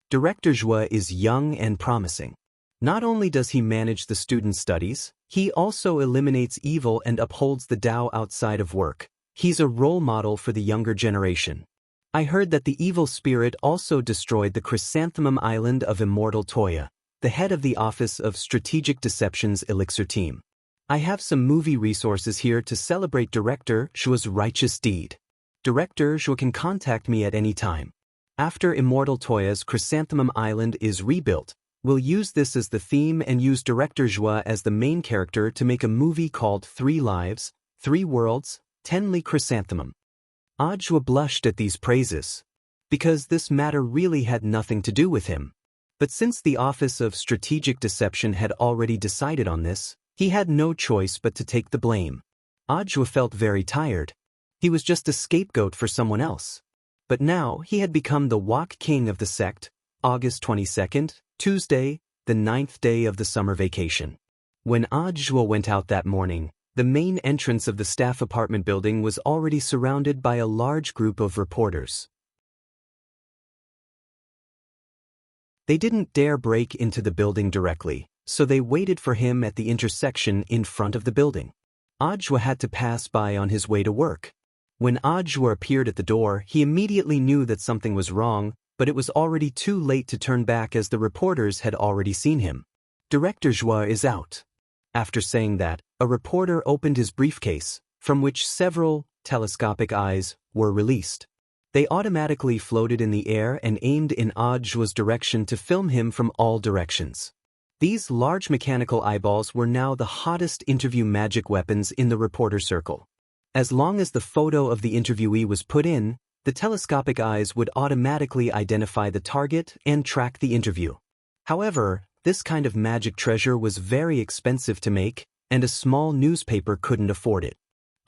Director Joie is young and promising. Not only does he manage the student studies, he also eliminates evil and upholds the Tao outside of work. He's a role model for the younger generation. I heard that the evil spirit also destroyed the Chrysanthemum Island of Immortal Toya, the head of the Office of Strategic Deception's Elixir team. I have some movie resources here to celebrate Director Joie's righteous deed. Director Joie can contact me at any time. After Immortal Toya's Chrysanthemum Island is rebuilt, we'll use this as the theme and use Director Joie as the main character to make a movie called 3 Lives, 3 Worlds, 10 Li Chrysanthemum. Ajwa blushed at these praises, because this matter really had nothing to do with him. But since the Office of Strategic Deception had already decided on this, he had no choice but to take the blame. Ajwa felt very tired. He was just a scapegoat for someone else. But now he had become the Wok King of the sect, August 22nd, Tuesday, the 9th day of the summer vacation. When Ajwa went out that morning, the main entrance of the staff apartment building was already surrounded by a large group of reporters. They didn't dare break into the building directly, so they waited for him at the intersection in front of the building. Ajwa had to pass by on his way to work. When Ajwa appeared at the door, he immediately knew that something was wrong, but it was already too late to turn back as the reporters had already seen him. Director Joie is out. After saying that, a reporter opened his briefcase, from which several telescopic eyes were released. They automatically floated in the air and aimed in Ajwa's direction to film him from all directions. These large mechanical eyeballs were now the hottest interview magic weapons in the reporter circle. As long as the photo of the interviewee was put in, the telescopic eyes would automatically identify the target and track the interview. However, this kind of magic treasure was very expensive to make, and a small newspaper couldn't afford it.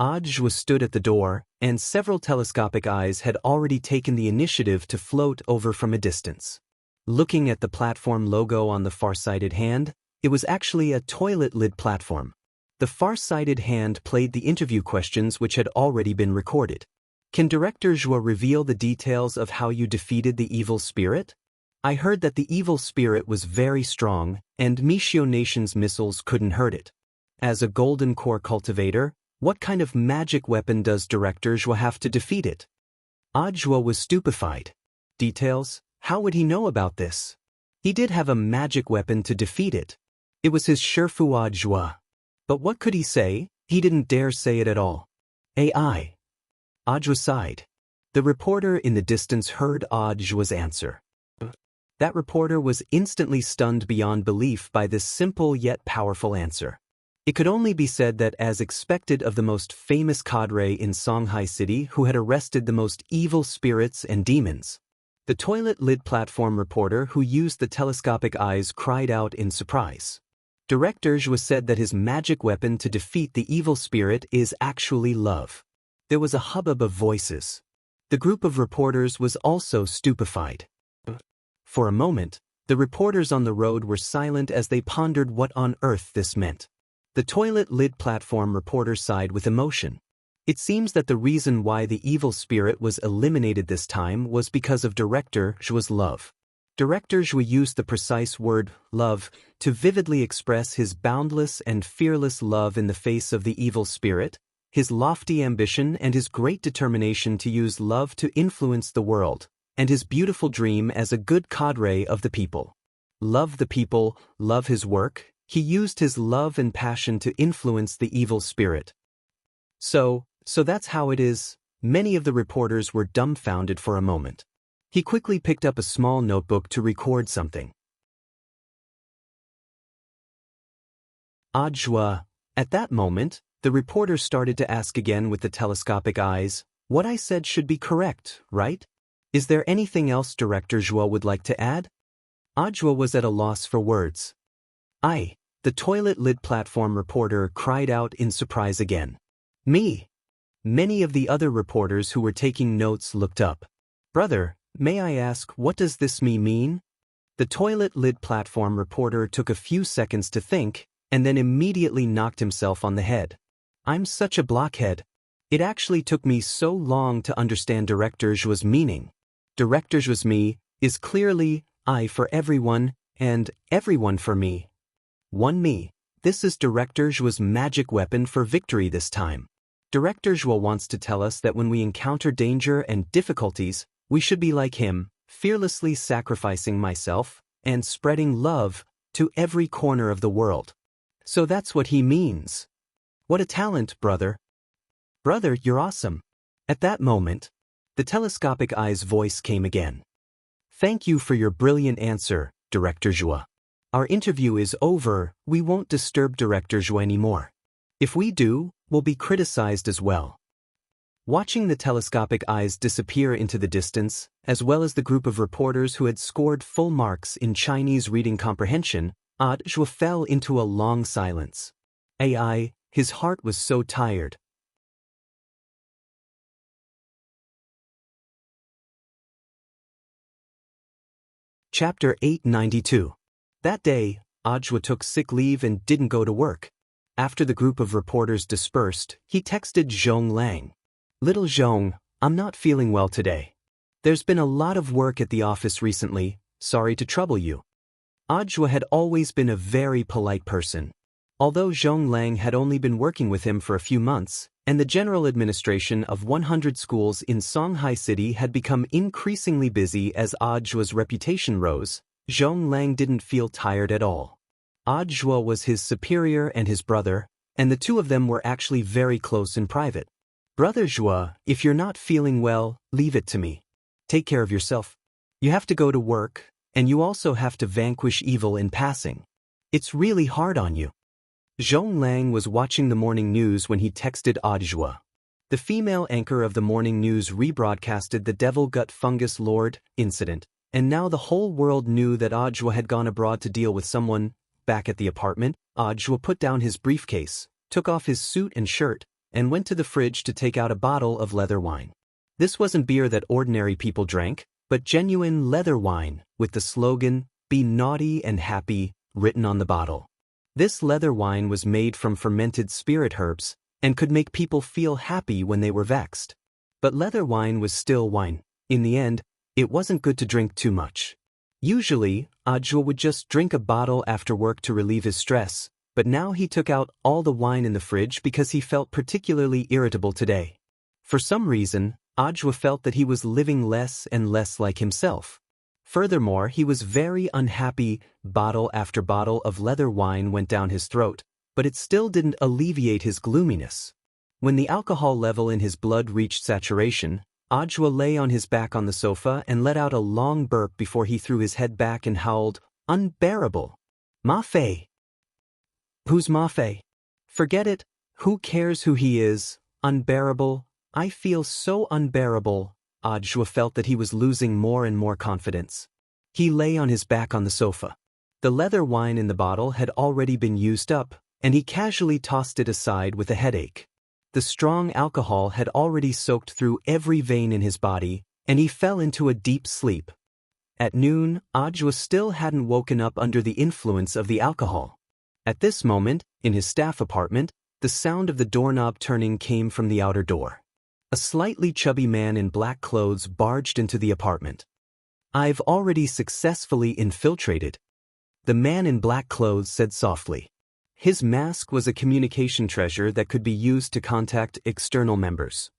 Ajwa stood at the door, and several telescopic eyes had already taken the initiative to float over from a distance. Looking at the platform logo on the far-sighted hand, It was actually a toilet lid platform. The far-sighted hand played the interview questions which had already been recorded. Can Director Zhua reveal the details of how you defeated the evil spirit? I heard that the evil spirit was very strong, and Mishio Nation's missiles couldn't hurt it. As a golden core cultivator, what kind of magic weapon does Director Zhua have to defeat it? Zhua was stupefied. Details? How would he know about this? He did have a magic weapon to defeat it. It was his Shifu Zhua. But what could he say? He didn't dare say it at all. AI. Zhua sighed. The reporter in the distance heard Zhua's answer. That reporter was instantly stunned beyond belief by this simple yet powerful answer. It could only be said that, as expected of the most famous cadre in Songhai City who had arrested the most evil spirits and demons, the toilet lid platform reporter who used the telescopic eyes cried out in surprise. Director Zhua said that his magic weapon to defeat the evil spirit is actually love. There was a hubbub of voices. The group of reporters was also stupefied. For a moment, the reporters on the road were silent as they pondered what on earth this meant. The toilet lid platform reporter sighed with emotion. It seems that the reason why the evil spirit was eliminated this time was because of Director Zhua's love. Director Zhua used the precise word, love, to vividly express his boundless and fearless love in the face of the evil spirit, his lofty ambition and his great determination to use love to influence the world, and his beautiful dream as a good cadre of the people. Love the people, love his work. He used his love and passion to influence the evil spirit. So that's how it is. Many of the reporters were dumbfounded for a moment. He quickly picked up a small notebook to record something. Zhua. At that moment, the reporter started to ask again with the telescopic eyes, what I said should be correct, right? Is there anything else Director Zhua would like to add? Zhua was at a loss for words. The toilet lid platform reporter cried out in surprise again. Me. Many of the other reporters who were taking notes looked up. Brother, may I ask, what does this mean? The toilet lid platform reporter took a few seconds to think, and then immediately knocked himself on the head. I'm such a blockhead. It actually took me so long to understand Director Zhua's meaning. Director Zhua's me is clearly I for everyone, and everyone for me. One me. This is Director Zhua's magic weapon for victory this time. Director Zhua wants to tell us that when we encounter danger and difficulties, we should be like him, fearlessly sacrificing myself and spreading love to every corner of the world. So that's what he means. What a talent, brother. Brother, you're awesome. At that moment, the telescopic eye's voice came again. Thank you for your brilliant answer, Director Zhua. Our interview is over. We won't disturb Director Zhua anymore. If we do, we'll be criticized as well. Watching the telescopic eyes disappear into the distance, as well as the group of reporters who had scored full marks in Chinese reading comprehension, Zhua fell into a long silence. His heart was so tired. Chapter 892. That day, Zhua took sick leave and didn't go to work. After the group of reporters dispersed, he texted Zhong Lang. Little Zhong, I'm not feeling well today. There's been a lot of work at the office recently, sorry to trouble you. Zhua had always been a very polite person. Although Zhong Lang had only been working with him for a few months, and the general administration of 100 schools in Songhai City had become increasingly busy as Zhua's reputation rose, Zhong Lang didn't feel tired at all. Zhua was his superior and his brother, and the two of them were actually very close in private. Brother Zhua, if you're not feeling well, leave it to me. Take care of yourself. You have to go to work, and you also have to vanquish evil in passing. It's really hard on you. Zhong Lang was watching the morning news when he texted Zhua. The female anchor of the morning news rebroadcasted the Devil Gut Fungus Lord incident, and now the whole world knew that Zhua had gone abroad to deal with someone. Back at the apartment, Zhua put down his briefcase, took off his suit and shirt, and went to the fridge to take out a bottle of leather wine. This wasn't beer that ordinary people drank, but genuine leather wine, with the slogan, "Be naughty and happy," written on the bottle. This leather wine was made from fermented spirit herbs and could make people feel happy when they were vexed. But leather wine was still wine. In the end, it wasn't good to drink too much. Usually, Ajwa would just drink a bottle after work to relieve his stress, but now he took out all the wine in the fridge because he felt particularly irritable today. For some reason, Ajwa felt that he was living less and less like himself. Furthermore, he was very unhappy. Bottle after bottle of leather wine went down his throat, but it still didn't alleviate his gloominess. When the alcohol level in his blood reached saturation, Ajwa lay on his back on the sofa and let out a long burp before he threw his head back and howled, "Unbearable! Mafe! Who's Mafe? Forget it. Who cares who he is? Unbearable. I feel so unbearable." Ajwa felt that he was losing more and more confidence. He lay on his back on the sofa. The leather wine in the bottle had already been used up, and he casually tossed it aside with a headache. The strong alcohol had already soaked through every vein in his body, and he fell into a deep sleep. At noon, Ajwa still hadn't woken up under the influence of the alcohol. At this moment, in his staff apartment, the sound of the doorknob turning came from the outer door. A slightly chubby man in black clothes barged into the apartment. "I've already successfully infiltrated," the man in black clothes said softly. His mask was a communication treasure that could be used to contact external members.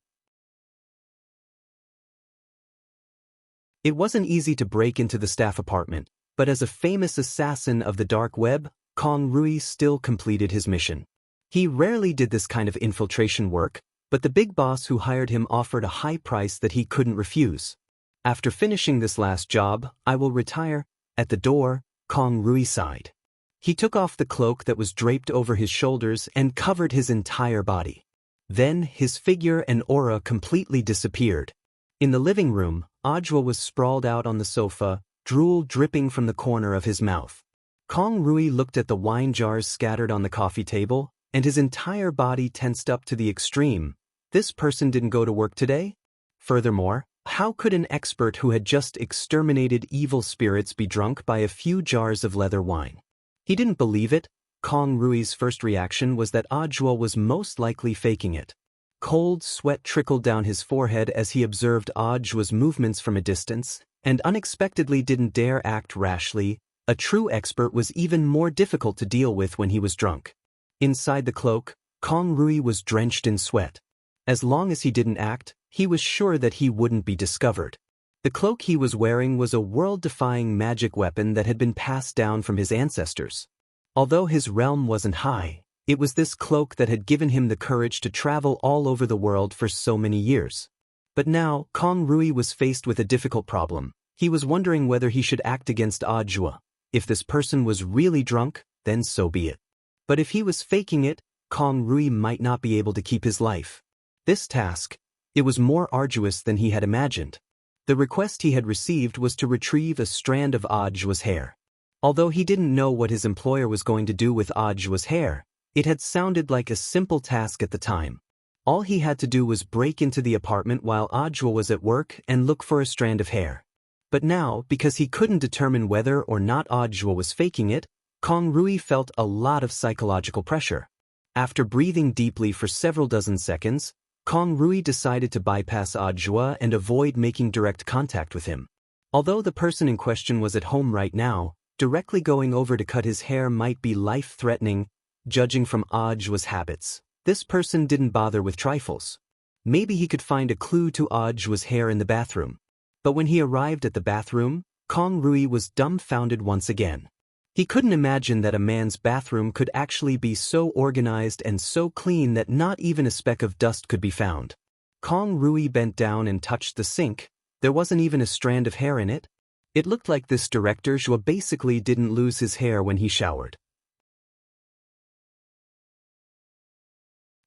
It wasn't easy to break into the staff apartment, but as a famous assassin of the dark web, Kong Rui still completed his mission. He rarely did this kind of infiltration work, but the big boss who hired him offered a high price that he couldn't refuse. "After finishing this last job, I will retire." At the door, Kong Rui sighed. He took off the cloak that was draped over his shoulders and covered his entire body. Then, his figure and aura completely disappeared. In the living room, Ajwa was sprawled out on the sofa, drool dripping from the corner of his mouth. Kong Rui looked at the wine jars scattered on the coffee table, and his entire body tensed up to the extreme. This person didn't go to work today? Furthermore, how could an expert who had just exterminated evil spirits be drunk by a few jars of leather wine? He didn't believe it. Kong Rui's first reaction was that Ajwa was most likely faking it. Cold sweat trickled down his forehead as he observed Ajwa's movements from a distance, and unexpectedly didn't dare act rashly. A true expert was even more difficult to deal with when he was drunk. Inside the cloak, Kong Rui was drenched in sweat. As long as he didn't act, he was sure that he wouldn't be discovered. The cloak he was wearing was a world-defying magic weapon that had been passed down from his ancestors. Although his realm wasn't high, it was this cloak that had given him the courage to travel all over the world for so many years. But now, Kong Rui was faced with a difficult problem. He was wondering whether he should act against Ajwa. If this person was really drunk, then so be it. But if he was faking it, Kong Rui might not be able to keep his life. This task, it was more arduous than he had imagined. The request he had received was to retrieve a strand of Ajwa's hair. Although he didn't know what his employer was going to do with Ajwa's hair, it had sounded like a simple task at the time. All he had to do was break into the apartment while Ajwa was at work and look for a strand of hair. But now, because he couldn't determine whether or not Ajwa was faking it, Kong Rui felt a lot of psychological pressure. After breathing deeply for several dozen seconds, Kong Rui decided to bypass Ajwa and avoid making direct contact with him. Although the person in question was at home right now, directly going over to cut his hair might be life-threatening. Judging from Ajwa's habits, this person didn't bother with trifles. Maybe he could find a clue to Ajwa's hair in the bathroom. But when he arrived at the bathroom, Kong Rui was dumbfounded once again. He couldn't imagine that a man's bathroom could actually be so organized and so clean that not even a speck of dust could be found. Kong Rui bent down and touched the sink. There wasn't even a strand of hair in it. It looked like this director Zhua basically didn't lose his hair when he showered.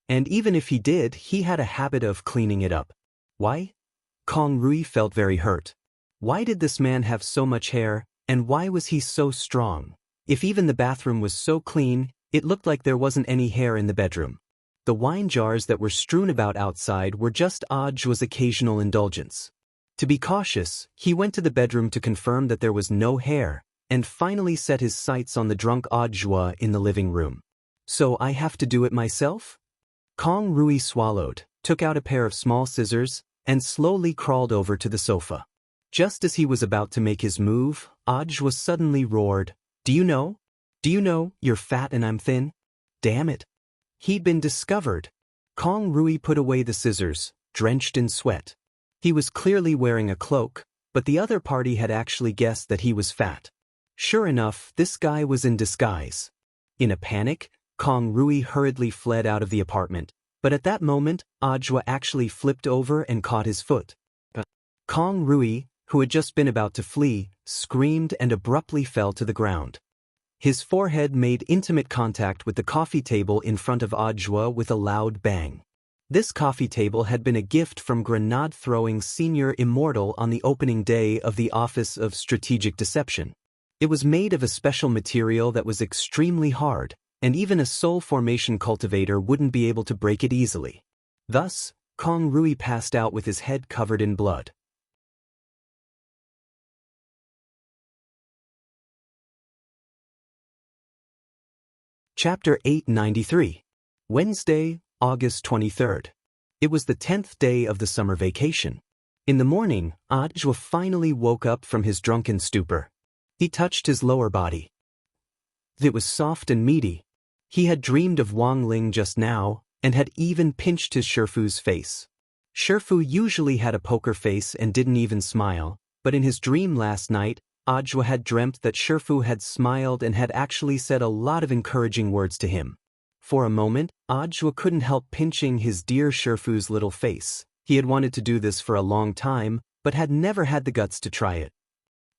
And even if he did, he had a habit of cleaning it up. Why? Kong Rui felt very hurt. Why did this man have so much hair, and why was he so strong? If even the bathroom was so clean, it looked like there wasn't any hair in the bedroom. The wine jars that were strewn about outside were just Ajwa's occasional indulgence. To be cautious, he went to the bedroom to confirm that there was no hair, and finally set his sights on the drunk Audiobook in the living room. So I have to do it myself? Kong Rui swallowed, took out a pair of small scissors, and slowly crawled over to the sofa. Just as he was about to make his move, Audiobook suddenly roared, Do you know? Do you know, you're fat and I'm thin? Damn it. He'd been discovered. Kong Rui put away the scissors, drenched in sweat. He was clearly wearing a cloak, but the other party had actually guessed that he was fat. Sure enough, this guy was in disguise. In a panic, Kong Rui hurriedly fled out of the apartment, but at that moment, Audiobook actually flipped over and caught his foot. Kong Rui, who had just been about to flee, screamed and abruptly fell to the ground. His forehead made intimate contact with the coffee table in front of Audiobook with a loud bang. This coffee table had been a gift from grenade-throwing senior Immortal on the opening day of the Office of Strategic Deception. It was made of a special material that was extremely hard, and even a soul formation cultivator wouldn't be able to break it easily. Thus, Kong Rui passed out with his head covered in blood. Chapter 893. Wednesday, August 23rd. It was the 10th day of the summer vacation. In the morning, Audiobook finally woke up from his drunken stupor. He touched his lower body. It was soft and meaty. He had dreamed of Wang Ling just now, and had even pinched his Shifu's face. Shifu usually had a poker face and didn't even smile, but in his dream last night, Audiobook had dreamt that Shifu had smiled and had actually said a lot of encouraging words to him. For a moment, Audiobook couldn't help pinching his dear Shifu's little face. He had wanted to do this for a long time, but had never had the guts to try it.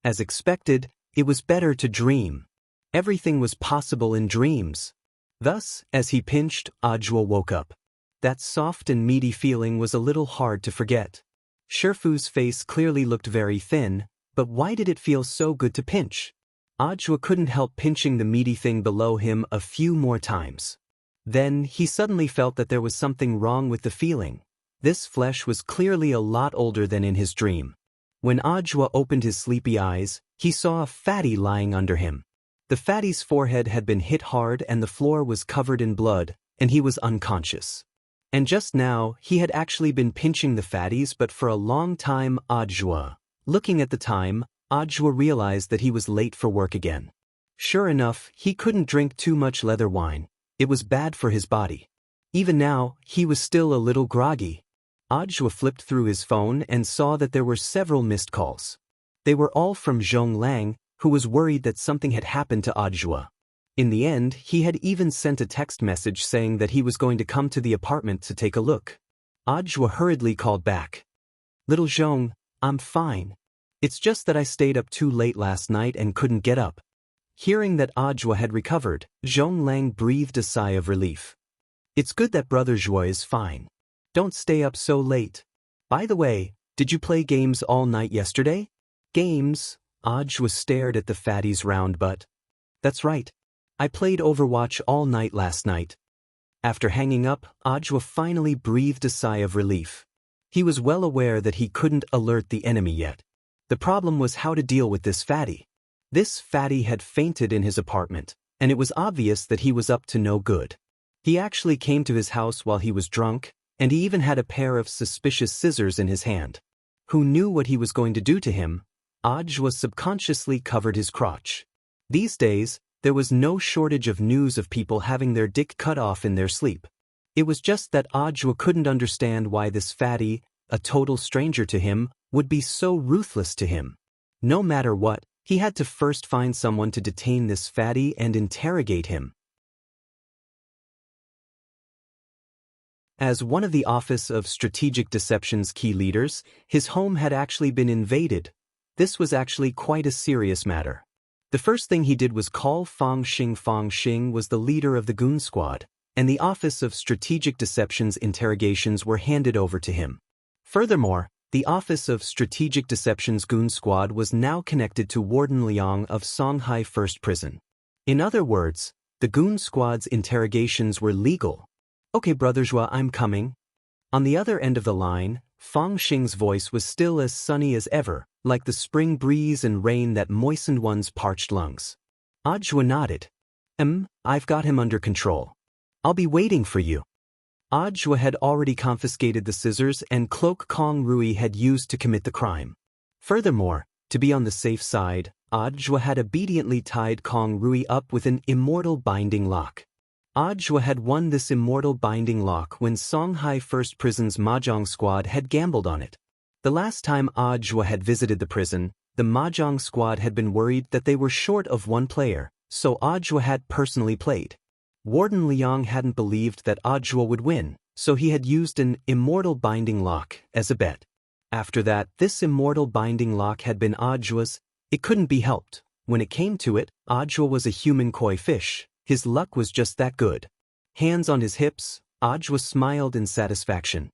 As expected, it was better to dream. Everything was possible in dreams. Thus, as he pinched, Audiobook woke up. That soft and meaty feeling was a little hard to forget. Shifu's face clearly looked very thin, but why did it feel so good to pinch? Audiobook couldn't help pinching the meaty thing below him a few more times. Then, he suddenly felt that there was something wrong with the feeling. This flesh was clearly a lot older than in his dream. When Audiobook opened his sleepy eyes, he saw a fatty lying under him. The fatty's forehead had been hit hard and the floor was covered in blood, and he was unconscious. And just now, he had actually been pinching the fatties but for a long time. Looking at the time, Audiobook realized that he was late for work again. Sure enough, he couldn't drink too much leather wine. It was bad for his body. Even now, he was still a little groggy. Audiobook flipped through his phone and saw that there were several missed calls. They were all from Zhong Lang, who was worried that something had happened to Audiobook. In the end, he had even sent a text message saying that he was going to come to the apartment to take a look. Audiobook hurriedly called back. Little Zhong, I'm fine. It's just that I stayed up too late last night and couldn't get up. Hearing that Audiobook had recovered, Zhong Lang breathed a sigh of relief. It's good that Brother Zhuo is fine. Don't stay up so late. By the way, did you play games all night yesterday? Games? Audiobook stared at the fatty's round butt. That's right. I played Overwatch all night last night. After hanging up, Audiobook finally breathed a sigh of relief. He was well aware that he couldn't alert the enemy yet. The problem was how to deal with this fatty. This fatty had fainted in his apartment, and it was obvious that he was up to no good. He actually came to his house while he was drunk, and he even had a pair of suspicious scissors in his hand. Who knew what he was going to do to him? Audiobook subconsciously covered his crotch. These days, there was no shortage of news of people having their dick cut off in their sleep. It was just that Audiobook couldn't understand why this fatty, a total stranger to him, would be so ruthless to him. No matter what, he had to first find someone to detain this fatty and interrogate him. As one of the Office of Strategic Deception's key leaders, his home had actually been invaded. This was actually quite a serious matter. The first thing he did was call Fang Xing. Fang Xing was the leader of the Goon Squad, and the Office of Strategic Deception's interrogations were handed over to him. Furthermore, the Office of Strategic Deception's Goon Squad was now connected to Warden Liang of Songhai First Prison. In other words, the Goon Squad's interrogations were legal. Okay, Brother Zhuo, I'm coming. On the other end of the line, Fang Xing's voice was still as sunny as ever, like the spring breeze and rain that moistened one's parched lungs. Ajwa nodded. I've got him under control. I'll be waiting for you. Ajwa had already confiscated the scissors and cloak Kong Rui had used to commit the crime. Furthermore, to be on the safe side, Ajwa had obediently tied Kong Rui up with an immortal binding lock. Ajwa had won this immortal binding lock when Songhai First Prison's Mahjong squad had gambled on it. The last time Ajwa had visited the prison, the Mahjong squad had been worried that they were short of one player, so Ajwa had personally played. Warden Liang hadn't believed that Ajwa would win, so he had used an immortal binding lock as a bet. After that, this immortal binding lock had been Ajwa's. It couldn't be helped. When it came to it, Ajwa was a human koi fish. His luck was just that good. Hands on his hips, Ajwa smiled in satisfaction.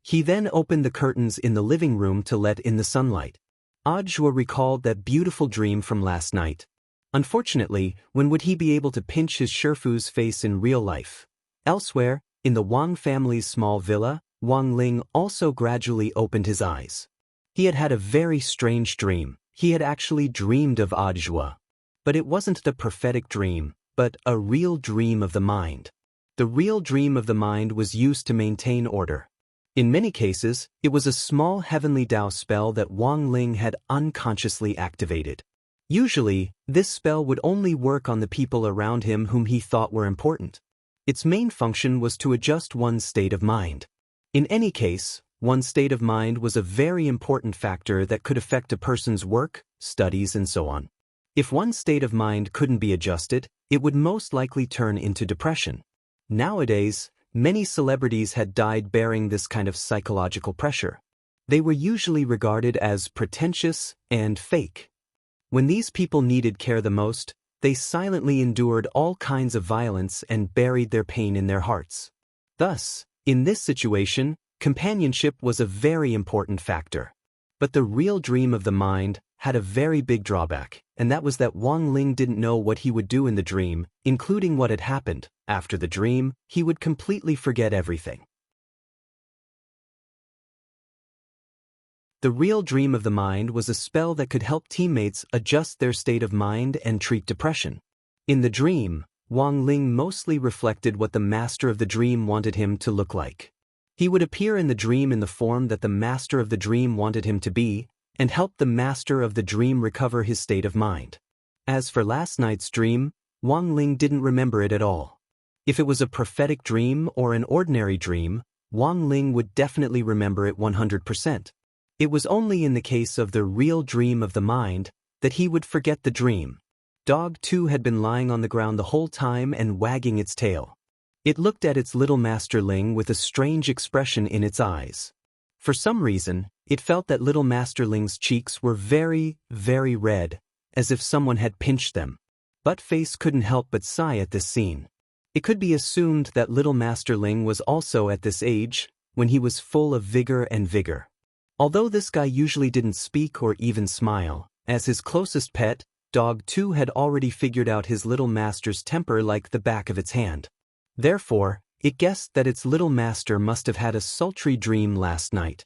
He then opened the curtains in the living room to let in the sunlight. Ajwa recalled that beautiful dream from last night. Unfortunately, when would he be able to pinch his Shifu's face in real life? Elsewhere, in the Wang family's small villa, Wang Ling also gradually opened his eyes. He had had a very strange dream. He had actually dreamed of Ajwa. But it wasn't the prophetic dream, but a real dream of the mind. The real dream of the mind was used to maintain order. In many cases, it was a small heavenly Dao spell that Wang Ling had unconsciously activated. Usually, this spell would only work on the people around him whom he thought were important. Its main function was to adjust one's state of mind. In any case, one's state of mind was a very important factor that could affect a person's work, studies, and so on. If one's state of mind couldn't be adjusted, it would most likely turn into depression. Nowadays, many celebrities had died bearing this kind of psychological pressure. They were usually regarded as pretentious and fake. When these people needed care the most, they silently endured all kinds of violence and buried their pain in their hearts. Thus, in this situation, companionship was a very important factor. But the real dream of the mind had a very big drawback, and that was that Wang Ling didn't know what he would do in the dream, including what had happened. After the dream, he would completely forget everything. The real dream of the mind was a spell that could help teammates adjust their state of mind and treat depression. In the dream, Wang Ling mostly reflected what the master of the dream wanted him to look like. He would appear in the dream in the form that the master of the dream wanted him to be, and help the master of the dream recover his state of mind. As for last night's dream, Wang Ling didn't remember it at all. If it was a prophetic dream or an ordinary dream, Wang Ling would definitely remember it 100%. It was only in the case of the real dream of the mind that he would forget the dream. Dog 2 had been lying on the ground the whole time and wagging its tail. It looked at its little master Ling with a strange expression in its eyes. For some reason, it felt that little Master Ling's cheeks were very, very red, as if someone had pinched them. But Face couldn't help but sigh at this scene. It could be assumed that little Master Ling was also at this age, when he was full of vigor. Although this guy usually didn't speak or even smile, as his closest pet, Dog 2 had already figured out his little master's temper like the back of its hand. Therefore, it guessed that its little master must have had a sultry dream last night.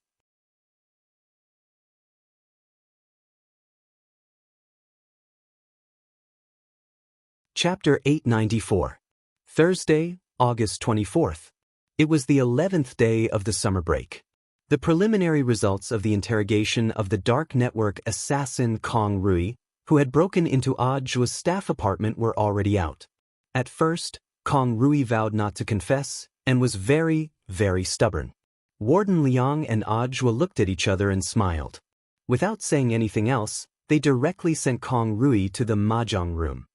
Chapter 894. Thursday, August 24th. It was the 11th day of the summer break. The preliminary results of the interrogation of the dark network assassin Kong Rui, who had broken into Ajwa's staff apartment, were already out. At first, Kong Rui vowed not to confess, and was very, very stubborn. Warden Liang and Ajwa looked at each other and smiled. Without saying anything else, they directly sent Kong Rui to the mahjong room.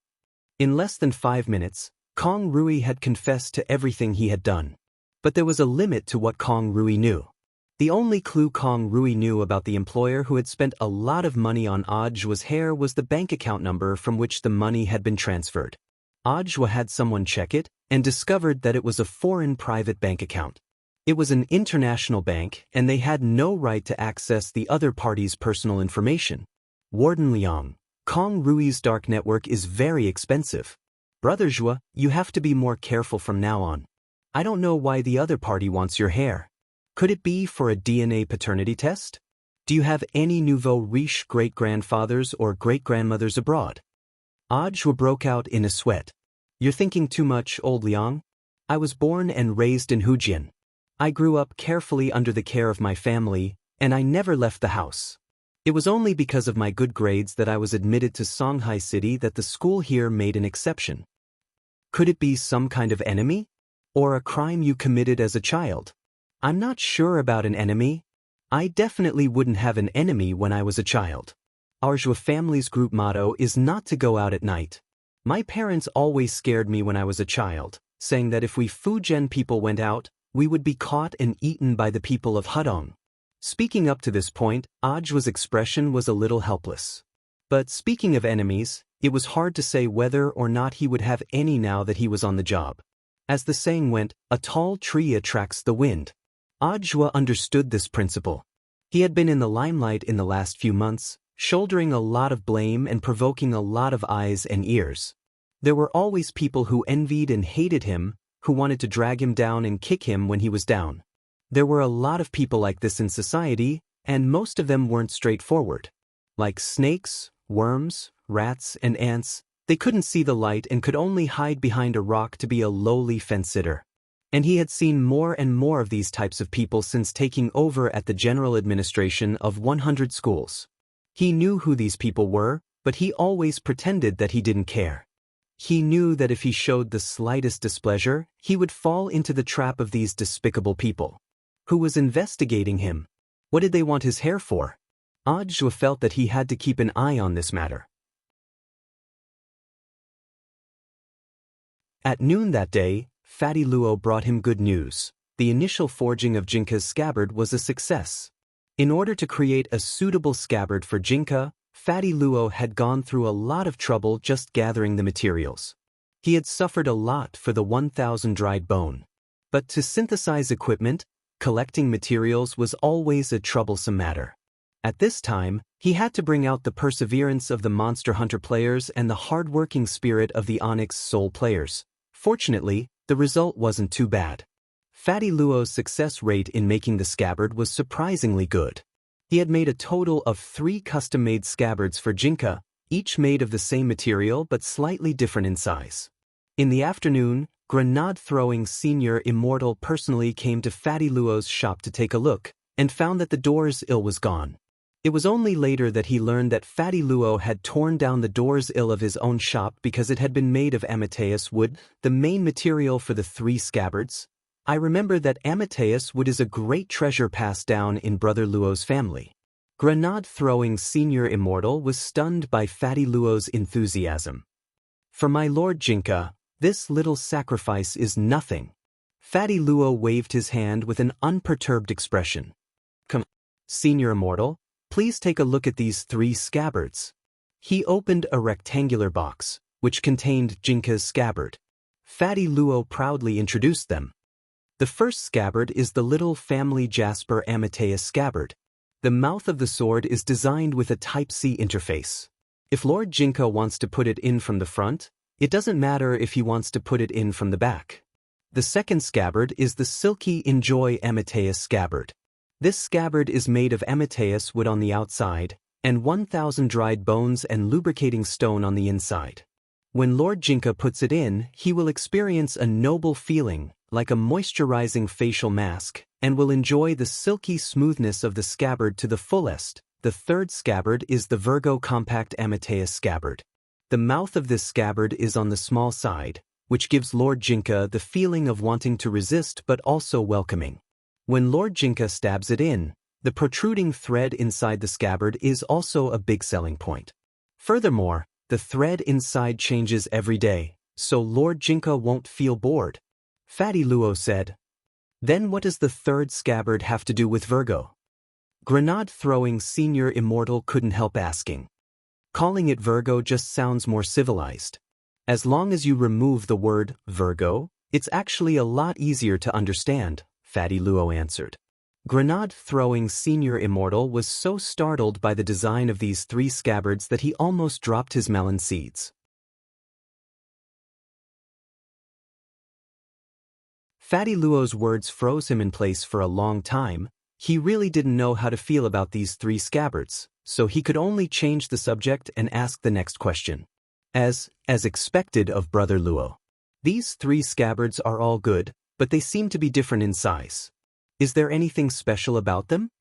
In less than 5 minutes, Kong Rui had confessed to everything he had done. But there was a limit to what Kong Rui knew. The only clue Kong Rui knew about the employer who had spent a lot of money on Ajwa's hair was the bank account number from which the money had been transferred. Ajwa had someone check it and discovered that it was a foreign private bank account. It was an international bank, and they had no right to access the other party's personal information. Warden Liang, Kong Rui's dark network is very expensive. Brother Zhua, you have to be more careful from now on. I don't know why the other party wants your hair. Could it be for a DNA paternity test? Do you have any nouveau riche great-grandfathers or great-grandmothers abroad? Ajwa broke out in a sweat. You're thinking too much, old Liang. I was born and raised in Hujian. I grew up carefully under the care of my family, and I never left the house. It was only because of my good grades that I was admitted to Songhai City that the school here made an exception. Could it be some kind of enemy? Or a crime you committed as a child? I'm not sure about an enemy. I definitely wouldn't have an enemy when I was a child. Our Zhua family's group motto is not to go out at night. My parents always scared me when I was a child, saying that if we Fujian people went out, we would be caught and eaten by the people of Hudong. Speaking up to this point, Ajwa's expression was a little helpless. But speaking of enemies, it was hard to say whether or not he would have any now that he was on the job. As the saying went, a tall tree attracts the wind. Ajwa understood this principle. He had been in the limelight in the last few months, shouldering a lot of blame and provoking a lot of eyes and ears. There were always people who envied and hated him, who wanted to drag him down and kick him when he was down. There were a lot of people like this in society, and most of them weren't straightforward. Like snakes, worms, rats, and ants, they couldn't see the light and could only hide behind a rock to be a lowly fence-sitter. And he had seen more and more of these types of people since taking over at the general administration of 100 schools. He knew who these people were, but he always pretended that he didn't care. He knew that if he showed the slightest displeasure, he would fall into the trap of these despicable people. Who was investigating him? What did they want his hair for? Ajwa felt that he had to keep an eye on this matter. At noon that day, Fatty Luo brought him good news. The initial forging of Jinka's scabbard was a success. In order to create a suitable scabbard for Jinka, Fatty Luo had gone through a lot of trouble just gathering the materials. He had suffered a lot for the 1,000 dried bone. But to synthesize equipment, collecting materials was always a troublesome matter. At this time, he had to bring out the perseverance of the Monster Hunter players and the hard-working spirit of the Onyx Soul players. Fortunately, the result wasn't too bad. Fatty Luo's success rate in making the scabbard was surprisingly good. He had made a total of 3 custom-made scabbards for Jinka, each made of the same material but slightly different in size. In the afternoon, grenade-throwing senior Immortal personally came to Fatty Luo's shop to take a look, and found that the door's ill was gone. It was only later that he learned that Fatty Luo had torn down the door's ill of his own shop because it had been made of Amateus wood, the main material for the 3 scabbards. I remember that Amateus wood is a great treasure passed down in Brother Luo's family. Grenade-throwing senior Immortal was stunned by Fatty Luo's enthusiasm. For my Lord Jinka, this little sacrifice is nothing. Fatty Luo waved his hand with an unperturbed expression. Come, Senior Immortal, please take a look at these 3 scabbards. He opened a rectangular box, which contained Jinka's scabbard. Fatty Luo proudly introduced them. The first scabbard is the little family Jasper Amateus scabbard. The mouth of the sword is designed with a Type-C interface. If Lord Jinka wants to put it in from the front, it doesn't matter if he wants to put it in from the back. The second scabbard is the silky Enjoy Amateus scabbard. This scabbard is made of Amateus wood on the outside, and 1,000 dried bones and lubricating stone on the inside. When Lord Jinka puts it in, he will experience a noble feeling, like a moisturizing facial mask, and will enjoy the silky smoothness of the scabbard to the fullest. The third scabbard is the Virgo Compact Amateus scabbard. The mouth of this scabbard is on the small side, which gives Lord Jinka the feeling of wanting to resist but also welcoming. When Lord Jinka stabs it in, the protruding thread inside the scabbard is also a big selling point. Furthermore, the thread inside changes every day, so Lord Jinka won't feel bored. Fatty Luo said. Then what does the third scabbard have to do with Virgo? Grenade-throwing senior Immortal couldn't help asking. Calling it Virgo just sounds more civilized. As long as you remove the word Virgo, it's actually a lot easier to understand, Fatty Luo answered. Grenade-throwing senior Immortal was so startled by the design of these 3 scabbards that he almost dropped his melon seeds. Fatty Luo's words froze him in place for a long time. He really didn't know how to feel about these three scabbards, so he could only change the subject and ask the next question. As expected of Brother Luo. These three scabbards are all good, but they seem to be different in size. Is there anything special about them?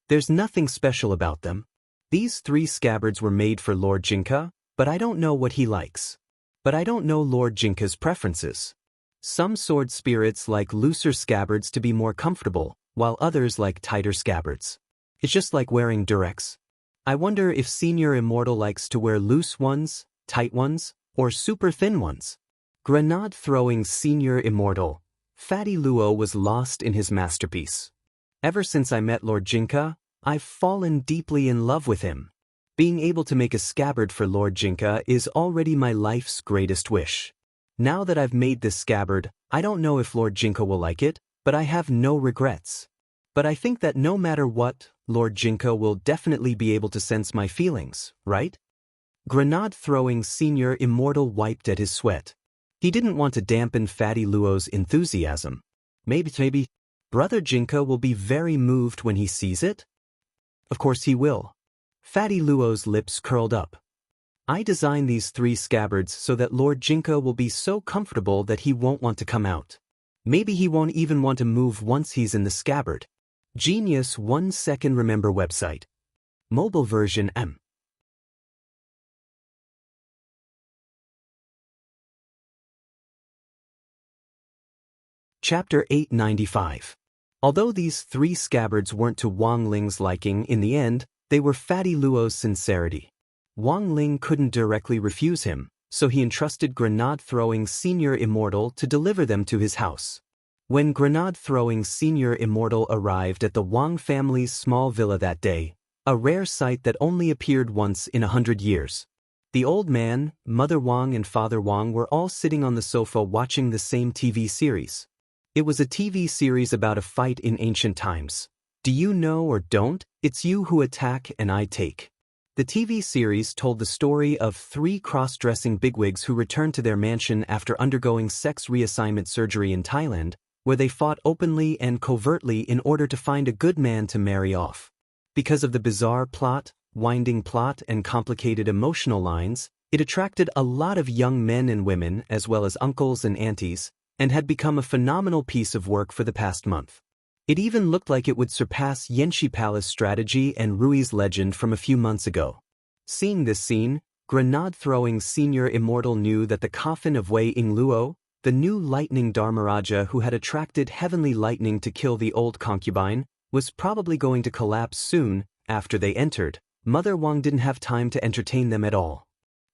There's nothing special about them. These three scabbards were made for Lord Jinka, but I don't know what he likes. But I don't know Lord Jinka's preferences. Some sword spirits like looser scabbards to be more comfortable, while others like tighter scabbards. It's just like wearing Durex. I wonder if Senior Immortal likes to wear loose ones, tight ones, or super thin ones. Grenade-throwing Senior Immortal. Fatty Luo was lost in his masterpiece. Ever since I met Lord Jinka, I've fallen deeply in love with him. Being able to make a scabbard for Lord Jinka is already my life's greatest wish. Now that I've made this scabbard, I don't know if Lord Jinka will like it, but I have no regrets. But I think that no matter what, Lord Jinka will definitely be able to sense my feelings, right? Grenade-throwing Senior Immortal wiped at his sweat. He didn't want to dampen Fatty Luo's enthusiasm. Maybe, Brother Jinka will be very moved when he sees it? Of course he will. Fatty Luo's lips curled up. I designed these three scabbards so that Lord Jinka will be so comfortable that he won't want to come out. Maybe he won't even want to move once he's in the scabbard. Genius 1 second remember website. Mobile version M. Chapter 895. Although these three scabbards weren't to Wang Ling's liking in the end, they were Fatty Luo's sincerity. Wang Ling couldn't directly refuse him, so he entrusted Grenade-throwing Senior Immortal to deliver them to his house. When Grenade-throwing Senior Immortal arrived at the Wang family's small villa that day, a rare sight that only appeared once in 100 years. The old man, Mother Wang and Father Wang were all sitting on the sofa watching the same TV series. It was a TV series about a fight in ancient times. Do you know or don't? It's you who attack and I take. The TV series told the story of three cross-dressing bigwigs who returned to their mansion after undergoing sex reassignment surgery in Thailand, where they fought openly and covertly in order to find a good man to marry off. Because of the bizarre plot, winding plot, and complicated emotional lines, it attracted a lot of young men and women as well as uncles and aunties, and had become a phenomenal piece of work for the past month. It even looked like it would surpass Yanxi Palace strategy and Rui's legend from a few months ago. Seeing this scene, Grenade-throwing Senior Immortal knew that the coffin of Wei Yingluo, the new lightning Dharmaraja who had attracted heavenly lightning to kill the old concubine, was probably going to collapse soon. After they entered, Mother Wang didn't have time to entertain them at all.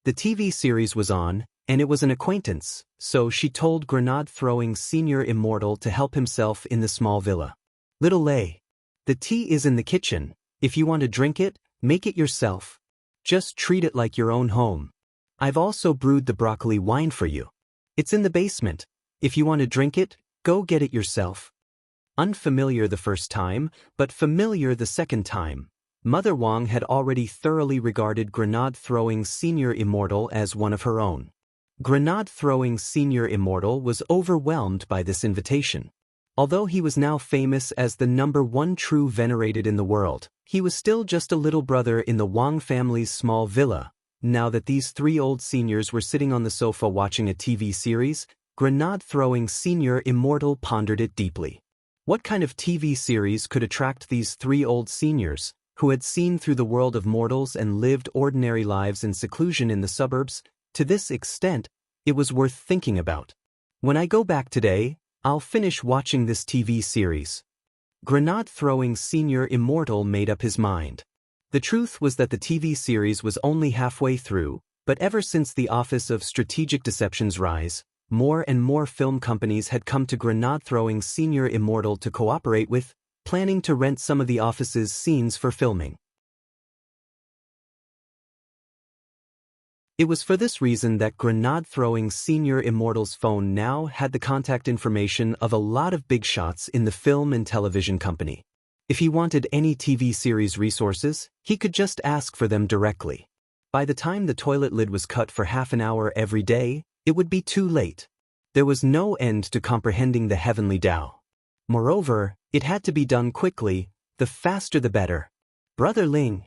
The TV series was on, and it was an acquaintance, so she told Grenade-throwing Senior Immortal to help himself in the small villa. Little Lei, the tea is in the kitchen. If you want to drink it, make it yourself. Just treat it like your own home. I've also brewed the broccoli wine for you. It's in the basement. If you want to drink it, go get it yourself. Unfamiliar the first time, but familiar the second time, Mother Wang had already thoroughly regarded Grenade-throwing Senior Immortal as one of her own. Grenade-throwing Senior Immortal was overwhelmed by this invitation. Although he was now famous as the #1 true venerated in the world, he was still just a little brother in the Wang family's small villa. Now that these three old seniors were sitting on the sofa watching a TV series, Grenade-throwing Senior Immortal pondered it deeply. What kind of TV series could attract these three old seniors, who had seen through the world of mortals and lived ordinary lives in seclusion in the suburbs? To this extent, it was worth thinking about. When I go back today, I'll finish watching this TV series. Grenade-throwing Senior Immortal made up his mind. The truth was that the TV series was only halfway through, but ever since the Office of Strategic Deception's rise, more and more film companies had come to Grenade-throwing Senior Immortal to cooperate with, planning to rent some of the office's scenes for filming. It was for this reason that Grenade-throwing Senior Immortal's phone now had the contact information of a lot of big shots in the film and television company. If he wanted any TV series resources, he could just ask for them directly. By the time the toilet lid was cut for half an hour every day, it would be too late. There was no end to comprehending the heavenly Tao. Moreover, it had to be done quickly, the faster the better. Brother Ling.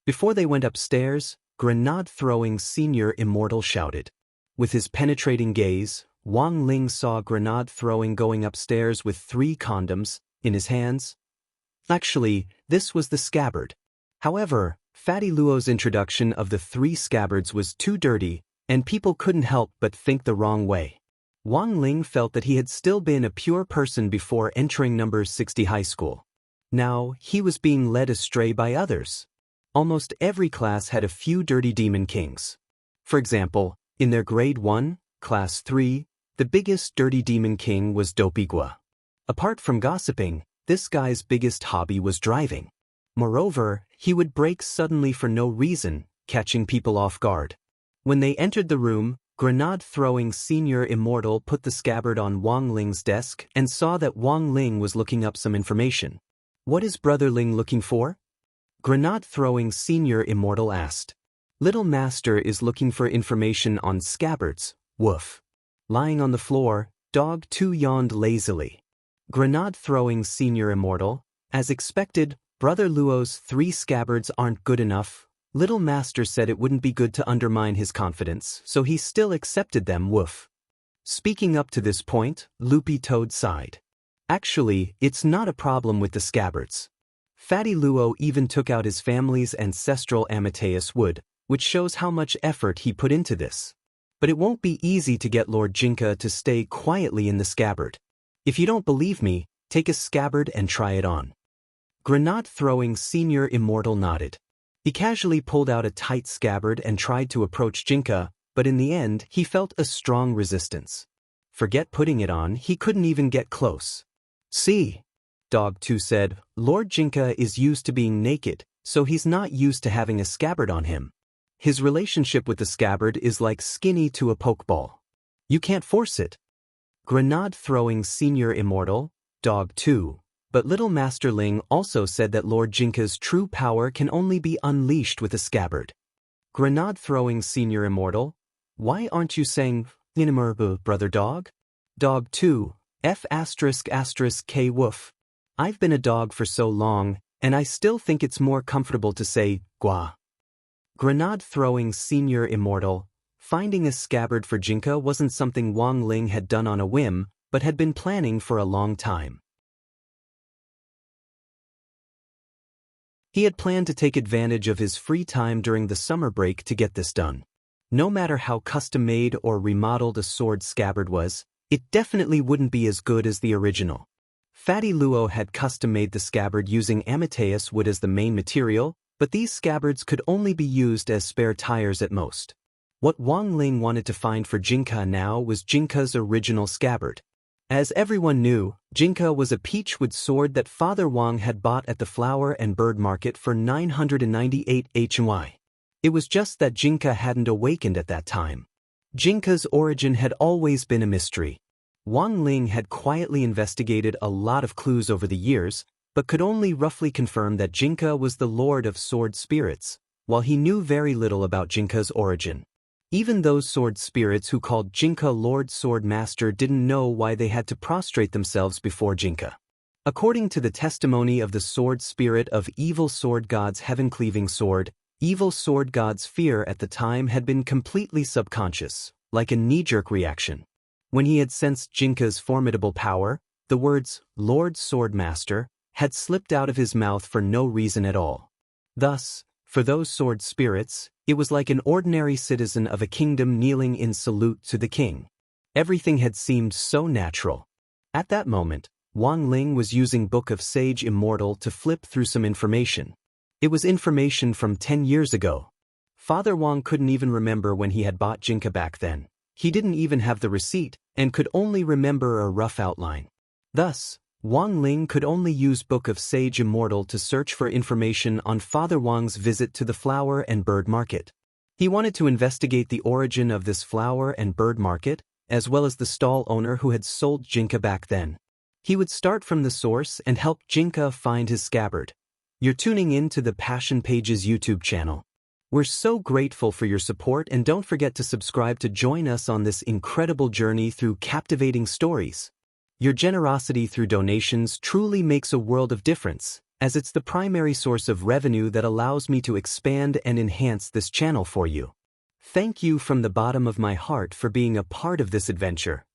Before they went upstairs, grenade-throwing Senior Immortal shouted. With his penetrating gaze, Wang Ling saw grenade-throwing going upstairs with 3 condoms in his hands. Actually, this was the scabbard. However, Fatty Luo's introduction of the 3 scabbards was too dirty, and people couldn't help but think the wrong way. Wang Ling felt that he had still been a pure person before entering number 60 high school. Now, he was being led astray by others. Almost every class had a few dirty demon kings. For example, in their grade 1, class 3, the biggest dirty demon king was Dopigua. Apart from gossiping, this guy's biggest hobby was driving. Moreover, he would brake suddenly for no reason, catching people off guard. When they entered the room, grenade-throwing Senior Immortal put the scabbard on Wang Ling's desk and saw that Wang Ling was looking up some information. What is Brother Ling looking for? Grenade-throwing Senior Immortal asked. Little Master is looking for information on scabbards, woof. Lying on the floor, Dog 2 yawned lazily. Grenade-throwing Senior Immortal, as expected, Brother Luo's 3 scabbards aren't good enough. Little Master said it wouldn't be good to undermine his confidence, so he still accepted them, woof. Speaking up to this point, Loopy Toad sighed. Actually, it's not a problem with the scabbards. Fatty Luo even took out his family's ancestral Amateus wood, which shows how much effort he put into this. But it won't be easy to get Lord Jinka to stay quietly in the scabbard. If you don't believe me, take a scabbard and try it on. Grenade-throwing Senior Immortal nodded. He casually pulled out a tight scabbard and tried to approach Jinka, but in the end, he felt a strong resistance. Forget putting it on, he couldn't even get close. See? Dog 2 said, Lord Jinka is used to being naked, so he's not used to having a scabbard on him. His relationship with the scabbard is like skinny to a pokeball. You can't force it. Grenade-throwing Senior Immortal, Dog 2, but Little Master Ling also said that Lord Jinka's true power can only be unleashed with a scabbard. Grenade-throwing Senior Immortal, why aren't you saying, Ninimurbu, Brother Dog? Dog 2, F***K woof. I've been a dog for so long, and I still think it's more comfortable to say, Gua. Grenade-throwing Senior Immortal, finding a scabbard for Jinka wasn't something Wang Ling had done on a whim, but had been planning for a long time. He had planned to take advantage of his free time during the summer break to get this done. No matter how custom-made or remodeled a sword scabbard was, it definitely wouldn't be as good as the original. Fatty Luo had custom-made the scabbard using Amateus wood as the main material, but these scabbards could only be used as spare tires at most. What Wang Ling wanted to find for Jinka now was Jinka's original scabbard. As everyone knew, Jinka was a peachwood sword that Father Wang had bought at the flower and bird market for 998 HY. It was just that Jinka hadn't awakened at that time. Jinka's origin had always been a mystery. Wang Ling had quietly investigated a lot of clues over the years, but could only roughly confirm that Jinka was the lord of sword spirits, while he knew very little about Jinka's origin. Even those sword spirits who called Jinka Lord Sword Master didn't know why they had to prostrate themselves before Jinka. According to the testimony of the sword spirit of Evil Sword God's heaven-cleaving sword, Evil Sword God's fear at the time had been completely subconscious, like a knee-jerk reaction. When he had sensed Jinka's formidable power, the words, Lord Sword Master, had slipped out of his mouth for no reason at all. Thus, for those sword spirits, it was like an ordinary citizen of a kingdom kneeling in salute to the king. Everything had seemed so natural. At that moment, Wang Ling was using Book of Sage Immortal to flip through some information. It was information from 10 years ago. Father Wang couldn't even remember when he had bought Jinka back then. He didn't even have the receipt and could only remember a rough outline. Thus, Wang Ling could only use Book of Sage Immortal to search for information on Father Wang's visit to the flower and bird market. He wanted to investigate the origin of this flower and bird market, as well as the stall owner who had sold Jinka back then. He would start from the source and help Jinka find his scabbard. You're tuning in to the Passion Pages YouTube channel. We're so grateful for your support, and don't forget to subscribe to join us on this incredible journey through captivating stories. Your generosity through donations truly makes a world of difference, as it's the primary source of revenue that allows me to expand and enhance this channel for you. Thank you from the bottom of my heart for being a part of this adventure.